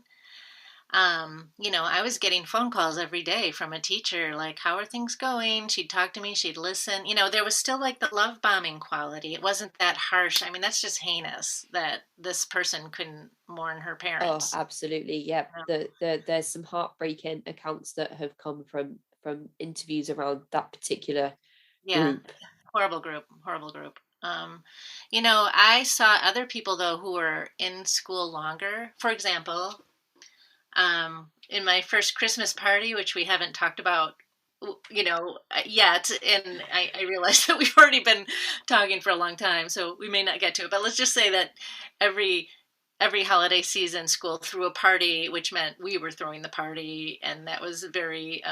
I was getting phone calls every day from a teacher, like, how are things going? She'd talk to me, she'd listen. There was still like the love bombing quality. It wasn't that harsh. I mean, that's just heinous that this person couldn't mourn her parents. Oh, absolutely. Yeah. There's some heartbreaking accounts that have come from interviews around that particular group. Horrible group. I saw other people, though, who were in school longer. For example, in my first Christmas party, which we haven't talked about, yet, and I realize that we've already been talking for a long time, so we may not get to it, but let's just say that every holiday season, school threw a party, which meant we were throwing the party, and that was very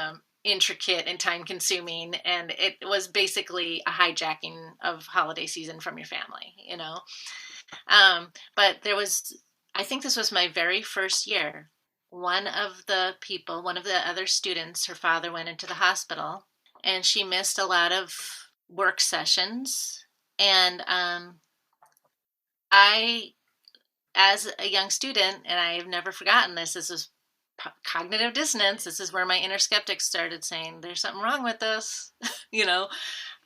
intricate and time consuming, and it was basically a hijacking of holiday season from your family, but I think this was my very first year. One of the other students, her father went into the hospital, and she missed a lot of work sessions. And I, as a young student, and I have never forgotten this was cognitive dissonance. This is where my inner skeptic started saying, there's something wrong with this.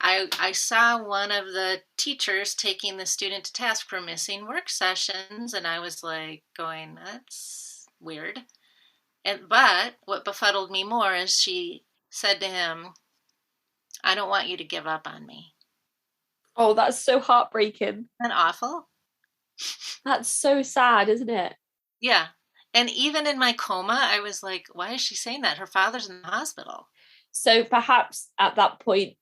I saw one of the teachers taking the student to task for missing work sessions, and I was like going, that's weird. But what befuddled me more is she said to him, I don't want you to give up on me. Oh, that's so heartbreaking. Isn't that awful? That's so sad, isn't it? Yeah. And even in my coma, I was like, why is she saying that? Her father's in the hospital. So perhaps at that point,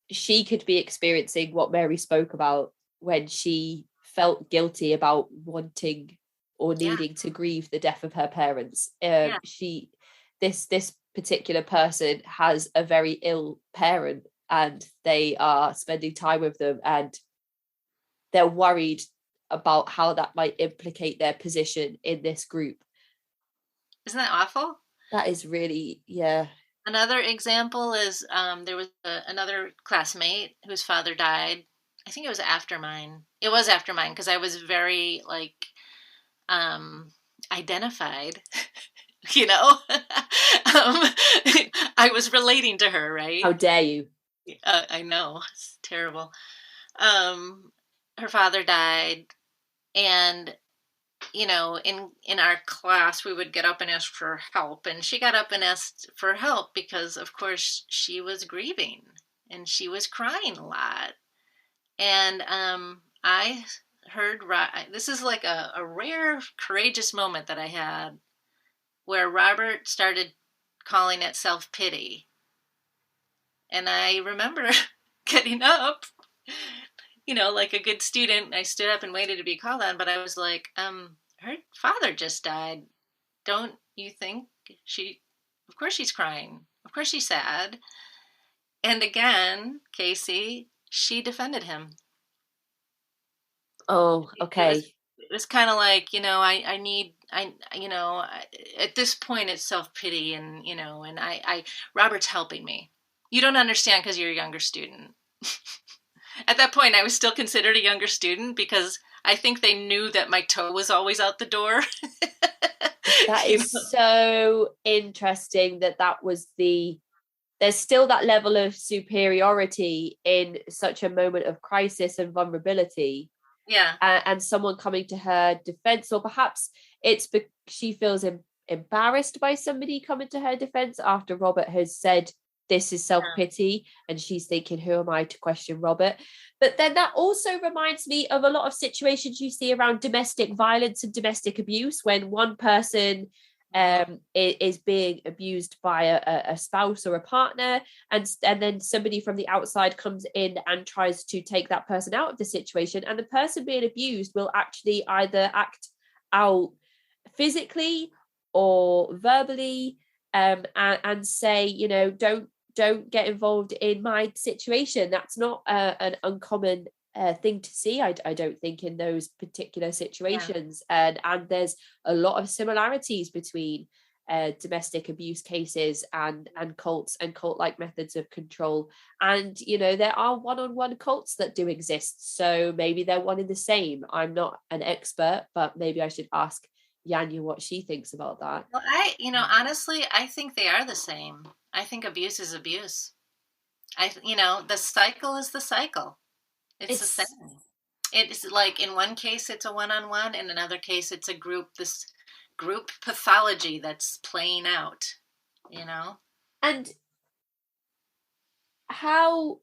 she could be experiencing what Mary spoke about when she felt guilty about wanting or Yeah. needing to grieve the death of her parents. Yeah. This particular person has a very ill parent, and they are spending time with them, and they're worried about how that might implicate their position in this group. Isn't that awful? That is really, yeah. Another example is there was another classmate whose father died. I think it was after mine. It was after mine because I was very like um, identified, you know. I was relating to her, right? How dare you? I know, it's terrible. Um, Her father died, and in our class, we would get up and ask for help. And she got up and asked for help because, of course, she was grieving and she was crying a lot. And I heard, this is like a rare, courageous moment that I had where Robert started calling it self pity. And I remember getting up, like a good student. I stood up and waited to be called on, but I was like, her father just died. Don't you think of course she's crying. Of course she's sad. And again, Casey, she defended him. Oh, It was, okay. it was kind of like, at this point it's self-pity and Robert's helping me. You don't understand because you're a younger student. At that point, I was still considered a younger student because I think they knew that my toe was always out the door. That is so interesting there's still that level of superiority in such a moment of crisis and vulnerability. Yeah. And someone coming to her defense, or perhaps she feels embarrassed by somebody coming to her defense after Robert has said this is self-pity, and she's thinking, who am I to question Robert? But then that also reminds me of a lot of situations you see around domestic violence and domestic abuse, when one person is being abused by a spouse or a partner, and then somebody from the outside comes in and tries to take that person out of the situation, and the person being abused will actually either act out physically or verbally, and say, don't get involved in my situation. That's not an uncommon thing to see, I don't think, in those particular situations. And there's a lot of similarities between domestic abuse cases and cults and cult-like methods of control. And there are one-on-one cults that do exist, so maybe they're one in the same. I'm not an expert, but maybe I should ask Yanya what she thinks about that. Well, honestly, I think they are the same. I think abuse is abuse. The cycle is the cycle. It's the same. It's like in one case it's a one-on-one, in another case it's this group pathology that's playing out, And how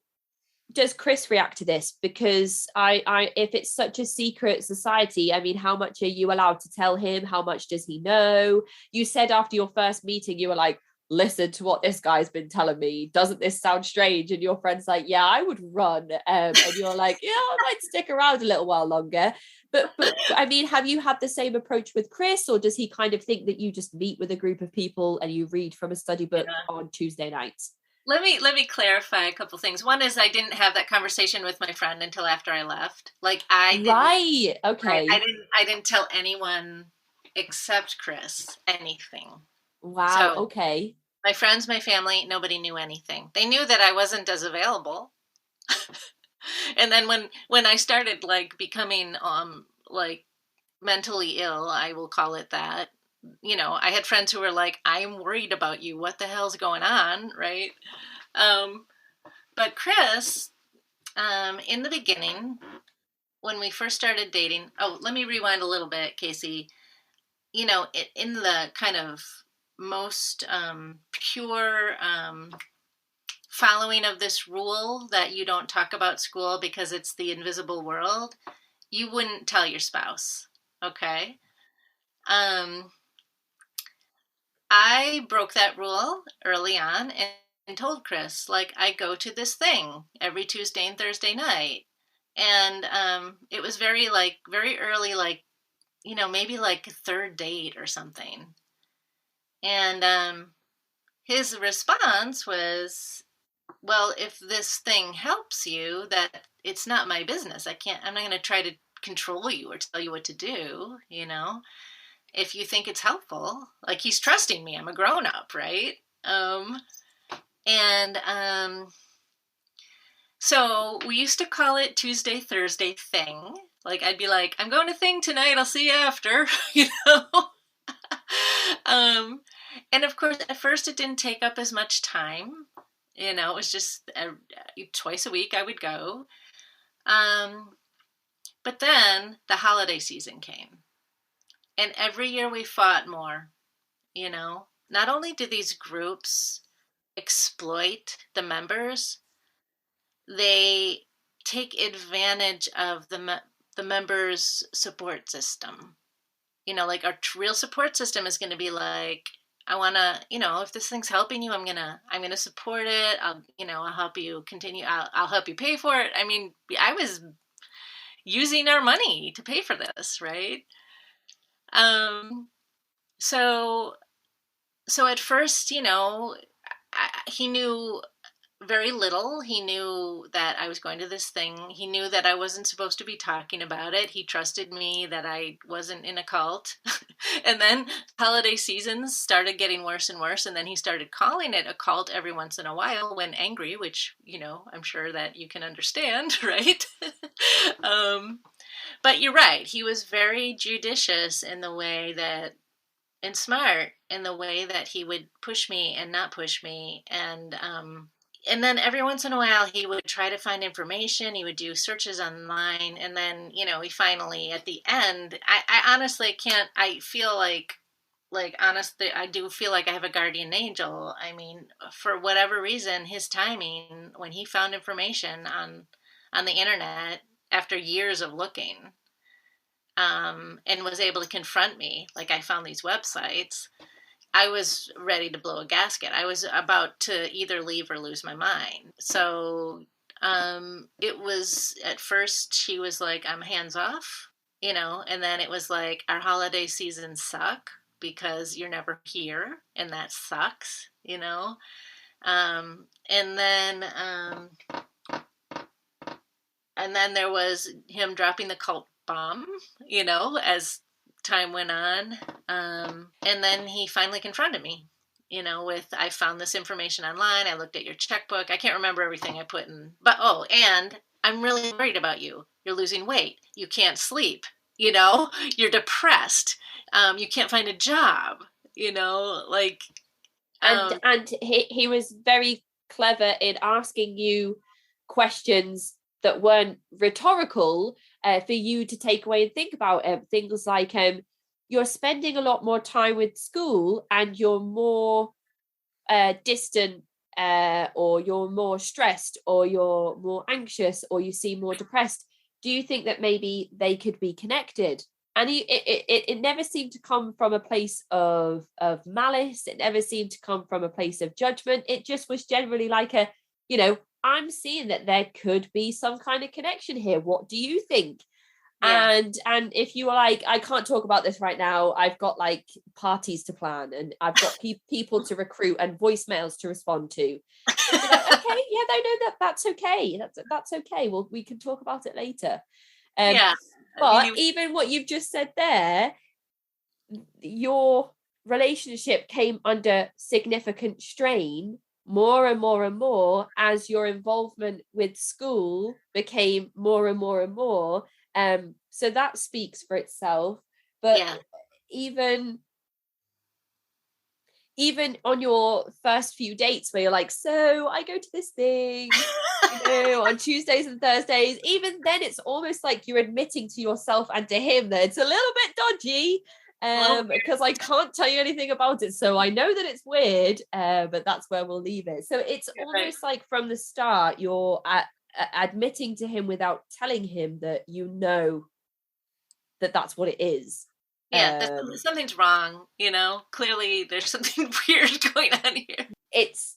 does Chris react to this? Because if it's such a secret society, I mean, how much are you allowed to tell him? How much does he know? You said after your first meeting, you were like, listen to what this guy's been telling me. Doesn't this sound strange? And your friend's like, yeah, I would run. And you're like, yeah, I might stick around a little while longer. But I mean, have you had the same approach with Chris, or does he kind of think that you just meet with a group of people and you read from a study book on Tuesday nights? Let me clarify a couple things. One is I didn't have that conversation with my friend until after I left. Like right, okay. I didn't tell anyone except Chris anything. Wow, so, okay. My friends, my family, nobody knew anything. They knew that I wasn't as available. And then when I started like becoming like mentally ill, I will call it that. I had friends who were like, I'm worried about you. What the hell's going on? Right. But Chris, in the beginning, when we first started dating, let me rewind a little bit, Casey. In the kind of most pure following of this rule that you don't talk about school because it's the invisible world, you wouldn't tell your spouse. Okay. I broke that rule early on and told Chris, like, I go to this thing every Tuesday and Thursday night. And it was very early, like maybe like a third date or something. And his response was, well, if this thing helps you, that it's not my business. I'm not going to try to control you or tell you what to do, if you think it's helpful. Like, he's trusting me. I'm a grown up, right? And so we used to call it Tuesday, Thursday thing. Like, I'd be like, I'm going to thing tonight. I'll see you after, you know? And of course, at first it didn't take up as much time. It was just twice a week I would go. But then the holiday season came. And every year we fought more, Not only do these groups exploit the members, they take advantage of the members' support system. Like, our real support system is going to be like, I want to, if this thing's helping you, I'm going to support it. I'll help you continue. I'll help you pay for it. I mean, I was using our money to pay for this, right? So at first, he knew very little. He knew that I was going to this thing. He knew that I wasn't supposed to be talking about it. He trusted me that I wasn't in a cult. And then holiday seasons started getting worse and worse. And then he started calling it a cult every once in a while when angry, which, I'm sure that you can understand, right? But you're right. He was very judicious in the way that, and smart in the way that he would push me and not push me. And then every once in a while, he would try to find information. He would do searches online. And then, he finally, at the end, I honestly can't, I feel like honestly, I do feel like I have a guardian angel. I mean, for whatever reason, his timing, when he found information on the internet after years of looking, and was able to confront me, like, I found these websites, I was ready to blow a gasket. I was about to either leave or lose my mind. So it was, at first, she was like, I'm hands off, and then it was like, our holiday seasons suck because you're never here, and that sucks, and then there was him dropping the cult bomb, as time went on. And then he finally confronted me, with, I found this information online. I looked at your checkbook. I can't remember everything I put in, but, and I'm really worried about you. You're losing weight. You can't sleep. You're depressed. You can't find a job, like. And he was very clever in asking you questions that weren't rhetorical, for you to take away and think about. Things like, you're spending a lot more time with school and you're more distant, or you're more stressed, or you're more anxious, or you seem more depressed. Do you think that maybe they could be connected? And it never seemed to come from a place of malice. It never seemed to come from a place of judgment. It just was generally like a, I'm seeing that there could be some kind of connection here. What do you think? Yeah. And if you were like, I can't talk about this right now, I've got like parties to plan, and I've got people to recruit and voicemails to respond to. Like, okay, yeah, that's okay. That's okay. Well, we can talk about it later. Yeah. But even what you've just said there, your relationship came under significant strain more and more and more as your involvement with school became more and more and more. So that speaks for itself. But yeah, even on your first few dates where you're like, so I go to this thing, on Tuesdays and Thursdays, even then it's almost like you're admitting to yourself and to him that it's a little bit dodgy, because I can't tell you anything about it. So I know that it's weird, but that's where we'll leave it. So it's almost like from the start, you're admitting to him without telling him that that that's what it is. Yeah, something's wrong, clearly there's something weird going on here. It's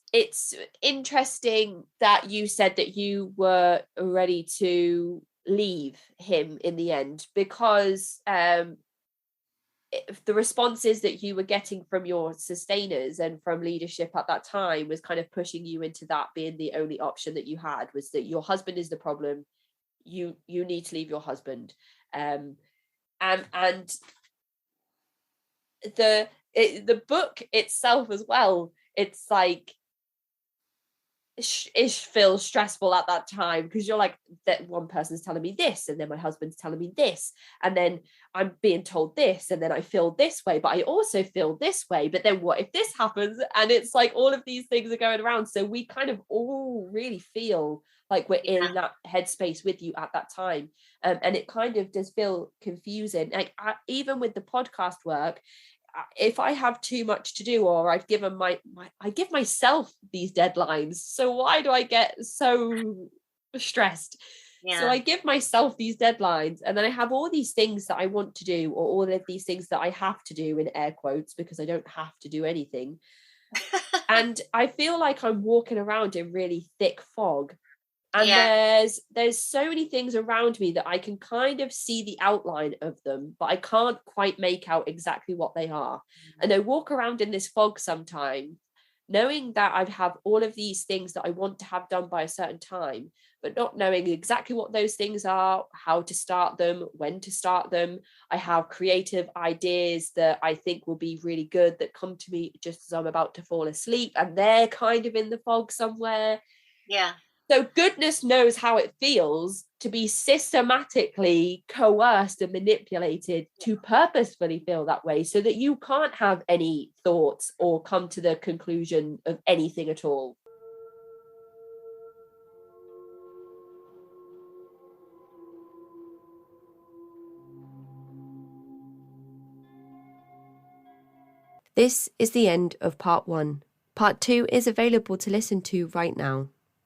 interesting that you said that you were ready to leave him in the end, because the responses that you were getting from your sustainers and from leadership at that time was kind of pushing you into that being the only option that you had, was that your husband is the problem. You need to leave your husband. And the book itself as well, it's like it feels stressful at that time, because you're like, that one person's telling me this, and then my husband's telling me this, and then I'm being told this, and then I feel this way, but I also feel this way, but then what if this happens? And it's like all of these things are going around. So we kind of all really feel like we're in that headspace with you at that time. And it kind of does feel confusing. Like even with the podcast work, if I have too much to do, or I've given I give myself these deadlines. So why do I get so stressed? Yeah. So I give myself these deadlines, and then I have all these things that I want to do, or all of these things that I have to do, in air quotes, because I don't have to do anything. And I feel like I'm walking around in really thick fog. And there's so many things around me that I can kind of see the outline of them, but I can't quite make out exactly what they are. And I walk around in this fog sometimes, knowing that I have all of these things that I want to have done by a certain time, but not knowing exactly what those things are, how to start them, when to start them. I have creative ideas that I think will be really good that come to me just as I'm about to fall asleep, and they're kind of in the fog somewhere. Yeah. So goodness knows how it feels to be systematically coerced and manipulated to purposefully feel that way, so that you can't have any thoughts or come to the conclusion of anything at all. This is the end of part 1. Part 2 is available to listen to right now.